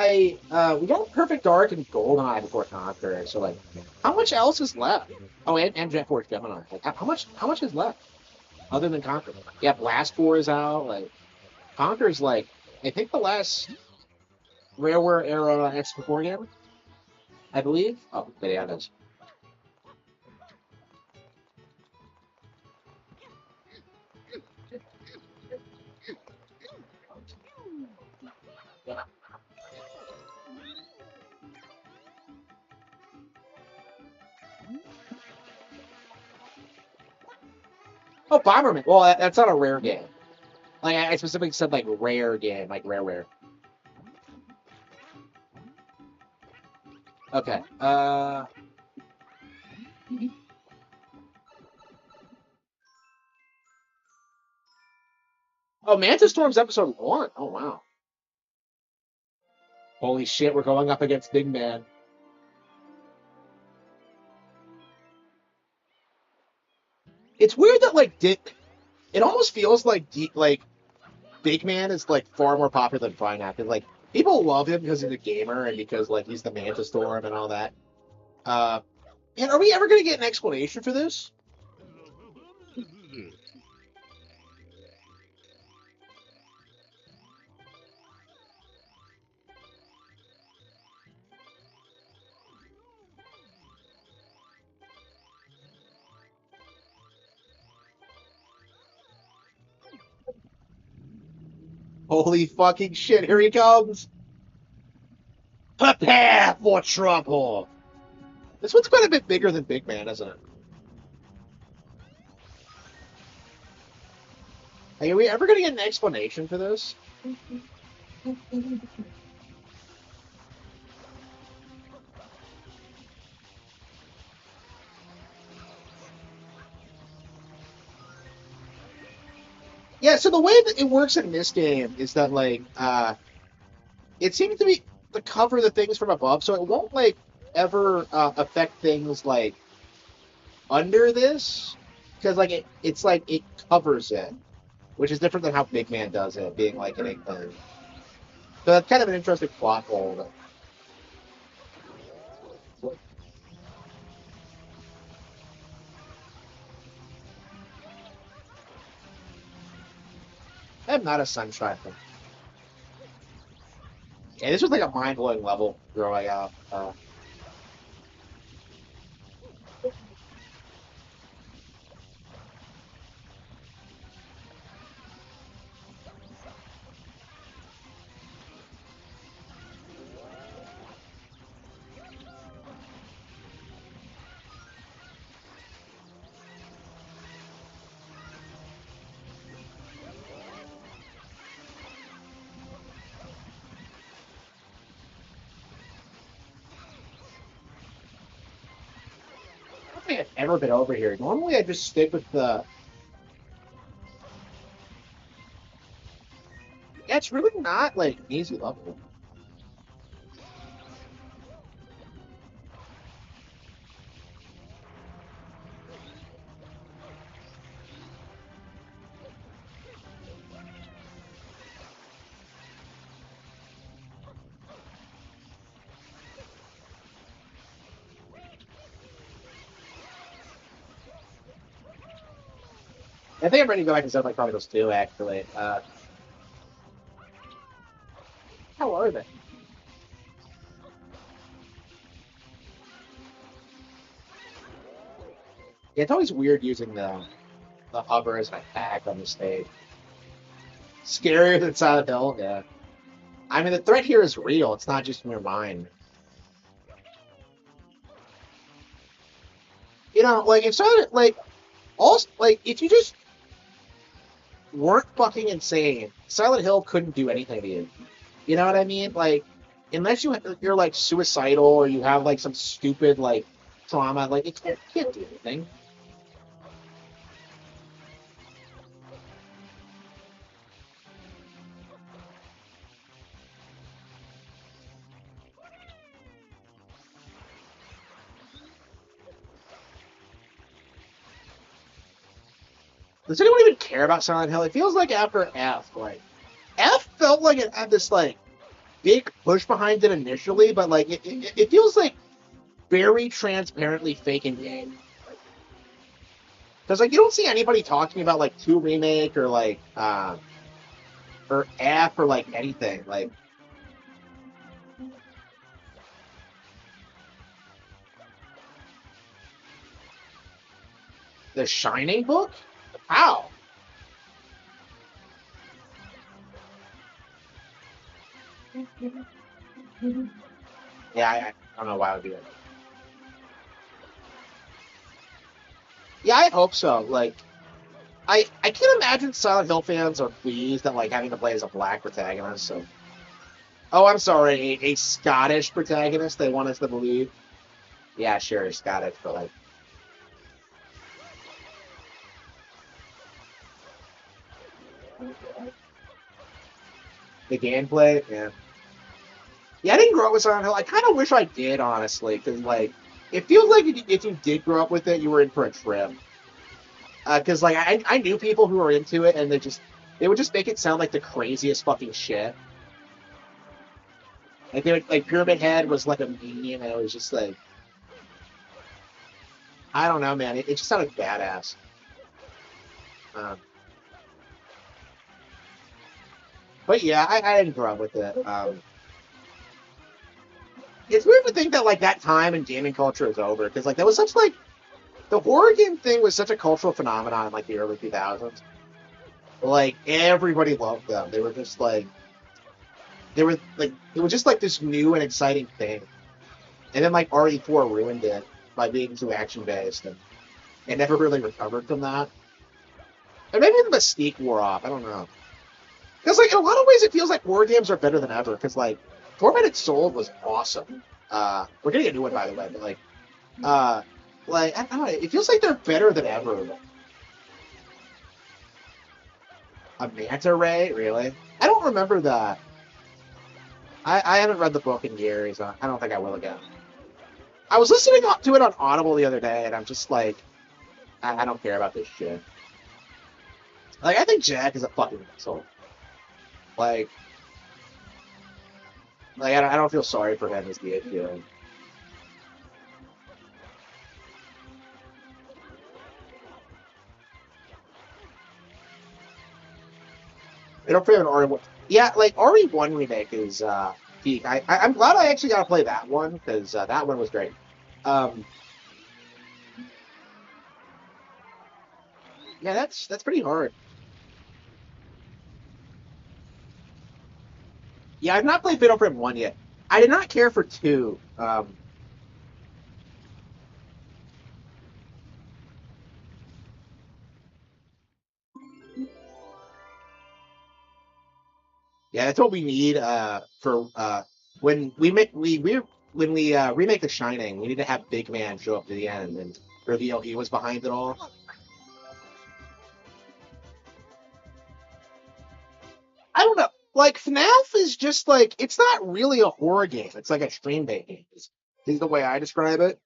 Yeah, we got Perfect Dark and Goldeneye before Conquer, so like, how much else is left? Oh, and Jet Force Gemini. Like, how much is left other than Conquer? Yeah, Blast 4 is out. Like, Conquer's like, I think the last Rareware era X4 game, I believe. Oh, yeah, it is. Oh, Bomberman. Well, that's not a rare game. Like I specifically said, like rare game, like rare. Okay. Oh, Manta Storm's episode 1. Oh wow. Holy shit, we're going up against Big Man. It's weird that like it almost feels like like Big Man is like far more popular than Fine Cause like people love him because he's a gamer and because like he's the Manta Storm and all that. And are we ever gonna get an explanation for this? Holy fucking shit, here he comes! Prepare for trouble! This one's quite a bit bigger than Big Man, isn't it? Like, are we ever gonna get an explanation for this? Yeah, so the way that it works in this game is that like it seems to be to cover the things from above, so it won't like ever affect things like under this because like it's like it covers it, which is different than how Big Man does it, being like an inkling. So that's kind of an interesting plot hole. I'm not a sunshine fan. Yeah, this was like a mind blowing level growing up. I don't think I've ever been over here. Normally, I just stick with the. Yeah, it's really not like an easy level. I think I'm ready to go back to Xenoblade Chronicles 2, actually. How are they? Yeah, it's always weird using the hover as an attack on the stage. Scarier than Silent Hill, yeah. I mean, the threat here is real. It's not just in your mind. You know, like if Silent, like, also, like if you just weren't fucking insane, Silent Hill couldn't do anything to you. You know what I mean? Like, unless you're like suicidal or you have like some stupid like trauma, like it can't do anything. Does anyone even care about Silent Hill? It feels like after F, like F felt like it had this like big push behind it initially, but like it feels like very transparently fake in game. Because like you don't see anybody talking about like 2 remake or like or F or like anything. Like the Shining book? How? Yeah, I don't know why I would do that. Yeah, I hope so. Like I can't imagine Silent Hill fans are pleased at like having to play as a black protagonist. So, oh, I'm sorry, a Scottish protagonist. They want us to believe. Yeah, sure, Scottish, but like the gameplay, yeah. Yeah, I didn't grow up with Silent Hill. I kind of wish I did, honestly, because like it feels like if you did grow up with it, you were in for a trip. Because like I knew people who were into it, and they would just make it sound like the craziest fucking shit. Like they would, like Pyramid Head was like a meme, and it was just like I don't know, man. It just sounded badass. Um, but yeah, I didn't grow up with it. It's weird to think that like that time in gaming culture is over because like that was such like the horror game thing was such a cultural phenomenon in like the early 2000s. Like everybody loved them. They were just like it was just like this new and exciting thing. And then like RE4 ruined it by being too action based and never really recovered from that. And maybe the mystique wore off. I don't know. Because like in a lot of ways, it feels like war games are better than ever. Because like Tormented Soul was awesome. We're getting a new one by the way, but uh, like I don't know, it feels like they're better than ever. A manta ray, really? I don't remember that. I haven't read the book in years. I don't think I will again. I was listening to it on Audible the other day, and I'm just like, I don't care about this shit. Like, I think Jack is a fucking asshole. Like, I don't feel sorry for him as the issue. They don't play an RE1. Yeah, like RE1 remake is peak. I'm glad I actually got to play that one because that one was great. Um, yeah, that's pretty hard. Yeah, I've not played Fatal Frame 1 yet. I did not care for 2. Yeah, that's what we need for when we make we when we remake The Shining. We need to have Big Man show up to the end and reveal he was behind it all. I don't know. Like FNAF is just like it's not really a horror game. It's like a stream bait game. Is the way I describe it.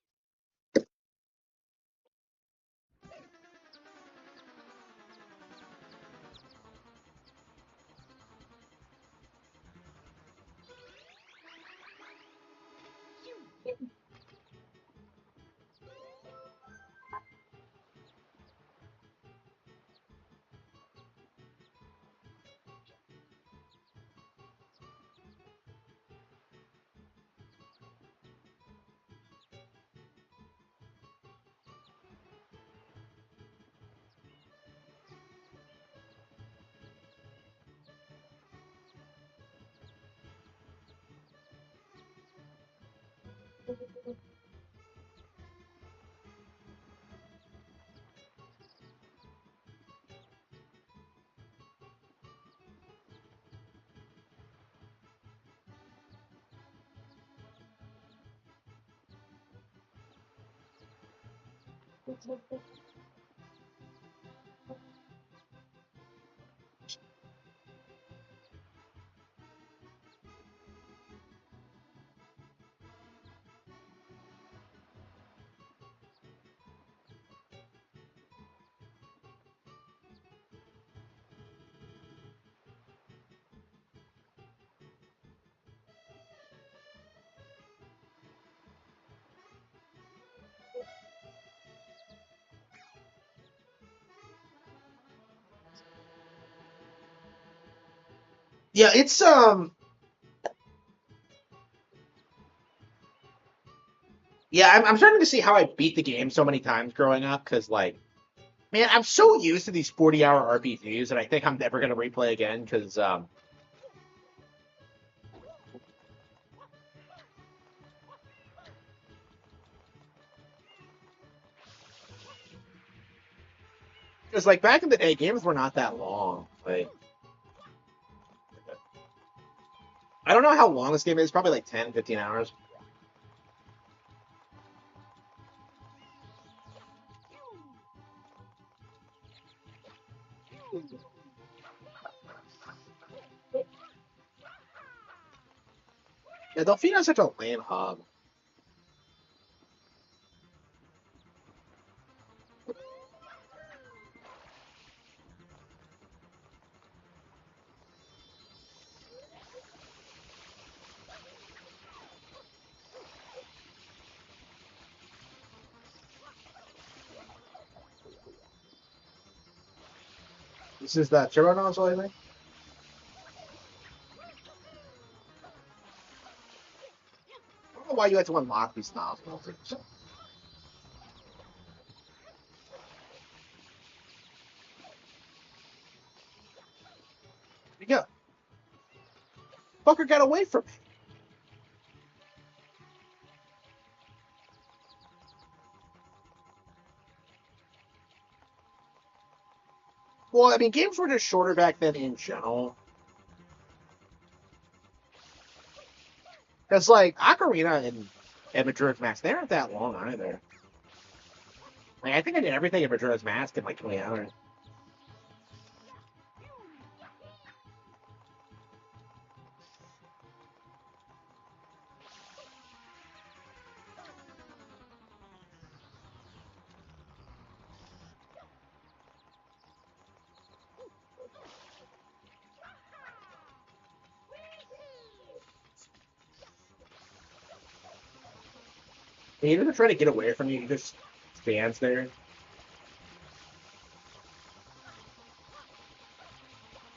Yeah, it's yeah, I'm starting to see how I beat the game so many times growing up, because like, man, I'm so used to these 40-hour RPGs, and I think I'm never gonna replay again, because like back in the day, games were not that long. Like, I don't know how long this game is. Probably like 10, 15 hours. Yeah, Delphina's such a lame hog. This is the turbo nozzle, I think. I don't know why you had to unlock these nozzles. There you go. Fucker got away from me. Well, I mean, games were just shorter back then in general. Because, like, Ocarina and Majora's Mask, they aren't that long either. Like, I think I did everything in Majora's Mask in like 20 hours. He doesn't try to get away from you, he just stands there.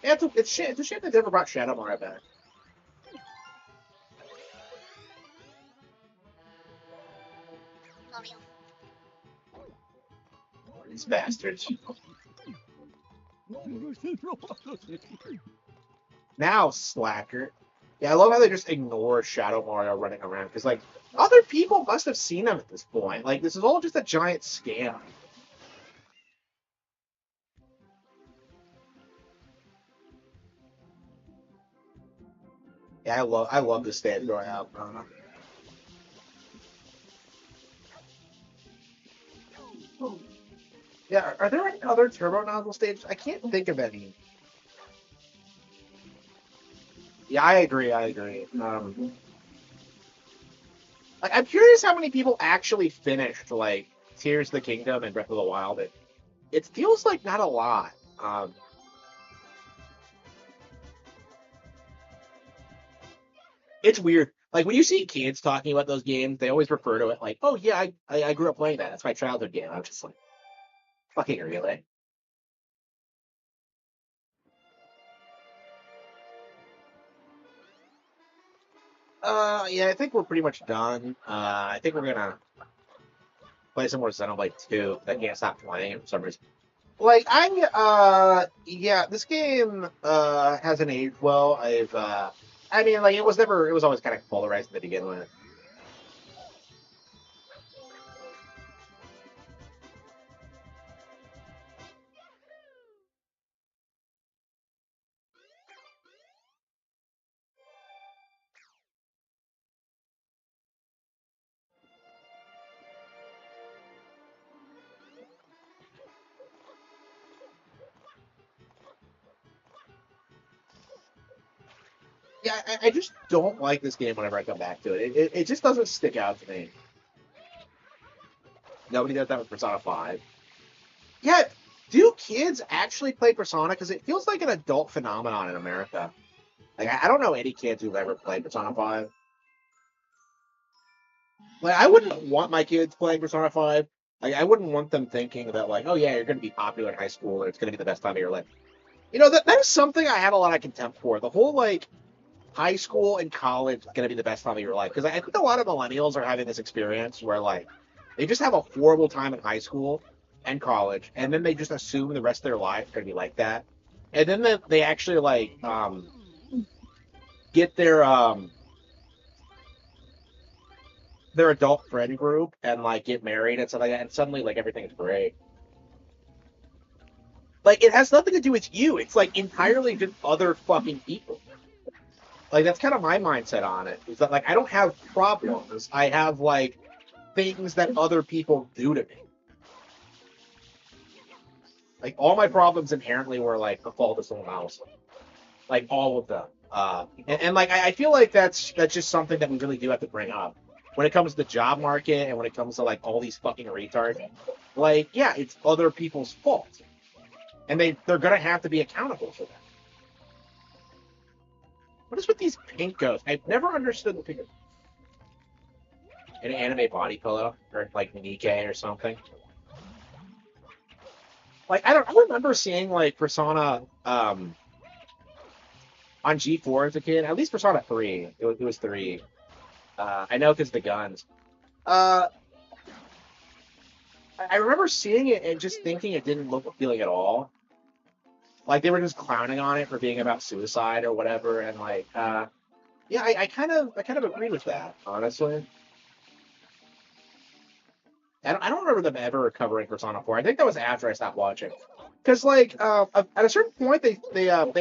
Yeah, it's shit. It's a shit they never brought Shadow Mara back. These bastards. Now, slacker. Yeah, I love how they just ignore Shadow Mario running around, because, like, other people must have seen him at this point. Like, this is all just a giant scam. Yeah, I love this stage growing up. Yeah, are there any other Turbo Nozzle stages? I can't think of any. Yeah, I agree. Like, I'm curious how many people actually finished like Tears of the Kingdom and Breath of the Wild. It feels like not a lot. It's weird. Like when you see kids talking about those games, they always refer to it like, "Oh yeah, I grew up playing that. That's my childhood game." I'm just like, fucking really. Yeah, I think we're pretty much done. I think we're gonna play some more Xenoblade 2. I can't stop playing it for some reason. Like yeah, this game hasn't aged well. I mean, like it was always kind of polarizing to begin with. Yeah, I just don't like this game whenever I come back to it. It just doesn't stick out to me. Nobody does that with Persona 5. Yeah, do kids actually play Persona? Because it feels like an adult phenomenon in America. Like, I don't know any kids who've ever played Persona 5. Like, I wouldn't want my kids playing Persona 5. Like, I wouldn't want them thinking that, like, oh, yeah, you're going to be popular in high school, and it's going to be the best time of your life. You know, that is something I have a lot of contempt for. The whole, like, high school and college is going to be the best time of your life. Because I think a lot of millennials are having this experience where, like, they just have a horrible time in high school and college, and then they just assume the rest of their life is going to be like that. And then they actually, like, get their adult friend group and, like, get married and stuff like that, and suddenly, like, everything's great. Like, it has nothing to do with you. It's, like, entirely just other fucking people. Like, that's kind of my mindset on it. Is that, like, I don't have problems. I have, like, things that other people do to me. Like, all my problems inherently were, like, the fault of someone else. Like, all of them. And like, I feel like that's just something that we really do have to bring up. When it comes to the job market and when it comes to, like, all these fucking retards. Like, yeah, it's other people's fault. And they're going to have to be accountable for that. What is with these pink ghosts? I've never understood the pink ghosts. An anime body pillow? Or, like, Nikkei or something? Like, I remember seeing, like, Persona, on G4 as a kid. At least Persona 3. It was 3. I know because the guns. I remember seeing it and just thinking it didn't look appealing at all. Like, they were just clowning on it for being about suicide or whatever, and, like, yeah, I kind of agree with that, honestly. I don't remember them ever covering Persona 4. I think that was after I stopped watching. Because, like, at a certain point, they had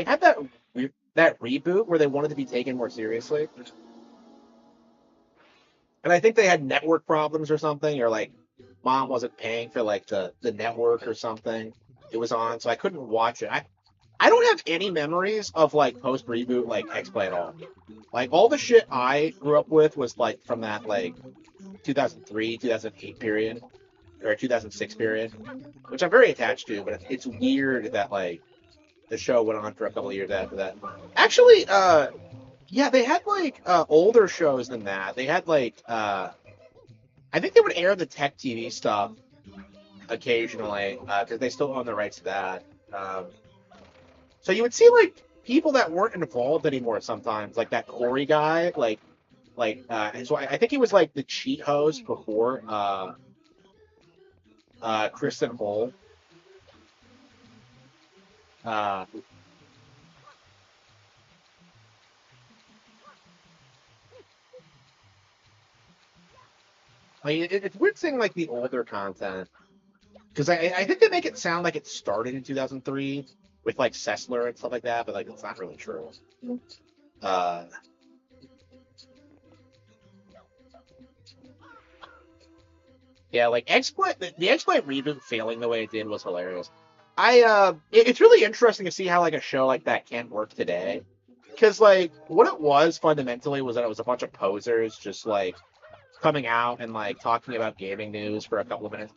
that reboot where they wanted to be taken more seriously. And I think they had network problems or something, or, like, mom wasn't paying for, like, the network or something it was on, so I couldn't watch it. I don't have any memories of, like, post reboot, like, X-Play at all. Like, all the shit I grew up with was, like, from that, like, 2003, 2008 period, or 2006 period, which I'm very attached to, but it's weird that, like, the show went on for a couple of years after that. Actually, yeah, they had, like, older shows than that. They had, like, I think they would air the Tech TV stuff occasionally, because they still own the rights to that. So you would see, like, people that weren't involved anymore sometimes, like that Corey guy, so I think he was, like, the cheat host before Kristen Hole. Like, it's weird seeing, like, the older content, because I think they make it sound like it started in 2003 with, like, Sessler and stuff like that, but, like, it's not really true. Yeah, like, the X-Play reboot failing the way it did was hilarious. It's really interesting to see how, like, a show like that can work today. Because, like, what it was fundamentally was that it was a bunch of posers just, like, coming out and, like, talking about gaming news for a couple of minutes.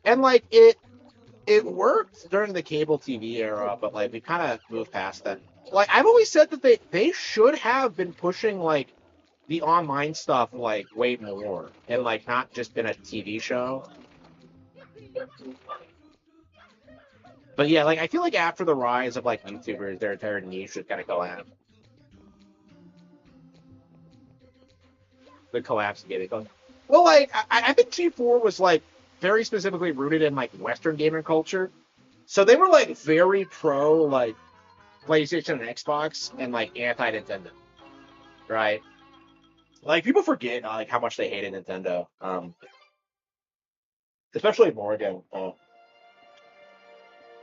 And, like, it worked during the cable TV era, but, like, we kind of moved past that. Like, I've always said that they should have been pushing, like, the online stuff, like, way more, and, like, not just been a TV show. But yeah, like, I feel like after the rise of, like, YouTubers, their entire niche would kind of collapse. The collapse of gaming. Well, like, I think G4 was, like, very specifically rooted in, like, Western gaming culture. So they were, like, very pro, like, PlayStation and Xbox, and, like, anti-Nintendo. Right? Like, people forget, like, how much they hated Nintendo. Especially Morgan.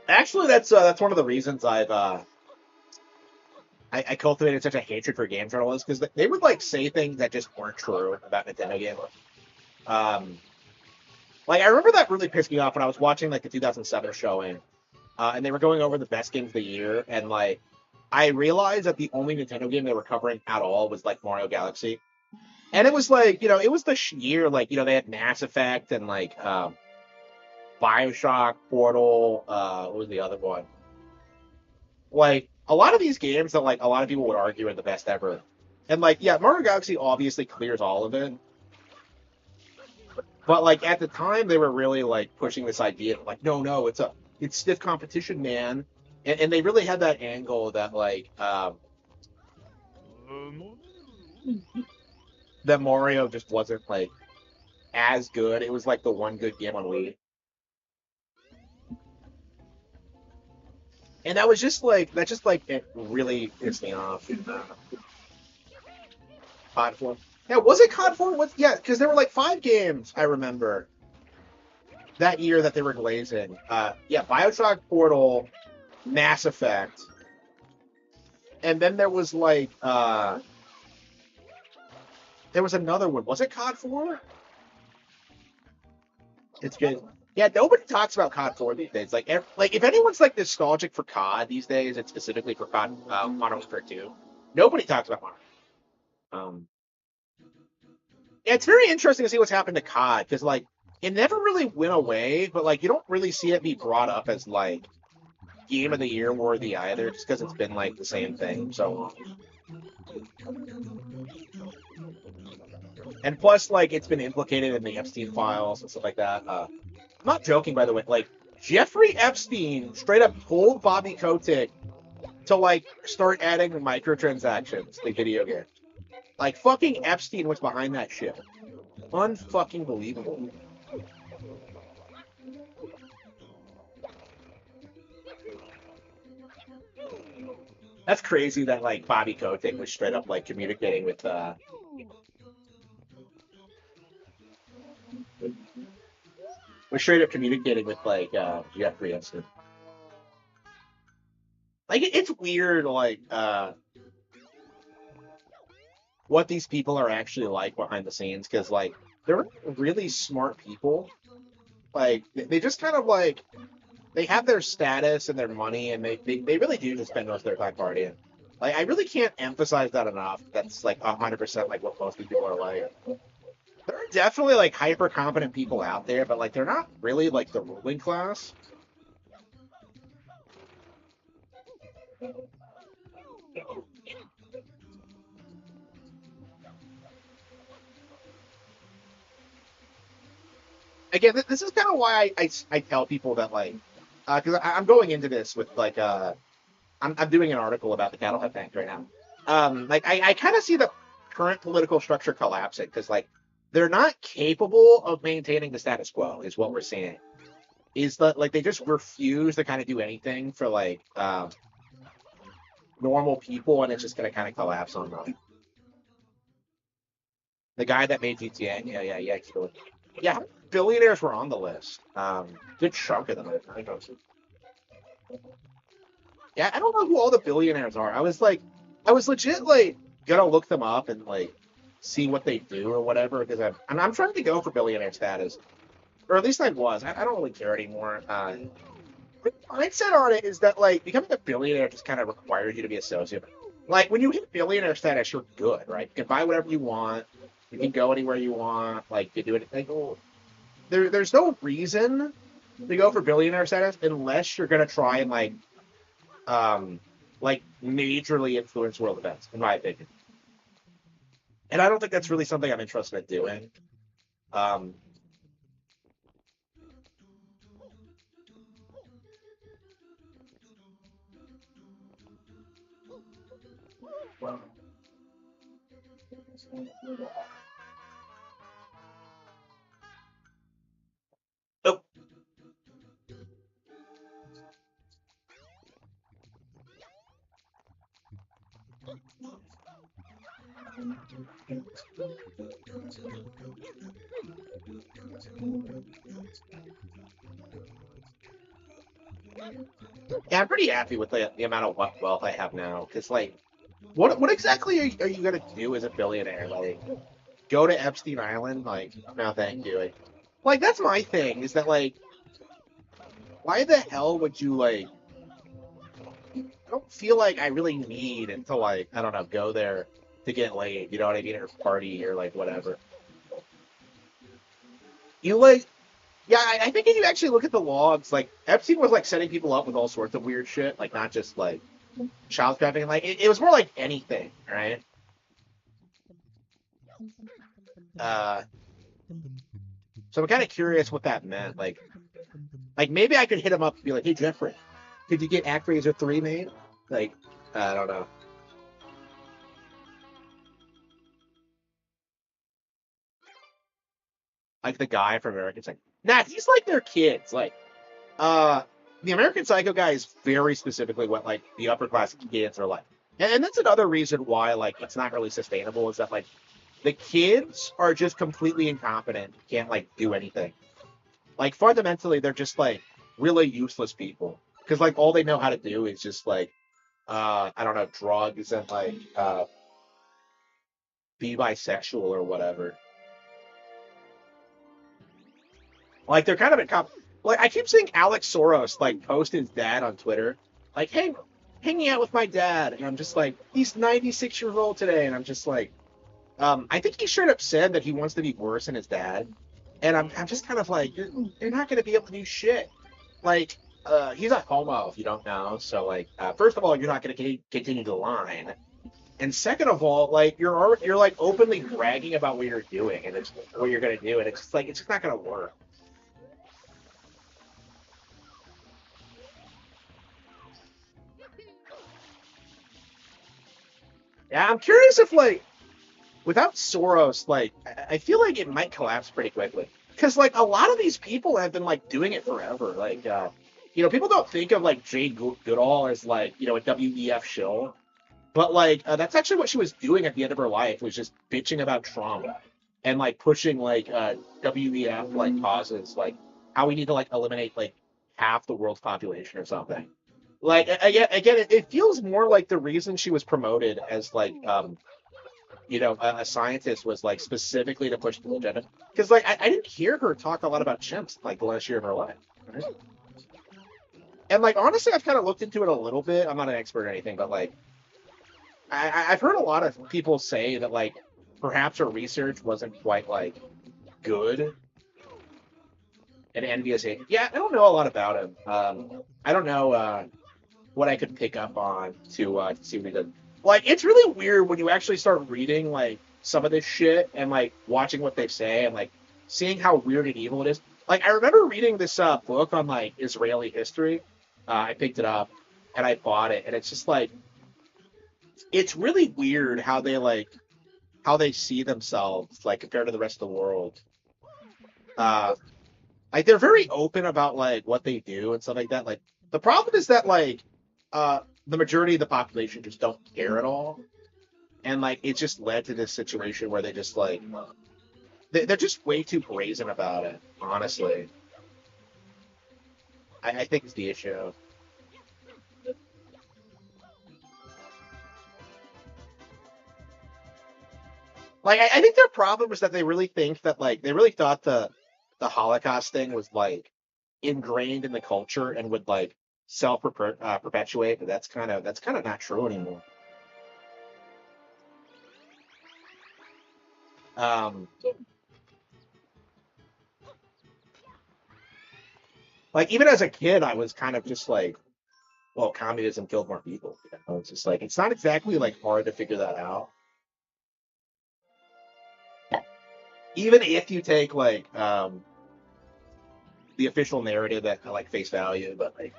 Actually, that's one of the reasons I cultivated such a hatred for game journalists, because they would, like, say things that just weren't true about Nintendo games. Like, I remember that really pissed me off when I was watching, like, the 2007 showing, and they were going over the best games of the year, and, like, I realized that the only Nintendo game they were covering at all was like Mario Galaxy. And it was like, it was the year, like, they had Mass Effect and like Bioshock, Portal, what was the other one? Like, a lot of these games that like a lot of people would argue are the best ever. And like, yeah, Mario Galaxy obviously clears all of it. But like at the time they were really like pushing this idea of, like, no, it's stiff competition, man. And they really had that angle that like that Mario just wasn't like as good. It was like the one good game on Wii. And that was just like it really pissed me off. COD 4. Yeah, was it COD 4? Yeah, because there were like 5 games I remember that year that they were glazing. Yeah, Bioshock, Portal, Mass Effect, and then there was like there was another one. Was it COD 4? It's good. Yeah, nobody talks about COD 4 these days. Like, if anyone's like nostalgic for COD these days, it's specifically for COD Modern Warfare 2. Nobody talks about Modern. Yeah, it's very interesting to see what's happened to COD because like it never really went away, but like you don't really see it be brought up as like Game of the Year worthy either, just because it's been like the same thing so long. And plus, like it's been implicated in the Epstein files and stuff like that. I'm not joking, by the way. Like Jeffrey Epstein straight up told Bobby Kotick to like start adding microtransactions to video games. Like fucking Epstein was behind that shit. Unfucking believable. That's crazy that like Bobby Kotick was straight up like communicating with like Jeffrey Epstein. Like it's weird like what these people are actually like behind the scenes because like they're really smart people. Like they just kind of like they have their status and their money and they really do just spend most of their time partying. Like I really can't emphasize that enough. That's like 100% like what most people are like. There are definitely like hyper competent people out there, but like they're not really like the ruling class. Again, this is kind of why I tell people that like because I'm going into this with like I'm doing an article about the cattle head bank right now. Like I kind of see the current political structure collapsing because like they're not capable of maintaining the status quo is what we're seeing. Is that like they just refuse to kind of do anything for like normal people and it's just gonna kind of collapse on them. The guy that made GTA, yeah, yeah. Billionaires were on the list. Good chunk of them. Yeah, I don't know who all the billionaires are. I was legit like gonna look them up and like see what they do or whatever because I'm trying to go for billionaire status, or at least I was. I don't really care anymore. My mindset on it is that like becoming a billionaire just kind of requires you to be a sociopath. Like when you hit billionaire status, you're good, right? You can buy whatever you want. You can go anywhere you want. Like you do it. Like, there's no reason to go for billionaire status unless you're gonna try and like majorly influence world events, in my opinion. And I don't think that's really something I'm interested in doing. Well, oh. Yeah, I'm pretty happy with the amount of wealth I have now. Because, like, what exactly are you going to do as a billionaire? Like, go to Epstein Island? Like, no, thank you. Like, that's my thing, is that, like, why the hell would you, like, don't feel like I really need to like, I don't know, go there to get laid. You know what I mean? Or party or like whatever. You like, yeah, I think if you actually look at the logs, like Epstein was like setting people up with all sorts of weird shit, like not just like child trafficking. Like it was more like anything, right? Uh, so I'm kind of curious what that meant. Like maybe I could hit him up and be like, "Hey Jeffrey, could you get ActRaiser 3 made?" Like, I don't know. Like the guy from American Psycho. Nah, he's like their kids. Like, uh, the American Psycho guy is very specifically what like the upper class kids are like, and that's another reason why like it's not really sustainable. Is that like the kids are just completely incompetent, can't like do anything. Like fundamentally, they're just like really useless people because like all they know how to do is just like I don't know, drugs and like be bisexual or whatever. Like they're kind of like I keep seeing Alex Soros like post his dad on Twitter, like, "Hey, hanging out with my dad," and I'm just like, he's 96 years old today, and I'm just like, I think he straight up said that he wants to be worse than his dad, and I'm just kind of like, you're not gonna be able to do shit. Like, he's a homo if you don't know, so like, first of all, you're not gonna continue the line. And second of all, like you're like openly bragging about what you're doing and it's what you're gonna do, and it's just like it's just not gonna work. Yeah, I'm curious if like without Soros, like I feel like it might collapse pretty quickly because like a lot of these people have been like doing it forever. Like, people don't think of like Jade Goodall as like a WEF shill, but like that's actually what she was doing at the end of her life was just bitching about Trump and like pushing like WEF like causes like how we need to like eliminate like half the world's population or something. Like again, it feels more like the reason she was promoted as like a scientist was like specifically to push the agenda. Because like I didn't hear her talk a lot about chimps like the last year of her life. Right? And like honestly, I've kind of looked into it a little bit. I'm not an expert or anything, but like I've heard a lot of people say that like perhaps her research wasn't quite like good and envious. Yeah, I don't know a lot about him. I don't know what I could pick up on to see what he did. Like, it's really weird when you actually start reading like some of this shit and like watching what they say and like seeing how weird and evil it is. Like, I remember reading this book on like Israeli history. I picked it up and I bought it, and it's just like it's really weird how they see themselves like compared to the rest of the world. Uh, like they're very open about like what they do and stuff like that. Like the problem is that like the majority of the population just don't care at all, and like it just led to this situation where they just like they're just way too brazen about it. Honestly, I think it's the issue. Like I think their problem is that they really think that like they really thought the Holocaust thing was like ingrained in the culture and would like self perpetuate, but that's kind of not true anymore. Um, like even as a kid, I was kind of just like, well, communism killed more people. It's just like it's not exactly like hard to figure that out, even if you take like the official narrative at like face value. But like,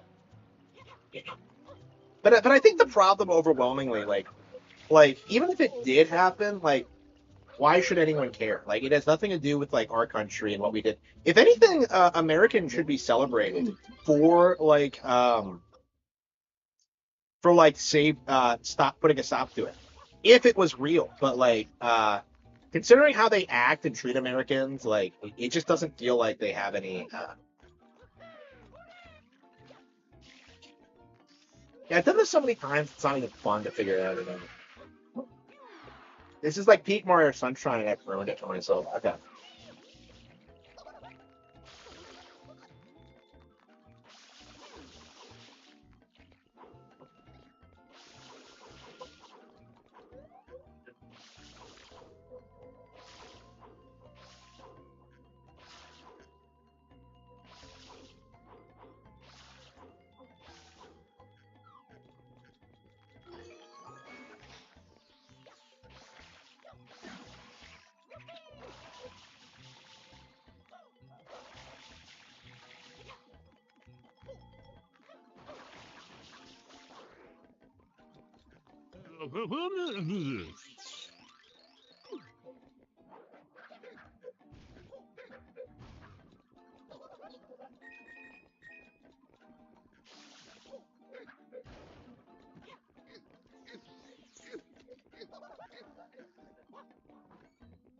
but I think the problem overwhelmingly like even if it did happen, like why should anyone care? Like it has nothing to do with like our country and what we did. If anything, Americans should be celebrated for like save stop putting a stop to it if it was real. But like considering how they act and treat Americans, like it just doesn't feel like they have any. Yeah, I've done this so many times. It's not even fun to figure it out. This is like peak Mario Sunshine, and I've ruined it for myself. Okay. I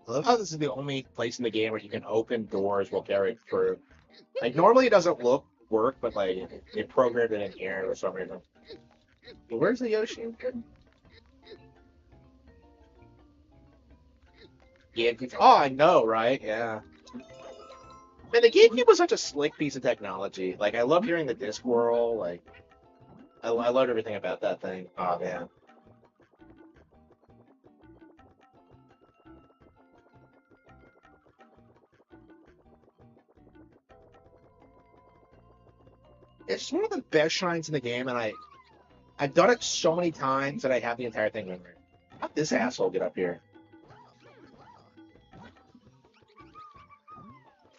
love how this is the only place in the game where you can open doors while carrying through. Like, normally it doesn't work, but like, they programmed it in here for some reason. Where's the Yoshi? Yeah, oh, I know, right? Yeah. Man, the GameCube was such a slick piece of technology. Like, I love hearing the disc whirl. Like, I loved everything about that thing. Oh, man. It's just one of the best shrines in the game, and I've done it so many times that I have the entire thing memorized. How'd this asshole get up here?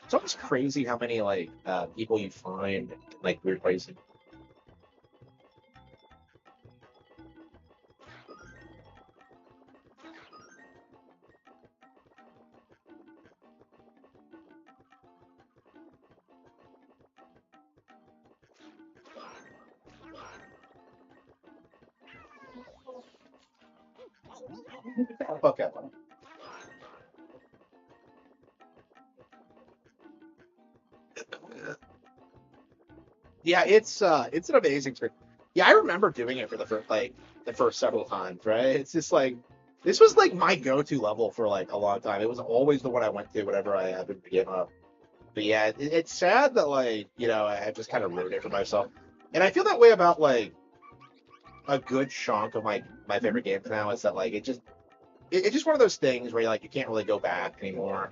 It's always crazy how many like people you find in, like weird places. Fuck up. Yeah, it's an amazing trick. Yeah, I remember doing it for the first several times, right? It's just like this was like my go-to level for like a long time. It was always the one I went to whenever I happened to give up. But yeah, it's sad that like, I just kind of ruined it for myself. And I feel that way about like a good chunk of my favorite games now is that like it's just one of those things where like you can't really go back anymore.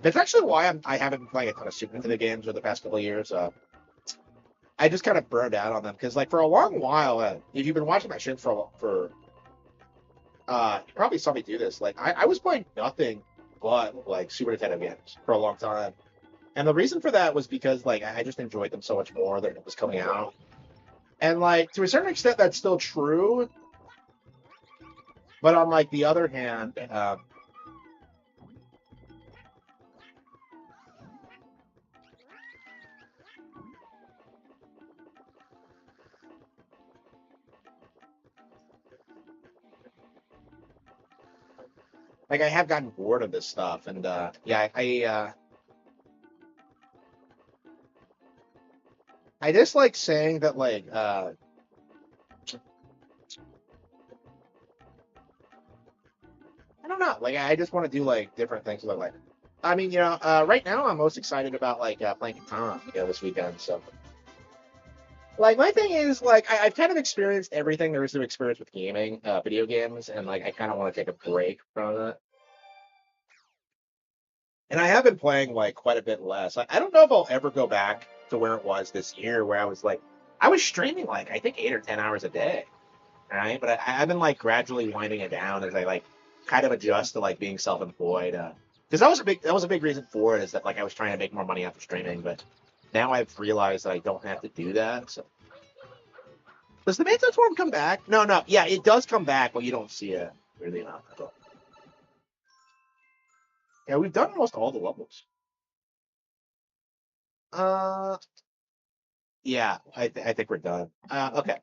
That's actually why I haven't been playing a ton of Super Nintendo games over the past couple of years. I just kind of burned out on them because, like, for a long while, if you've been watching my stream you probably saw me do this. Like, I was playing nothing but like Super Nintendo games for a long time, and the reason for that was because like I just enjoyed them so much more than it was coming out, and like to a certain extent that's still true, but on like the other hand, like I have gotten bored of this stuff, and yeah, I just like saying that like I don't know, like I just want to do like different things with my life. I mean, right now I'm most excited about like playing Catan, this weekend. So, like, my thing is like I've kind of experienced everything there is to experience with gaming, video games, and like I kind of want to take a break from it. And I have been playing like quite a bit less. I don't know if I'll ever go back to where it was this year, where I was streaming like I think 8 or 10 hours a day, right? But I've been like gradually winding it down as I like kind of adjust to like being self-employed. Because that was a big reason for it is that like I was trying to make more money after streaming, but now I've realized that I don't have to do that. So does the Mantis form come back? No, no. Yeah, it does come back, but you don't see it really enough. Yeah, we've done almost all the levels. Uh, yeah, I think we're done. Okay.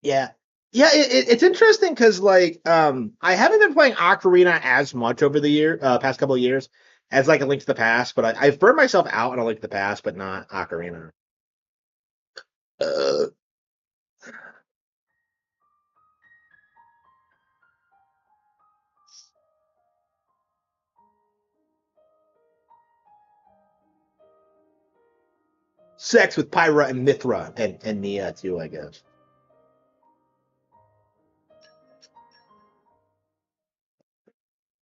Yeah. Yeah, it's interesting because like I haven't been playing Ocarina as much over the past couple of years as like A Link to the Past, but I've burned myself out on A Link to the Past, but not Ocarina. Uh, Sex with Pyra and Mithra and Nia too, I guess.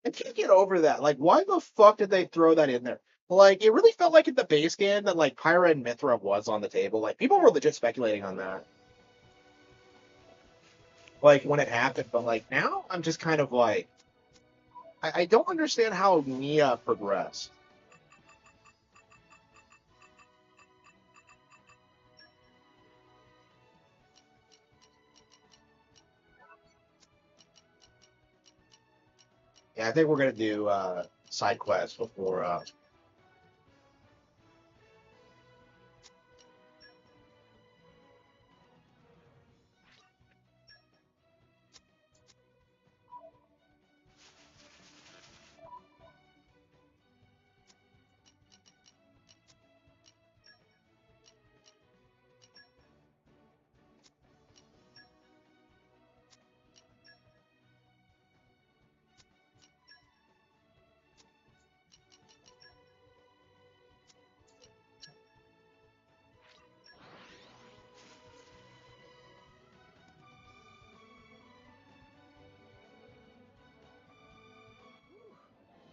I can't get over that. Like, why the fuck did they throw that in there? Like, it really felt like in the base game that like Pyra and Mithra was on the table. Like, people were legit speculating on that. like when it happened, but like now I'm just kind of like I don't understand how Mia progressed. Yeah, I think we're gonna do side quests before.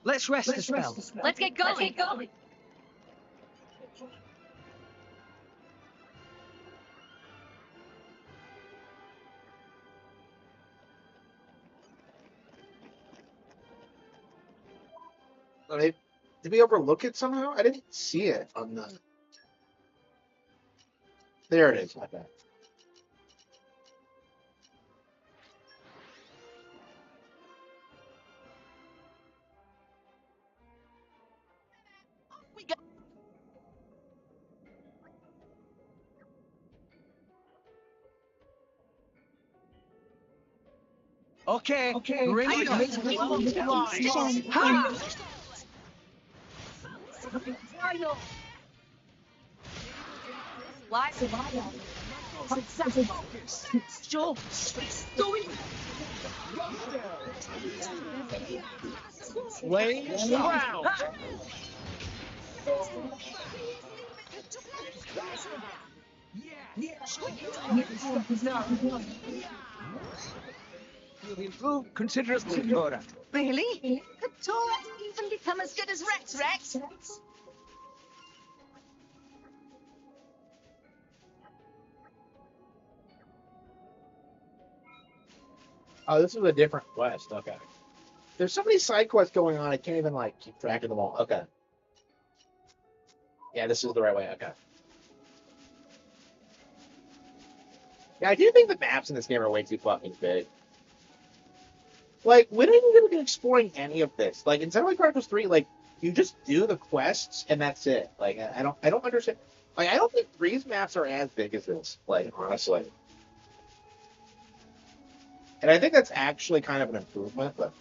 Let's rest a spell. Let's get going. Did we overlook it somehow? I didn't see it on the. There it is. My bad. Okay, bring it on. Ha! Wage round. You've improved considerably, Cora. Really? Could Tora even become as good as Rex? Oh, this is a different quest. Okay. There's so many side quests going on. I can't even like keep track of them all. Okay. Yeah, this is the right way. Okay. Yeah, I do think the maps in this game are way too fucking big. Like, when are you gonna be exploring any of this? Like in Xenoblade Chronicles 3, like you just do the quests and that's it. Like I don't understand. Like I don't think 3's maps are as big as this. Like honestly. And I think that's actually kind of an improvement, but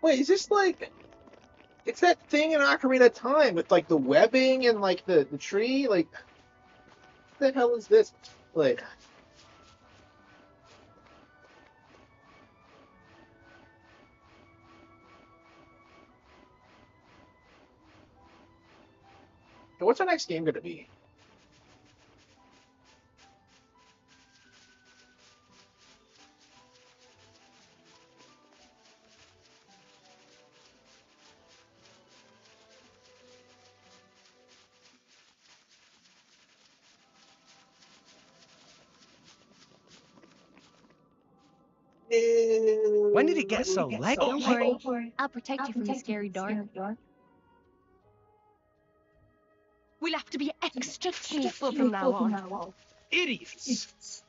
wait, is this like it's that thing in Ocarina of Time with like the webbing and like the tree? Like what the hell is this? Like what's our next game gonna be? When did it get so laggy? Don't worry. I'll protect you from the scary dark. We'll have to be extra careful from now on. Idiots!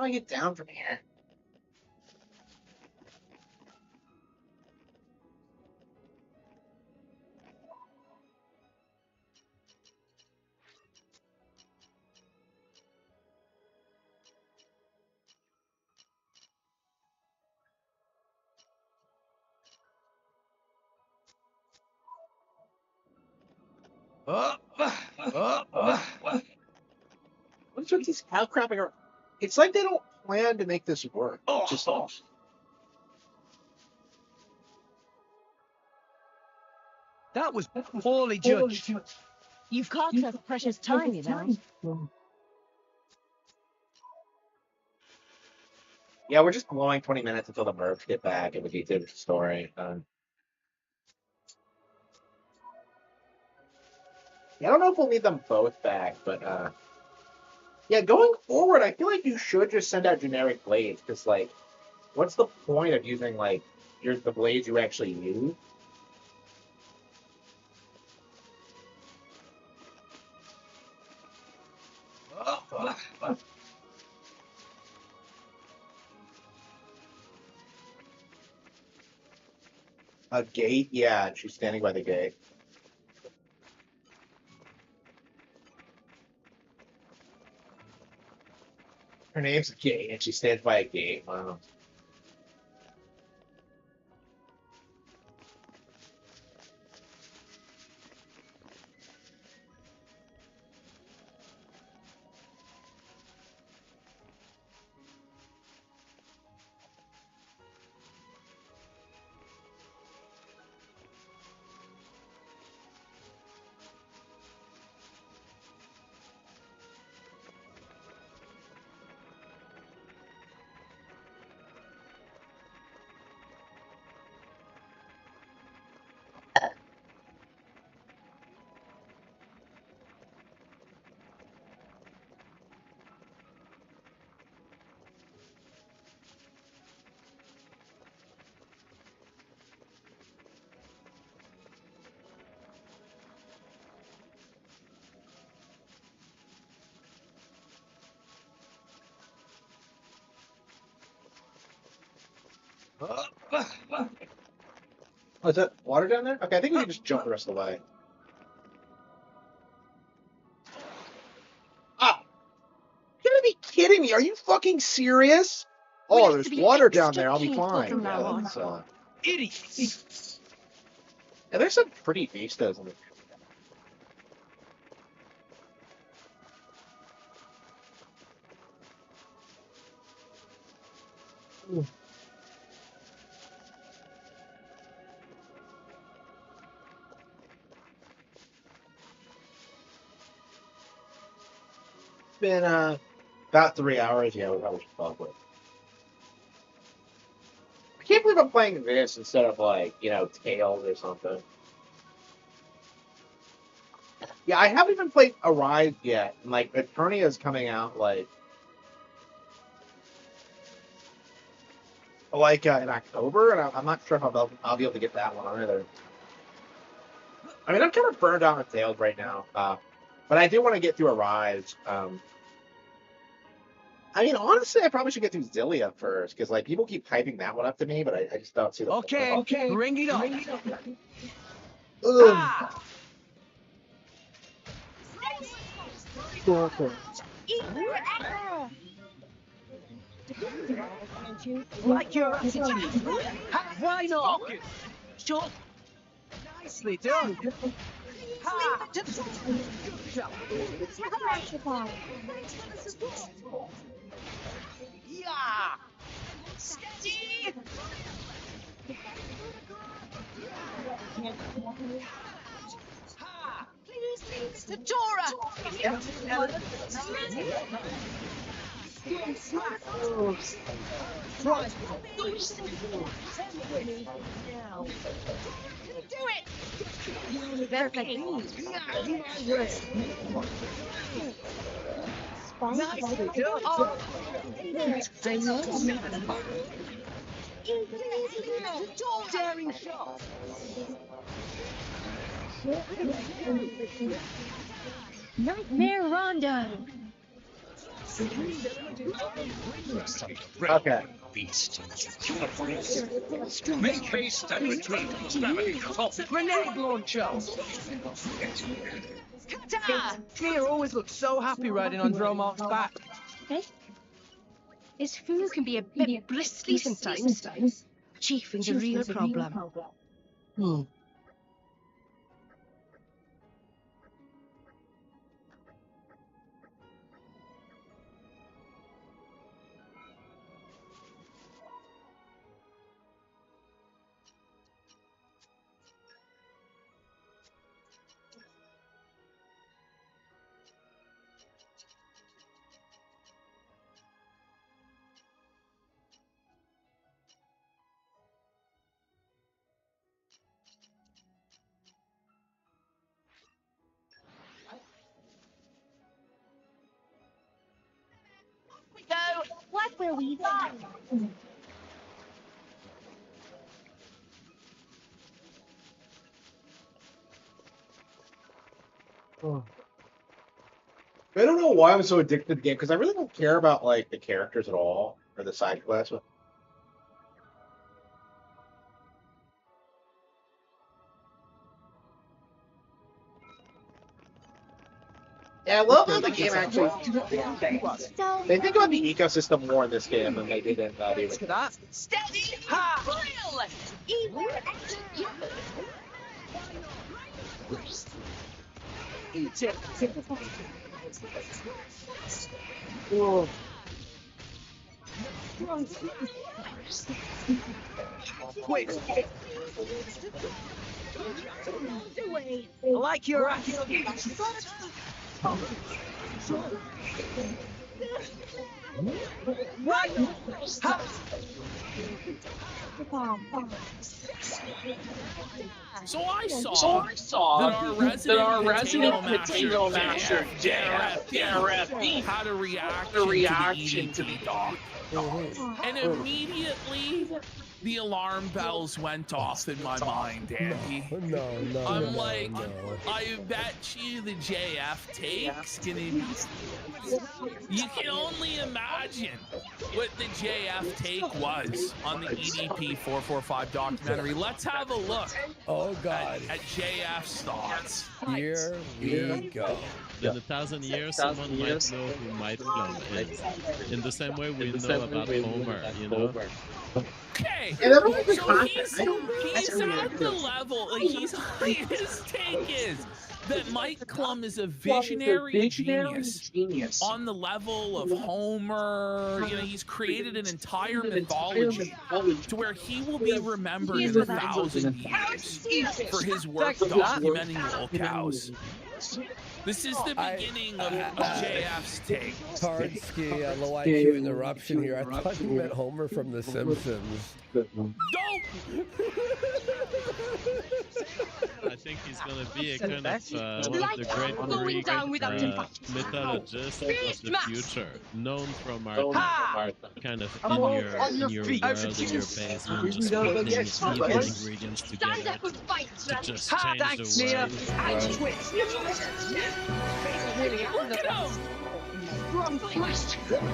How do I get down from here? What's with these cow crapping around? It's like they don't plan to make this work. Just That was poorly judged. You've cost us precious time, you know. yeah, we're just blowing 20 minutes until the mercs get back and we get to the story. Yeah, I don't know if we'll need them both back, but yeah, going forward, I feel like you should just send out generic blades because, like, what's the point of using like the blades you actually use? A gate? Yeah, she's standing by the gate. Her name's Gate, and she stands by a gate. Wow. Oh, is that water down there? Okay, I think we can just jump the rest of the way. Ah! You gotta be kidding me! Are you fucking serious? Oh, there's water down there. I'll be fine. Yeah, that's, Idiots! yeah, there's some pretty vistas in the been about 3 hours. Yeah, we probably should fuck with. I can't believe I'm playing this instead of like Tails or something. Yeah, I haven't even played Arise yet. And, like Eternia is coming out like in October, and I'm not sure if I'll be able to get that one either. I mean, I'm kind of burned out on Tails right now, but I do want to get through Arise. I mean, honestly, I probably should get through Zillia first, because like people keep hyping that one up to me, but I just don't see the Okay, bring it on. Ah! Like your attitude. Why not? Sure. Nicely done. Ha! Yeah! Steady! Ha! Please, to Dora! Do it! Better like nicely done. Oh. Daring shot. Nightmare Rondo. Okay. Beast. Make haste and retreat. Grenade launcher. Clear always looks so happy riding on Dromark's back. Okay. His food can be a bit bristly sometimes. Chiefing's a real problem. where we die. I don't know why I'm so addicted to the game, because I really don't care about like the characters at all, or the side quests. Yeah, I love how the game actually. They think about the ecosystem more in this game than they did in the other. Steady! Ha! Quick! I like your attitude. Right! Ha! So I saw that our resident potato masher, JRF, had a reaction to the doc. And immediately, the alarm bells went off in my mind, Andy. No. I'm like, I bet you the JF take's gonna be... You can only imagine what the JF take was on the EDP 445 documentary. Let's have a look. Oh God. At JF's thoughts. Here we go. In 1,000 years, someone might know who Might Plum is. In the same way we know about Homer, you know? Okay, Yeah, so he's at the level, like his take is that Mike Klum is a visionary genius on the level of Homer. You know, he's created an entire mythology to where he will be remembered in 1,000 years for his work documenting lol cows. This is the beginning of JF's take. Tardsky, a low IQ interruption here. I thought you meant Homer from The Simpsons. I think he's gonna be a kind of one of the great Greek mythologists of the future, known from our kind of in your world, in your basement, just putting evil ingredients together to just change the world. Look at him!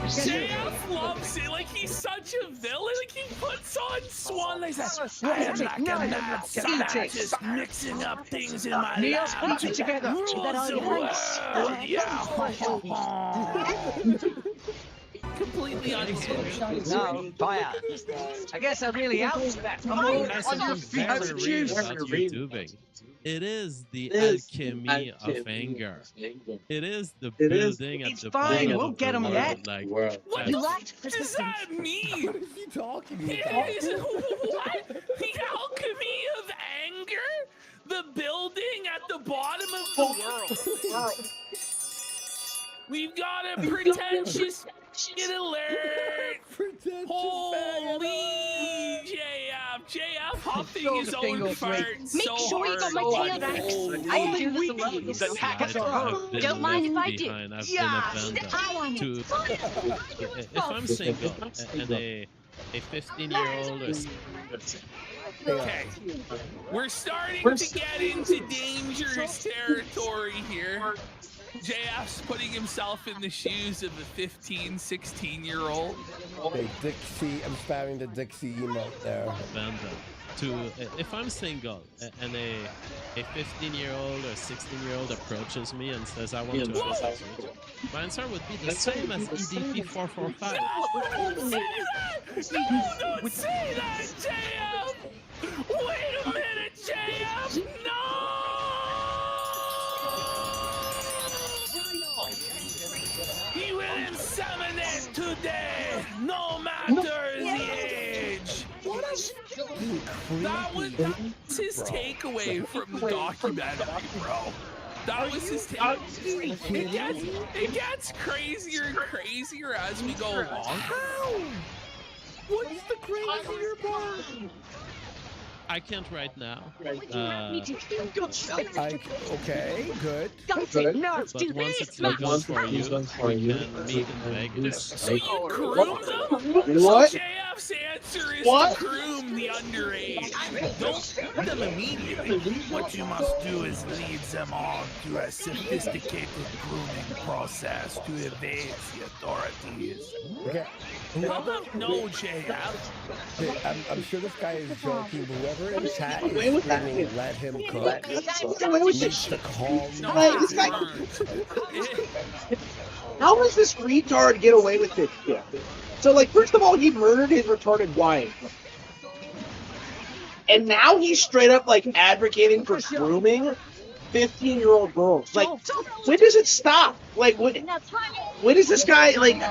JF loves it, like he's such a villain, like he puts on Swan, like that. I am like a mad scientist mixing up things in my lab to together. rule the world. Yeah. Completely unhinged. No, fire. I guess I really helped that. On your feet. About YouTubing. It is the alchemy of anger. It is the building at the fine. bottom We'll of get the him world. yet. Like, What does that mean? What is he talking It about? is what? The alchemy of anger? The building at the bottom of the world. We've got a pretentious shit alert. Holy JF huffing his own farts so Make sure you got my tail, Rex. I can do this alone. So Pack I've it up. been Don't mind if I left do. behind. I've Yeah. been abandoned to if I'm single and a 15-year-old or Okay, we're starting to get into dangerous territory here. JF's putting himself in the shoes of a 15, 16-year-old. Okay, Dixie, I'm spamming the Dixie emote there. abandoned to if I'm single and a 15-year-old or 16-year-old approaches me and says I want to have sex with you, my answer would be the same as EDP 445. No, don't say that! No, don't say that, JF! Wait a minute, JF! No! He will inseminate today, no matter the age. That's his takeaway from the documentary, bro. That was his takeaway. It gets crazier and crazier as we go along. How? What's the crazier part? I can't right now. Okay, good. But once it's legal for you, we can meet in Vegas. So you groom them? What? So JF's answer is What? to groom the underage. Don't shoot them immediately. What you must do is lead them on to a sophisticated grooming process to evade the authorities. Okay. How about no, JF? I'm sure this guy is joking, but whoever in chat is Wait, what's that? screaming, let him cook, Wait, what's needs to this? calm Like, this guy. How does this retard get away with this shit? So, like, first of all, he murdered his retarded wife. And now he's straight up, like, advocating for grooming 15-year-old girls. Like, when does it stop? Like, when is this guy, like...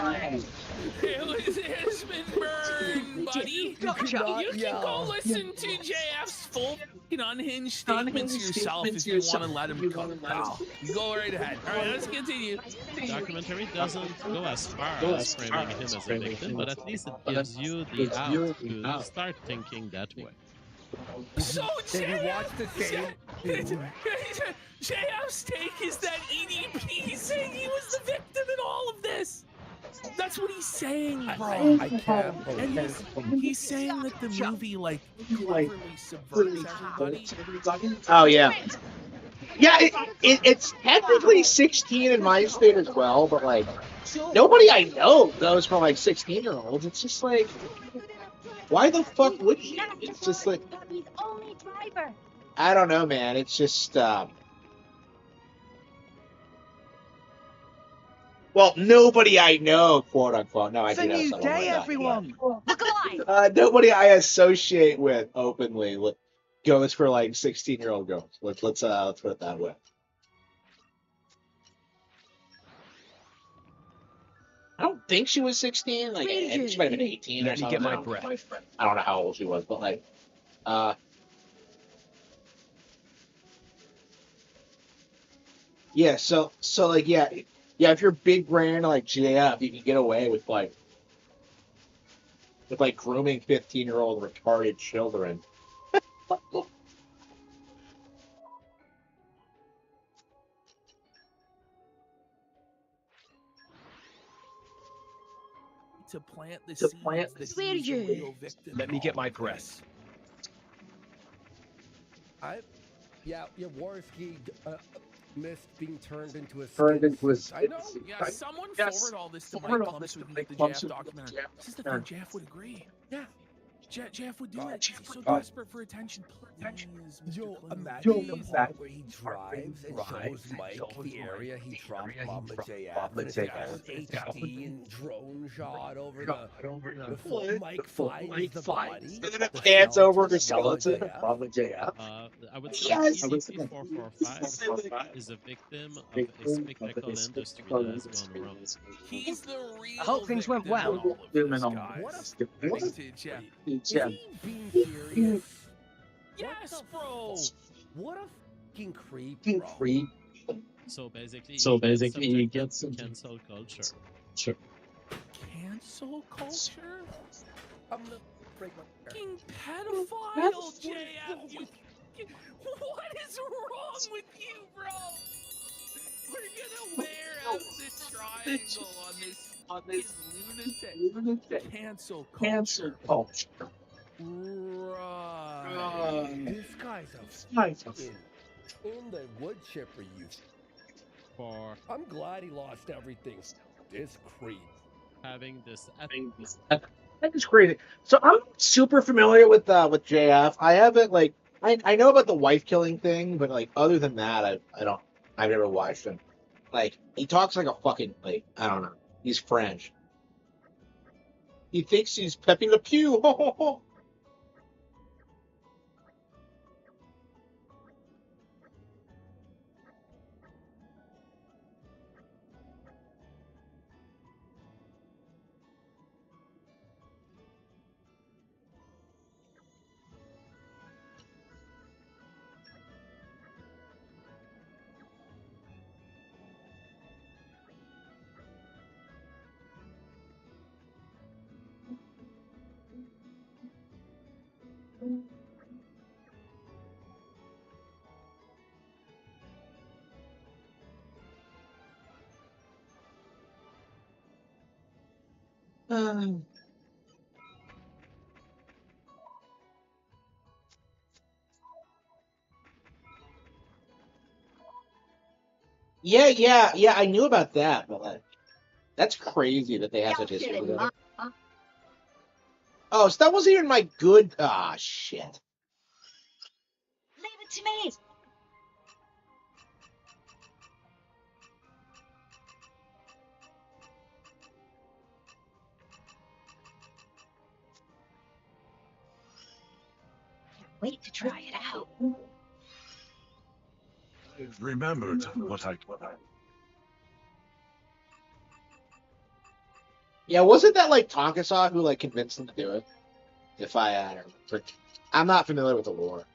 It's been burned, buddy. You can go listen to JF's full unhinged statements yourself if you want to let him cook, pal. You go right ahead. All right, let's continue. The documentary doesn't go as far as framing him as a victim, but at least it gives you the out to start thinking that way. So Did you watch the same? JF's take is that EDP saying he was the victim in all of this. That's what he's saying, bro. I can't believe And he's saying that the movie, like, cleverly subverts everybody. Oh, yeah. Yeah, it's technically 16 in my state as well, but, like, nobody I know goes for, like, 16-year-olds. It's just like, why the fuck would you? It's just like, I don't know, man. It's just, well, nobody I know, quote unquote. No, I It's a do know new someone day, like that, everyone. Look alive! but, nobody I associate with openly goes for like 16-year-old girls. Let's put it that way. I don't think she was 16. Like, I think she might have been 18 or Let me something. get my breath. I don't know how old she was, but like, yeah. So like, yeah. If you're big brand like JF, you can get away with like grooming 15-year-old retarded children. To plant the seeds that he's a real victim. Let me get my breath. Jaworski missed being turned into a I know. Yeah, someone forward all this to Mike Plum so we can get the Jeff documentary. This is the thing, Jeff would agree. Yeah. Jeff would do it. He's so desperate for attention. Yo, imagine the part where he drives and shows Mike the area he dropped Mama JF, and it's got an HD and drone shot over the full Mike finds the body. Pants over her skeleton. Mama JF. I would say EDP445 is a victim of a spectacle industry that has gone wrong. He's the real I hope things went well. What a Jeff. Is he being serious? Yes, bro. What a fucking creep, bro. So basically, you get some cancel culture. Sure. Cancel culture? I'm gonna break my Fucking pedophile, JF. What is wrong with you, bro? We're gonna wear out the triangle on this lunatic. Cancel culture. Right. This guy's a in the wood chipper, you. I'm glad he lost everything. This creep. Having this. That is crazy. So I'm super familiar with JF. I haven't like I know about the wife killing thing, but like other than that, I've never watched him. Like he talks like a fucking like I don't know. He's French. He thinks he's Pepe Le Pew. Yeah. I knew about that, but like, that's crazy that they have such history together. Oh, so that wasn't even my good. Ah, shit. Leave it to me. Wait to try it out. I've remembered what I. Yeah, wasn't that like Tonkasaw who like convinced them to do it? If I remember. I'm not familiar with the lore.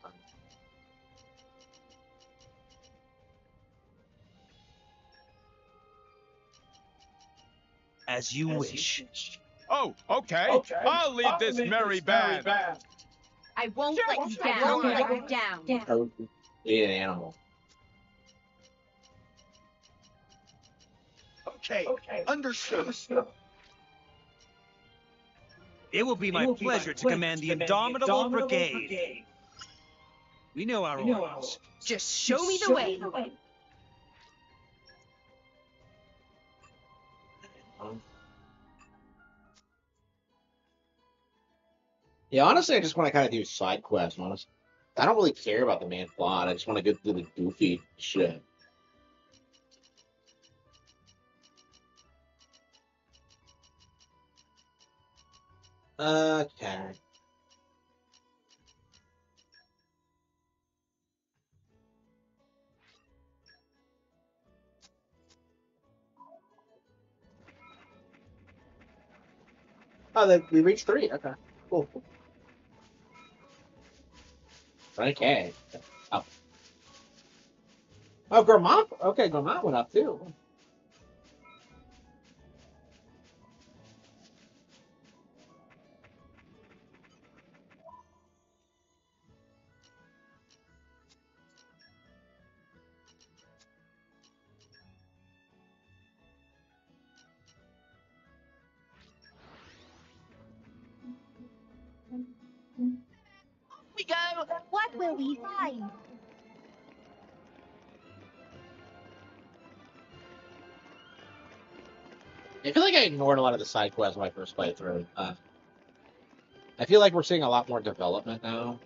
As you wish. Oh, okay. I'll lead this merry band. I won't let you down. I won't let you down. Oh, be an animal. Okay. Understood. It will be my pleasure to command the Indomitable Brigade. We know our orders. Just show me the way. Yeah, honestly, I just want to kind of do side quests. Honestly, I don't really care about the main plot. I just want to go through the goofy shit. Okay. Oh, we reached 3. Okay, cool. Okay. Oh, Gormont. Okay, Gormont went up too. We go. What will we find? I feel like I ignored a lot of the side quests when I first played through. I feel like we're seeing a lot more development now.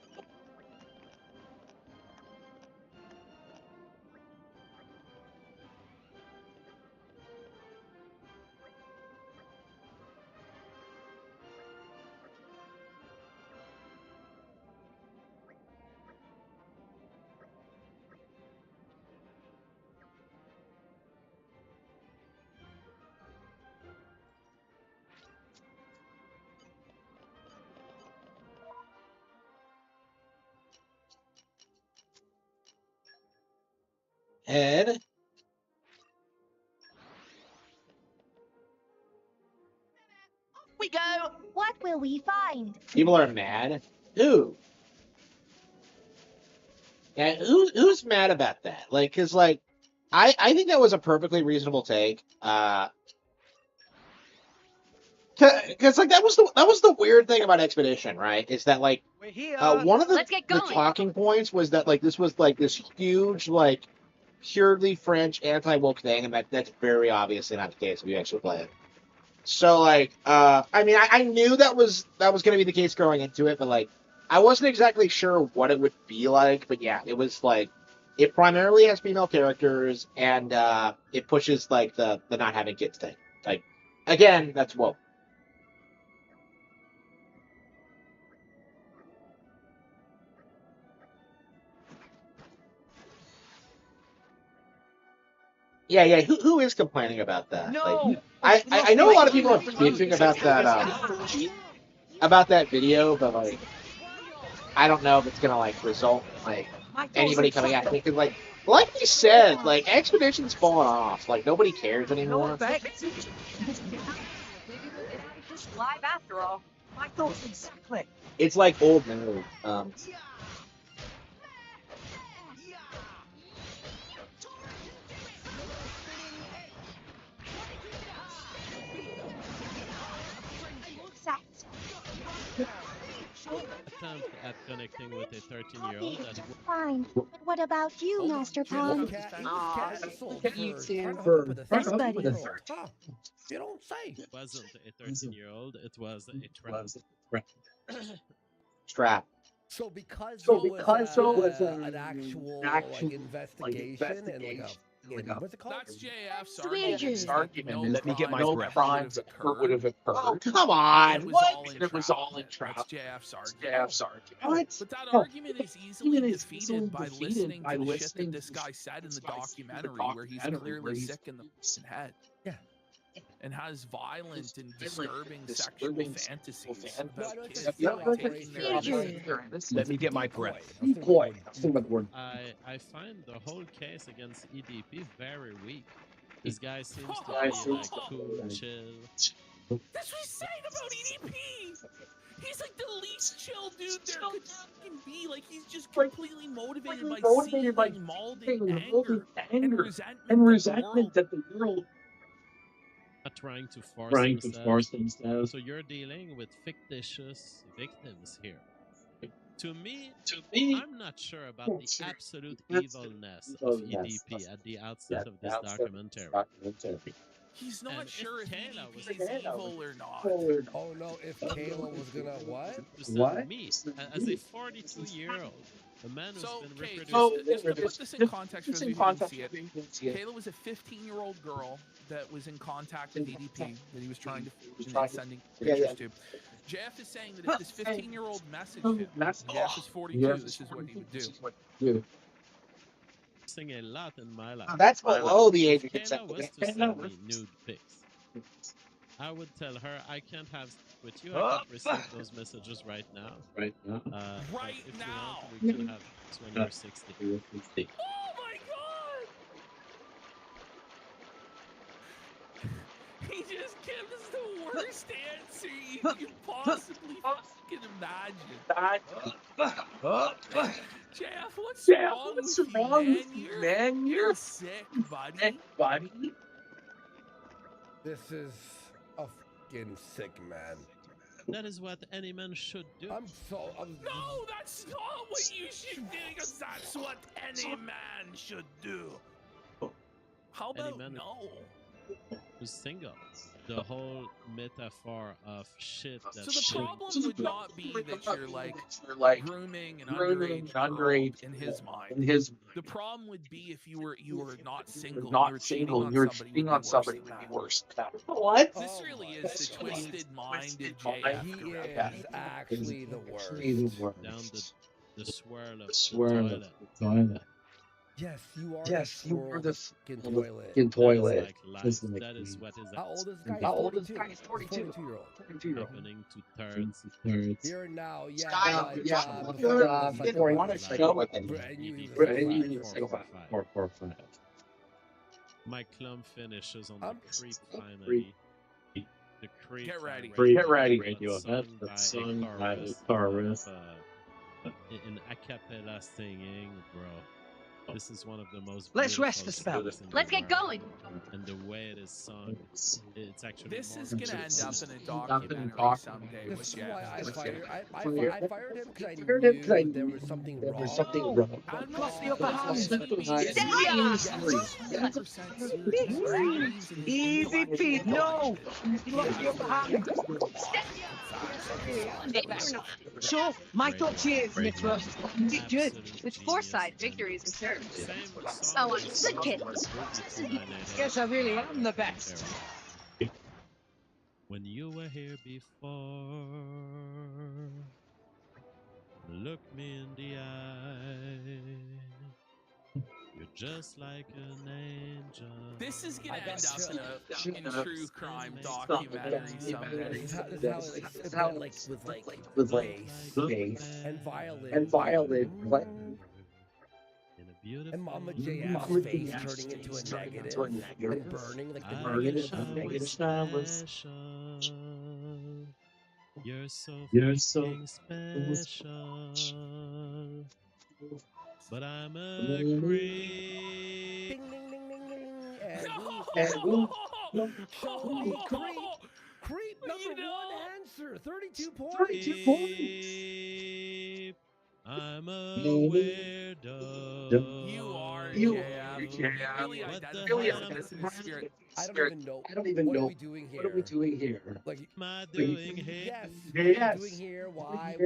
Ed? We go. What will we find? People are mad. Who? Yeah, who's mad about that? Like, cause like, I think that was a perfectly reasonable take. Cause like that was the weird thing about Expedition, right? Is that like one of the talking points was that like this was like this huge like purely French anti-woke thing, and that's very obviously not the case if you actually play it. So like, I mean, I knew that was going to be the case going into it, but like, I wasn't exactly sure what it would be like. But yeah, it was like, it primarily has female characters, and it pushes like the not having kids thing. Like, again, that's woke. Yeah. Who is complaining about that? No. Like, I know a lot of people are bitching about that video, but like, I don't know if it's gonna like result in like anybody coming at me, because like we said, like Expedition's falling off. Like nobody cares anymore. Just live after all. My thoughts exactly. It's like old news. attempt at connecting with a 13-year-old that Fine. But what about you, Master Pond? Canceled for trying to hook up with a Yes, buddy. 13-year-old. Huh. You don't say. wasn't a 13-year-old, it was a trap. Trap. So because it was an actual investigation and what's it called? That's JF's Wages. argument. Let me get my No breath. crimes would have occurred. Oh, come It on. was What? all in It was trap. all in trap. That's JF's argument. JF's argument. What? But that No. argument is easily defeated by listening to the shit that this guy said in the documentary, where he's clearly sick in the head. Yeah. And has violent and disturbing sexual fantasies about Well, kids it's taking their Let me get my breath. I find the whole case against EDP very weak. This guy seems to Guy be like cool, chill. That's what he's saying about EDP! He's like the least chill dude there could fucking be. Like, he's just completely motivated by seething, molding anger and resentment at the world. Not trying to force themselves. So you're dealing with fictitious victims here. To me, I'm not sure about the absolute evilness of EDP at the outset of this documentary. He's not sure if Kayla was evil or not. Oh no, if Kayla was gonna what? What? Me, as a 42-year-old, a man who's been reproduced. Just to put this in context for those who didn't see it, Kayla was a 15-year-old girl that was in contact with EDP that he was trying to sending pictures to. Jeff is saying that if this 15-year-old messaged him, Jeff is 42, this is what he would do. Sing a lot in my life. That's below the age of Kayla consent. was to send me nude pics. I would tell her, I can't have sex with you. I can't receive those messages right now. Right if now. You want, we can have sex when you're 60. Oh my god! He just gives us the worst answer you can possibly fucking imagine. Jeff, what's wrong with you, man? You're sick, buddy. This is a fucking sick man. That is what any man should do. No, that's not what you should do, because that's what any man should do. How Any about man no? who's single. The whole metaphor of shit that So the problem would not be that you're like grooming an underage girl in his mind. The problem would be if you were not single. You're cheating on somebody would be worse. What? This really is the twisted-minded JF. He is actually the worst. Down the swirl of the toilet. Yes, you are the fucking toilet. toilet. That is what is How old is this guy? How old is 42-year-old. happening to turds. Here now, yeah. Want to show it? My clump finishes on the creep finally. The creep. Get ready. Get ready. That's sung by a chorus. In a cappella singing, bro. This is one of the most. Let's rest the spell. Let's get going. And the way it is sung, it's actually. This is gonna end up in a documentary someday. This is why I fired him because I knew there was something wrong. I'm not the upper hand. Easy, Pete. No. Sure, my thoughts here, Mitzvah. Good. With foresight, victory is assured. So I'm good kid. Guess I really am the best. When you were here before, look me in the eye. You're just like an angel. This is gonna end up in a true crime documentary someday. It's how with bass and violin. And Mama JF's face turning into a negative and burning like the negative. You're so special. But I'm a creep. Ding, ding, ding, ding, ding. Creep number one answer. 32 points. 32 points. I'm a weirdo. You are, JF. You really What the identify hell as this in the spirit. I don't even know. What are we doing here? Like, am I doing here? yes. What are you doing here? Why?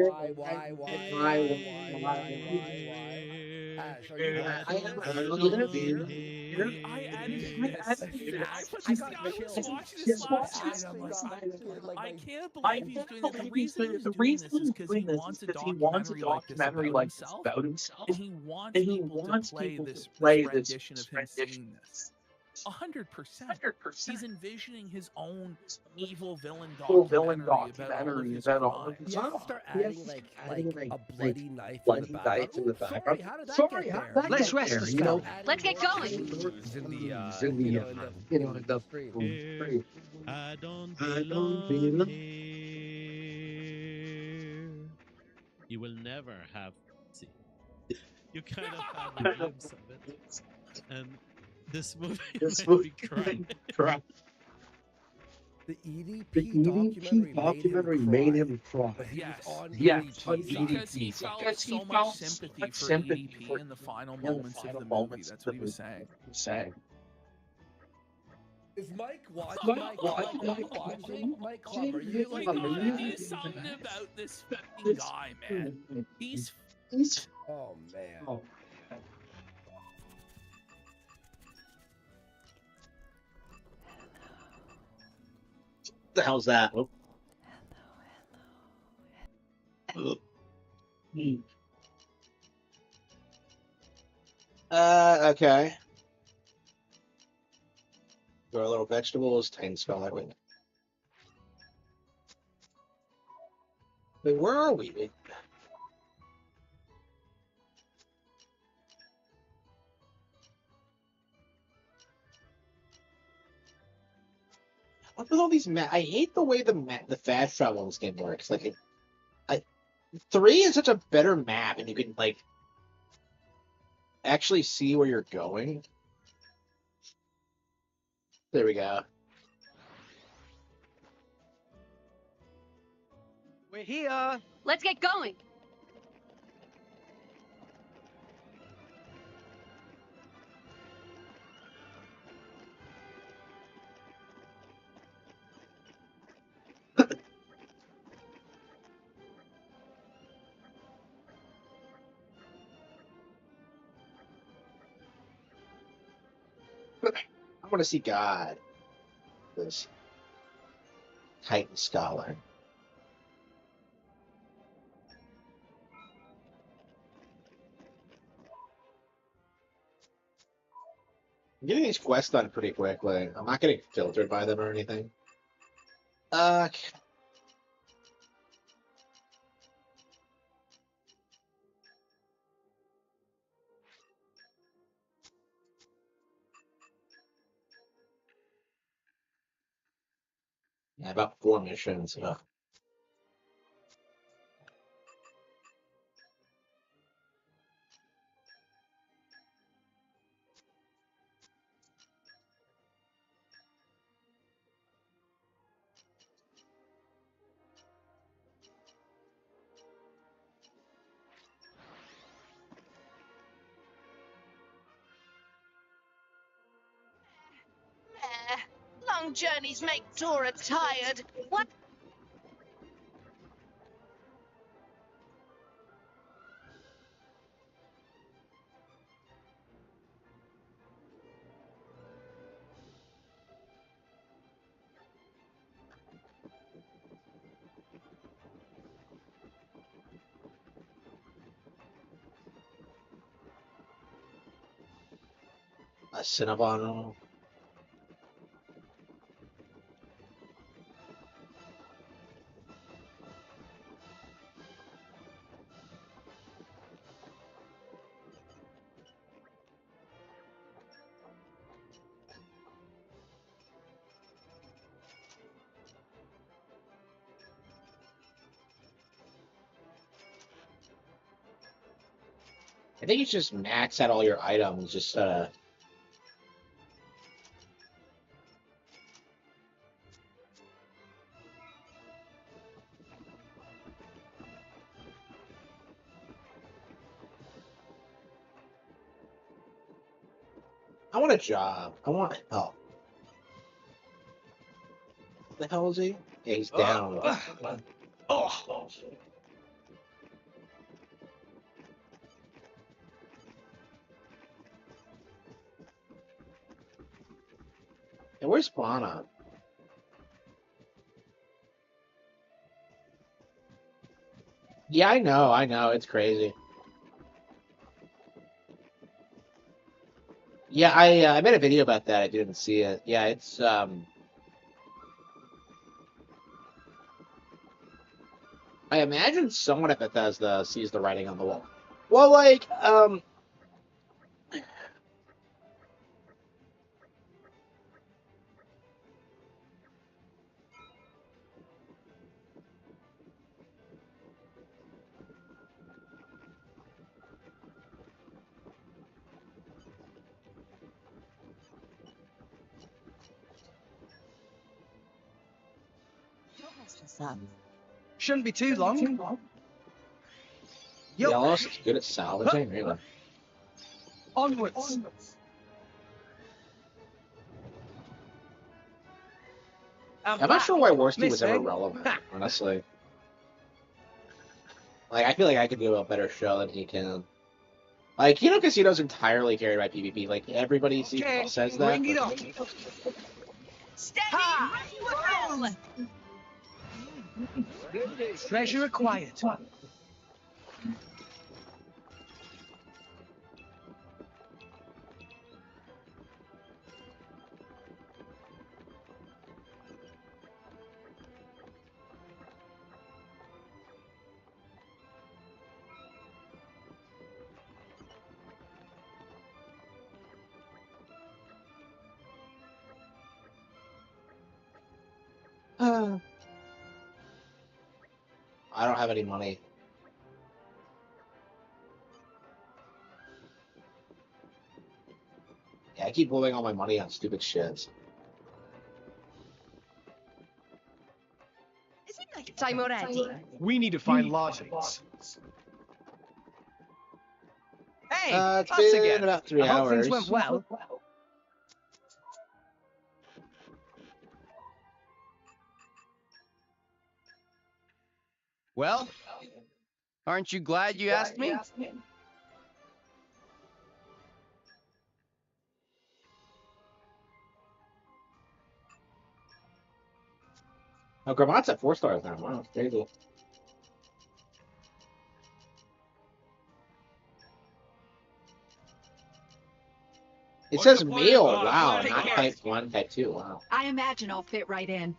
Ash, are you not I feeling don't this? belong here. I edited this. I put I this. got I was chills. watching this last I night. actually I'm like, got like I my can't believe he's doing that. The reason he's doing this is because he wants a documentary like this about himself, and he wants people to play this rendition of him seeing this. 100%. He's envisioning his own evil villain documentary about all of his crimes. He has to start adding like a bloody knife in the background. Oops, sorry, how did that get there? Let's rest this film. Let's get going. In the stream. Here. I don't belong here. You will never have see. You kind of have a glimpse of it, and this movie made me cry. The EDP documentary made him cry. But he was on EDP Because he felt so much sympathy for EDP in the final moments of the movie. That's what he was saying. Is Mike watching? Mike Club, are you We gotta do something about this fucking guy, man. He's. Oh man. What the hell's that? Oh. Okay. Grow little vegetables, tame spell that way. Wait, where are we? What with all these map? I hate the way the fast travel in this game works. Like, 3 is such a better map, and you can like actually see where you're going. There we go. We're here. Let's get going. I want to see God. This Titan Scholar. I'm getting these quests done pretty quickly. I'm not getting filtered by them or anything. Yeah, about 4 missions. Long journeys make Tora tired. What? A Cinnabon. I think it's just max out all your items. Just want a job. I want help. What the hell is he? Yeah, he's down. Oh. Hey, where's Fauna? Yeah, I know. It's crazy. Yeah, I made a video about that. I didn't see it. Yeah, it's I imagine someone at Bethesda sees the writing on the wall. Well, like Shouldn't be too long. Yellows is good at salvaging, really. Onwards. I'm not sure why Worsty was ever relevant, honestly. Like, I feel like I could do a better show than he can. Like, Casino's entirely carried by PvP. Like, everybody says that. Bring it but... on. Steady, roll! Treasure acquired. I don't have any money. Yeah, I keep blowing all my money on stupid shits. Is it night time already? We need to find lodgings. Hey, It's us been again. about 3 I hope hours. things went well. Well, aren't you glad you asked me? Oh, Gramat's at 4 stars now. Wow, crazy. It says male. Wow, not type 1, type 2. Wow. I imagine I'll fit right in.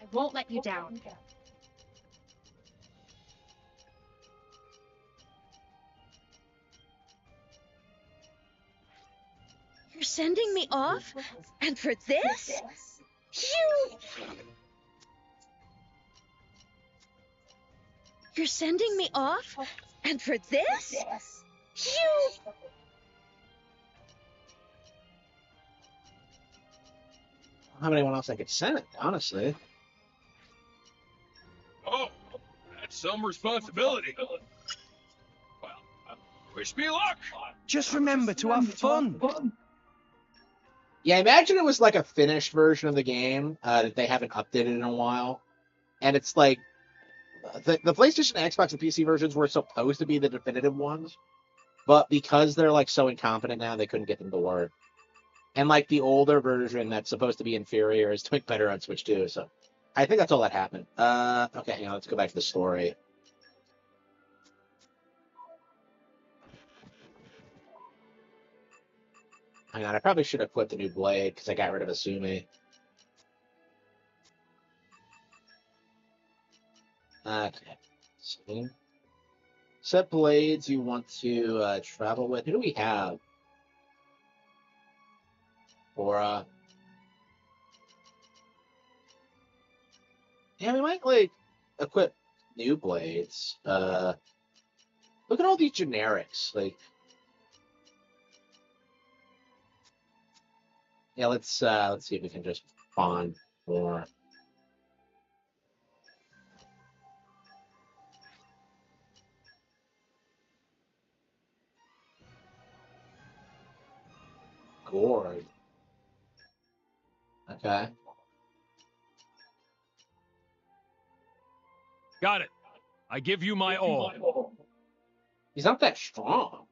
I won't let you down. You're sending me off? And for this? You... You're sending me off? And for this? You... I don't have anyone else I could send it, honestly. Oh, that's some responsibility. Well, wish me luck. Just remember to have fun. Yeah, imagine it was like a finished version of the game that they haven't updated in a while. And it's like, the PlayStation, Xbox, and PC versions were supposed to be the definitive ones. But because they're like so incompetent now, they couldn't get them to work. And like the older version that's supposed to be inferior is doing better on Switch too. So I think that's all that happened. Okay, hang on, let's go back to the story. Hang on, I probably should have put the new blade because I got rid of Asumi. Okay. So, set blades you want to travel with. Who do we have? Aura. Yeah, we might like equip new blades. Look at all these generics. Like, yeah, let's see if we can just bond more. gourd. Okay. Got it. I give you my all. He's not that strong.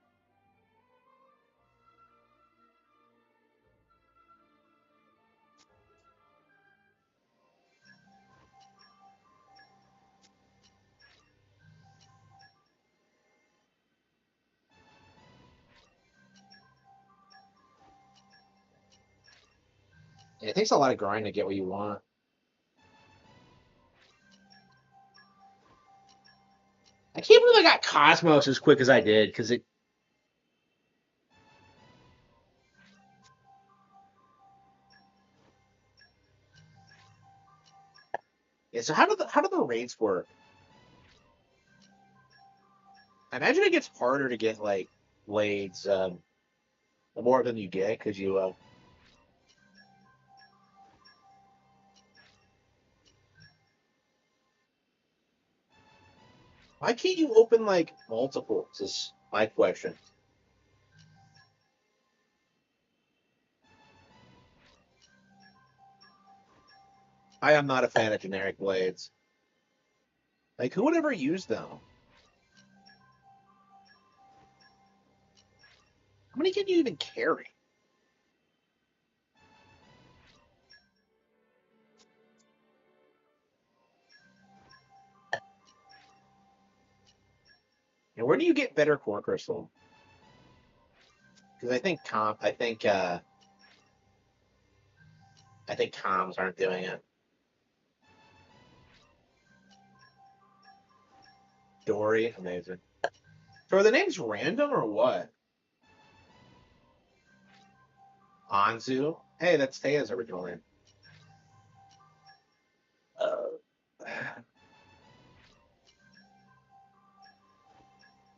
Yeah, it takes a lot of grind to get what you want. I can't believe I got Cosmos as quick as I did, because it... Yeah, so how do the raids work? I imagine it gets harder to get, like, blades, the more of them you get, because you, Why can't you open, like, multiples, is my question. I am not a fan of generic blades. Like, who would ever use them? How many can you even carry? And where do you get better core crystal? Because I think comms aren't doing it. Dory, amazing. So are the names random or what? Anzu? Hey, that's Taya's original name.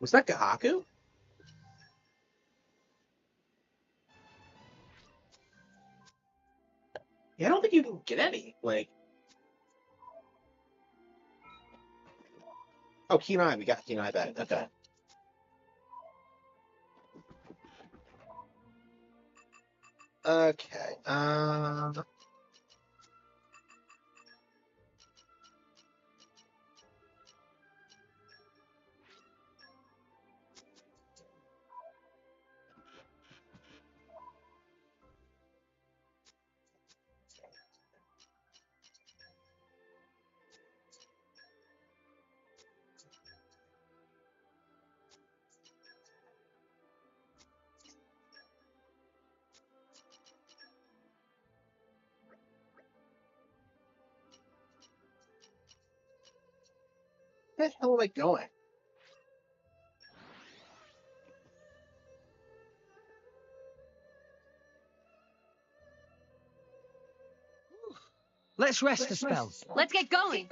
Was that Gahaku? Yeah, I don't think you can get any. Like, oh, Kenai, we got Kenai back. Okay. Okay. Where the hell am I going? Let's rest a spell. Let's get going.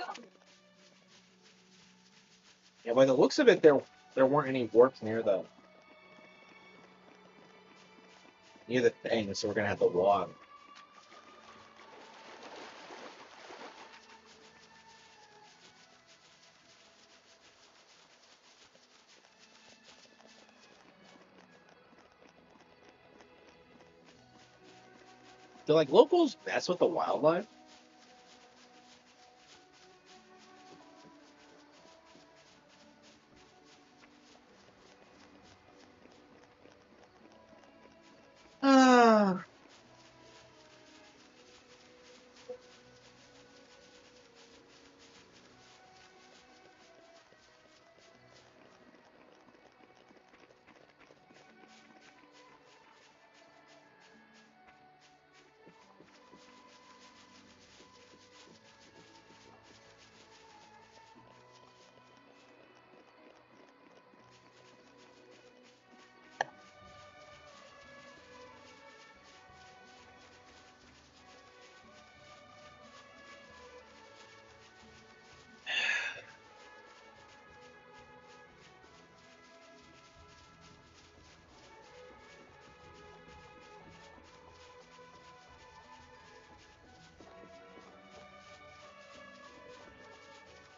Yeah, by the looks of it, there weren't any warps near the thing, so we're gonna have to walk. Do like locals mess with the wildlife?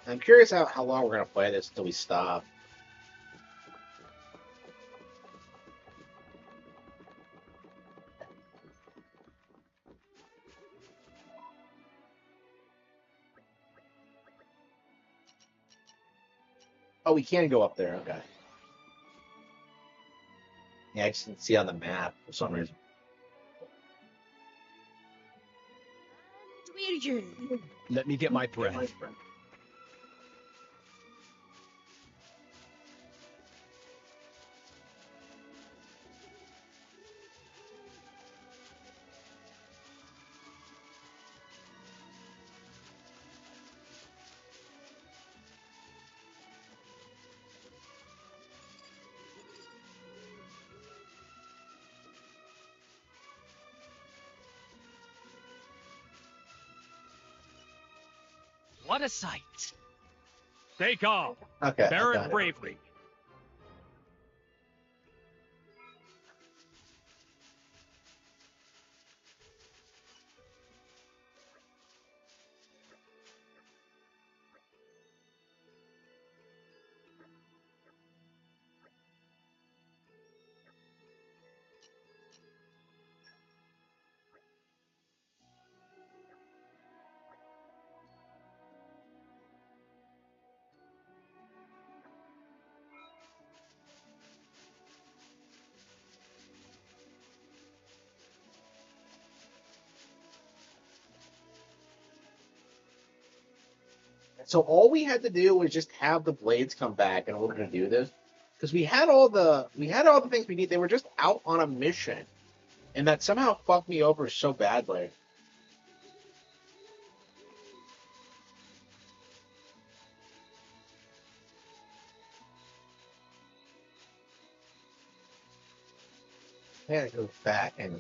I'm curious how long we're gonna play this until we stop. Oh, we can go up there. Okay. Yeah, I just didn't see on the map for some reason. Let me get my breath. What a sight! Stay calm. Okay. Bear okay. it bravely. So all we had to do was just have the blades come back, and we're gonna do this because we had all the things we need. They were just out on a mission, and that somehow fucked me over so badly. I had to go back and.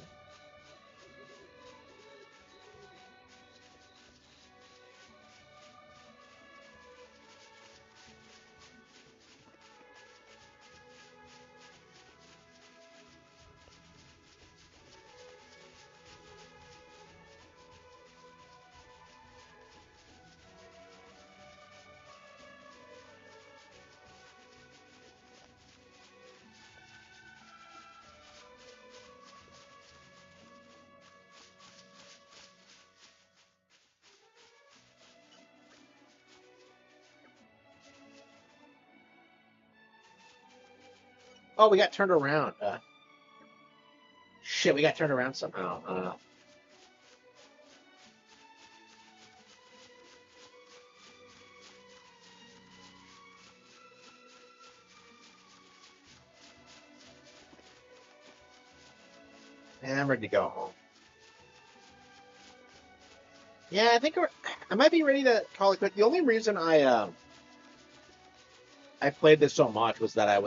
Oh, we got turned around. Shit, we got turned around somehow. And I'm ready to go home. Yeah, I think I might be ready to call it quits. The only reason I played this so much was that I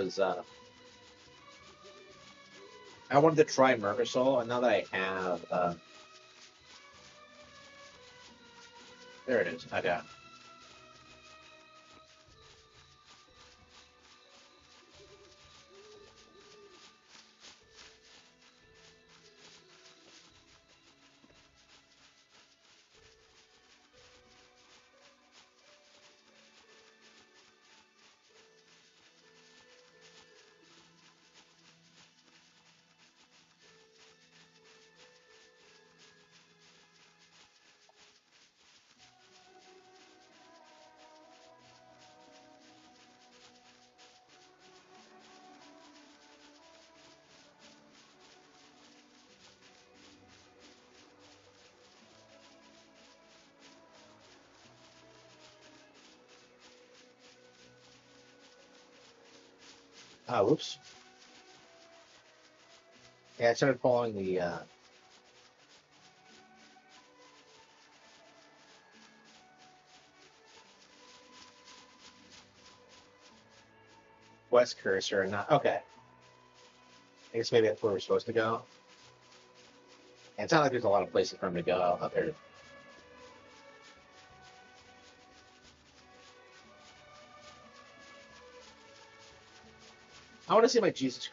wanted to try Mercosol, and now that I have, there it is. I got. Whoops. Yeah, I started following the. West cursor and not. Okay. I guess maybe that's where we're supposed to go. And it's not like there's a lot of places for him to go up there. I want to see my Jesus.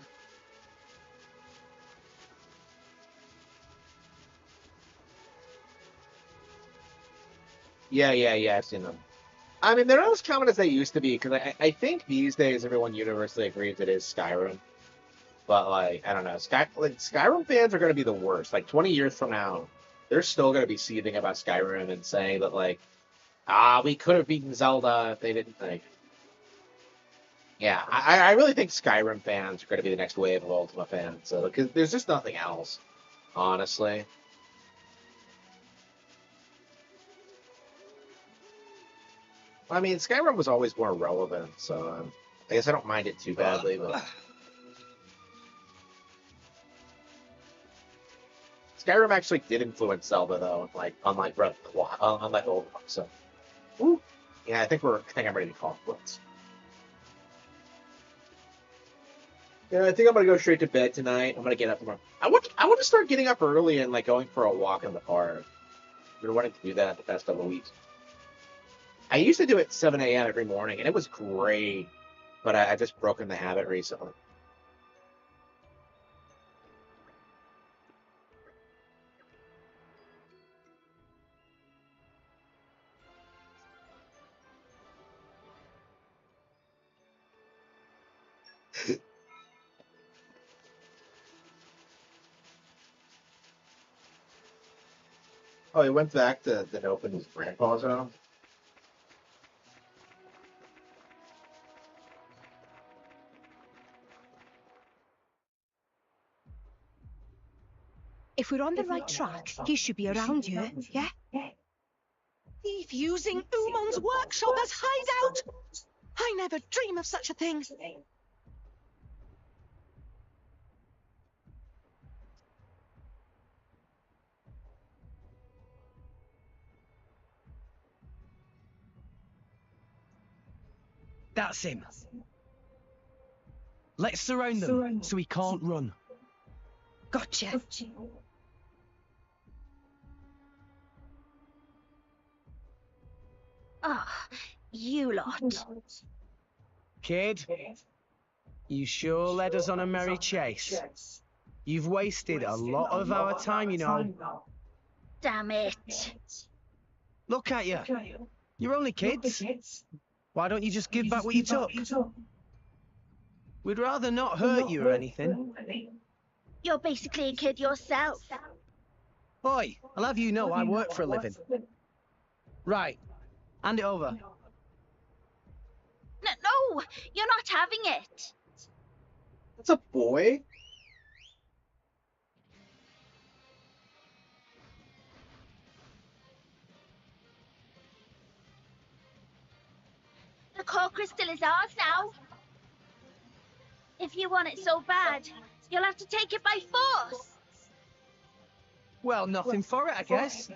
Yeah, I've seen them. I mean, they're not as common as they used to be because I think these days everyone universally agrees it is Skyrim. But like, I don't know, Skyrim fans are going to be the worst. Like 20 years from now, they're still going to be seething about Skyrim and saying that like, we could have beaten Zelda if they didn't like. Yeah, I really think Skyrim fans are going to be the next wave of Ultima fans. So, because there's just nothing else, honestly. I mean, Skyrim was always more relevant, so I guess I don't mind it too badly. But Skyrim actually did influence Zelda, though, like unlike unlike old ones. So, ooh. Yeah, I think I'm ready to call it quits. Yeah, I think I'm gonna go straight to bed tonight. I'm gonna get up tomorrow. I want to start getting up early and like going for a walk in the park. I've been wanting to do that the past couple of weeks. I used to do it 7 a.m. every morning, and it was great. But I've just broken the habit recently. Oh, he went back to open his grandpa's house. If we're on the right track, he should be around here, yeah? Thief using Umon's workshop as hideout! I never dream of such a thing. That's him. Let's surround them so he can't run. Gotcha. Ah, you lot. Kid, you sure led us on a merry chase. You've wasted a lot of our time, you know. Damn it. Look at you. You're only kids. Why don't you just give back what you took? We'd rather not hurt you or anything. You're basically a kid yourself. Boy, I'll have you know I work for a living. Right, hand it over. No, you're not having it. That's a boy? The core crystal is ours now. If you want it so bad, you'll have to take it by force. Well, nothing for it, I guess.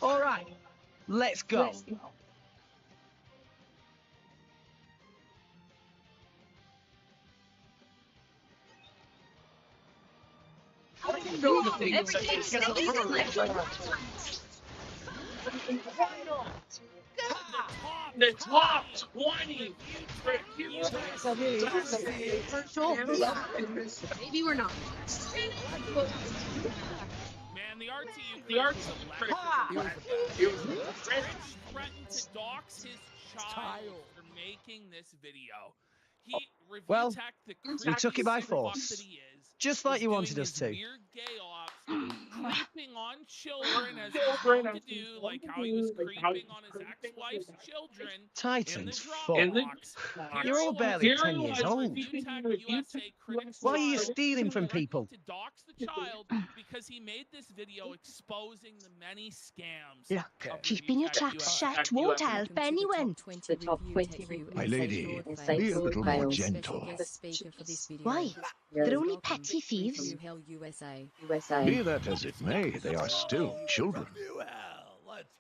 All right, let's go. The top 20. Maybe we're not. Man, the RT threatened to dox his child for making this video. Well, we took it by force. Just like you wanted us to. Weird gay ops, creeping on children as he's known to do, like how he was creeping on his ex-wife's children. Titan's full. You're all barely 10 years old. Why are you stealing from people? To dox the child because he made this video exposing the many scams. Look, keeping your traps shut won't help anyone. My lady, be a little more gentle. Why? They're only petty thieves. Be that as it may, they are still children.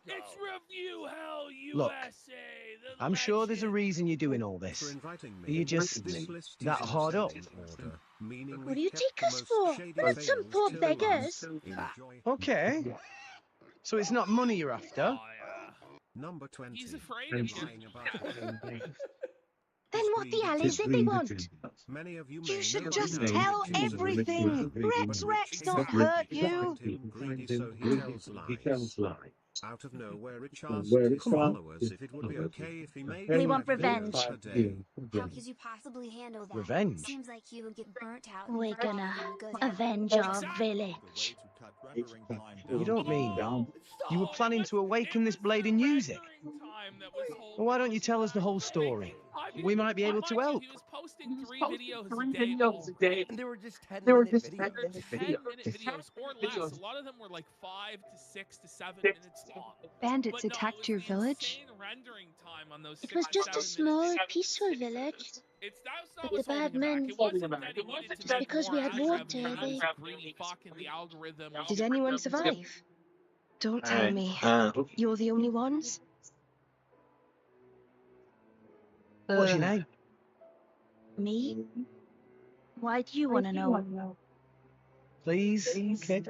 It's Review Hell USA. Look, I'm sure there's a reason you're doing all this. Are you just that hard up? What do you take us for? Not some poor beggars. Okay. So it's not money you're after? Number 20. He's afraid of you. Then what the hell is it they want? Many of you should just tell everything. Rex don't hurt you. Greedy, so he tells lies. Out of nowhere, it charged his followers if it would be okay if he made We want revenge. How could you possibly handle that? Revenge? Seems like you would get burnt out. We're gonna avenge our village. You don't mean you were planning to awaken this blade in music? that was told. Well, why don't you tell us the whole story? We might be able to help. He was posting 3 videos a day. And they were just 10-minute videos. They're 10-minute videos or less. A lot of them were like 5 to 6 to 7 minutes long. Bandits attacked your village? Rendering time on those It was just a small, peaceful village. But the bad men, just because we had water, they... Did anyone survive? Don't tell me. You're the only ones? What's your name? Me? Why do you want to know? Please, kid.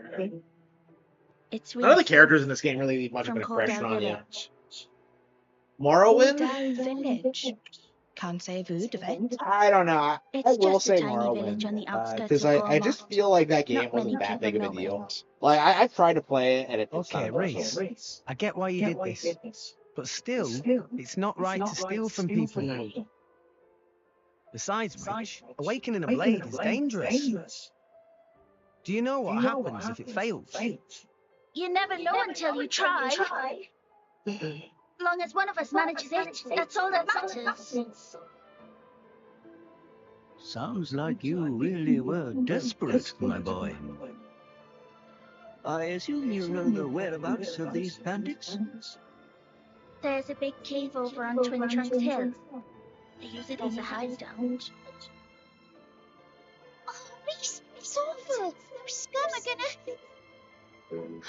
It's None of the characters in this game really leave much of an impression on you. Morrowind Morrowind? Village. Can't say I've heard of it. I don't know. I It's will just a say tiny village on the Morrowind outskirts because of I just Gormott. feel like that game Not wasn't many that people big of a know deal. it. Like I tried to play it and it's Okay, not Reese. I get why you did this. But still, it's not right to steal from people. Besides which, awakening a blade is dangerous. Do you know what happens if it fails? You never know until you try. Long as one of us manages it, that's all that matters. Sounds like you really were desperate, my boy. I assume you know the whereabouts of these bandits? There's a big cave over on Twin Trunks Hill. They use it as a hideout. Oh, Reese, it's awful. Those scum are gonna... Who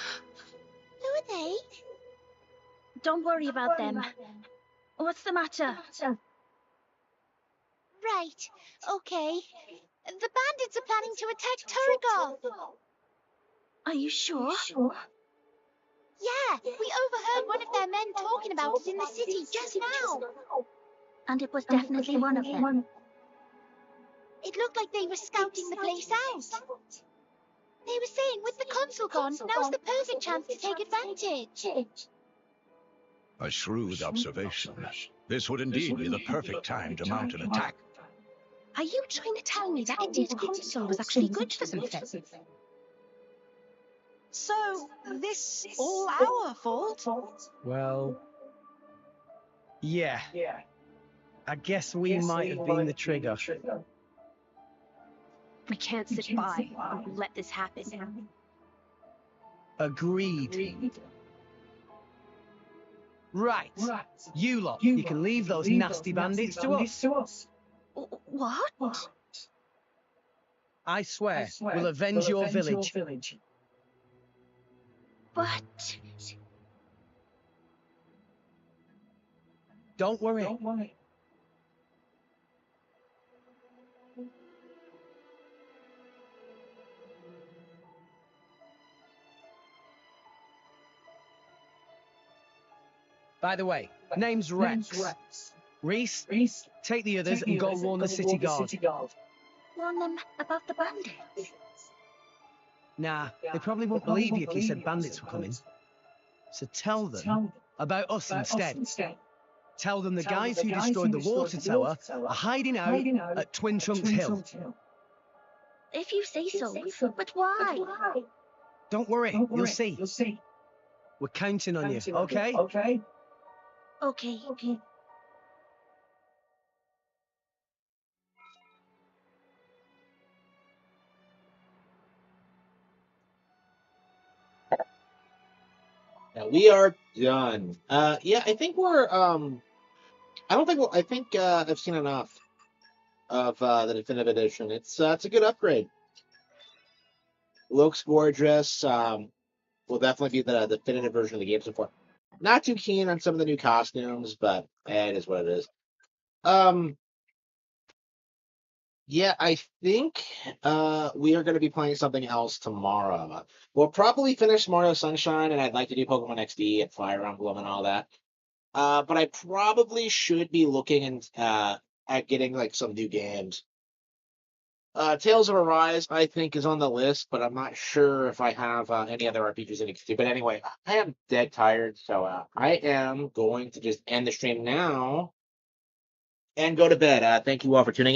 are they? Don't worry about them. What's the matter? Right, okay. The bandits are planning to attack Turgoth. Are you sure? Yeah, we overheard one of their men talking about it in the city just now. And it was definitely one of them. It looked like they were scouting the place out. They were saying with the consul gone, now's the perfect chance to take advantage. A shrewd observation. This would indeed be the perfect time to mount an attack. Are you trying to tell me that idiot consul was actually good for something? So, this all our fault? Well, yeah. I guess we might have been the trigger. We can't sit by and let this happen. Agreed. Right. You lot, you can leave those nasty bandits to us. What? I swear, we'll avenge your village. But... Don't worry. By the way, name's Rex. Reese, take the others and go warn the city guard. Warn them about the bandits. Nah, they probably won't believe you if you said bandits were coming. So tell them about us instead. Tell them the guys who destroyed the water tower are hiding out at Twin Trunks Hill. If you say so, but why? Don't worry, you'll see. We're counting on you, okay? Okay. Yeah, we are done. Yeah, I think we're I think I've seen enough of the definitive edition. It's a good upgrade. Looks gorgeous. Will definitely be the definitive version of the game so far. Not too keen on some of the new costumes, but it is what it is. Yeah, I think we are going to be playing something else tomorrow. We'll probably finish Mario Sunshine, and I'd like to do Pokemon XD and Fire Emblem and all that. But I probably should be looking at getting like some new games. Tales of Arise, I think, is on the list, but I'm not sure if I have any other RPGs in XD. But anyway, I am dead tired, so I am going to just end the stream now and go to bed. Thank you all for tuning in.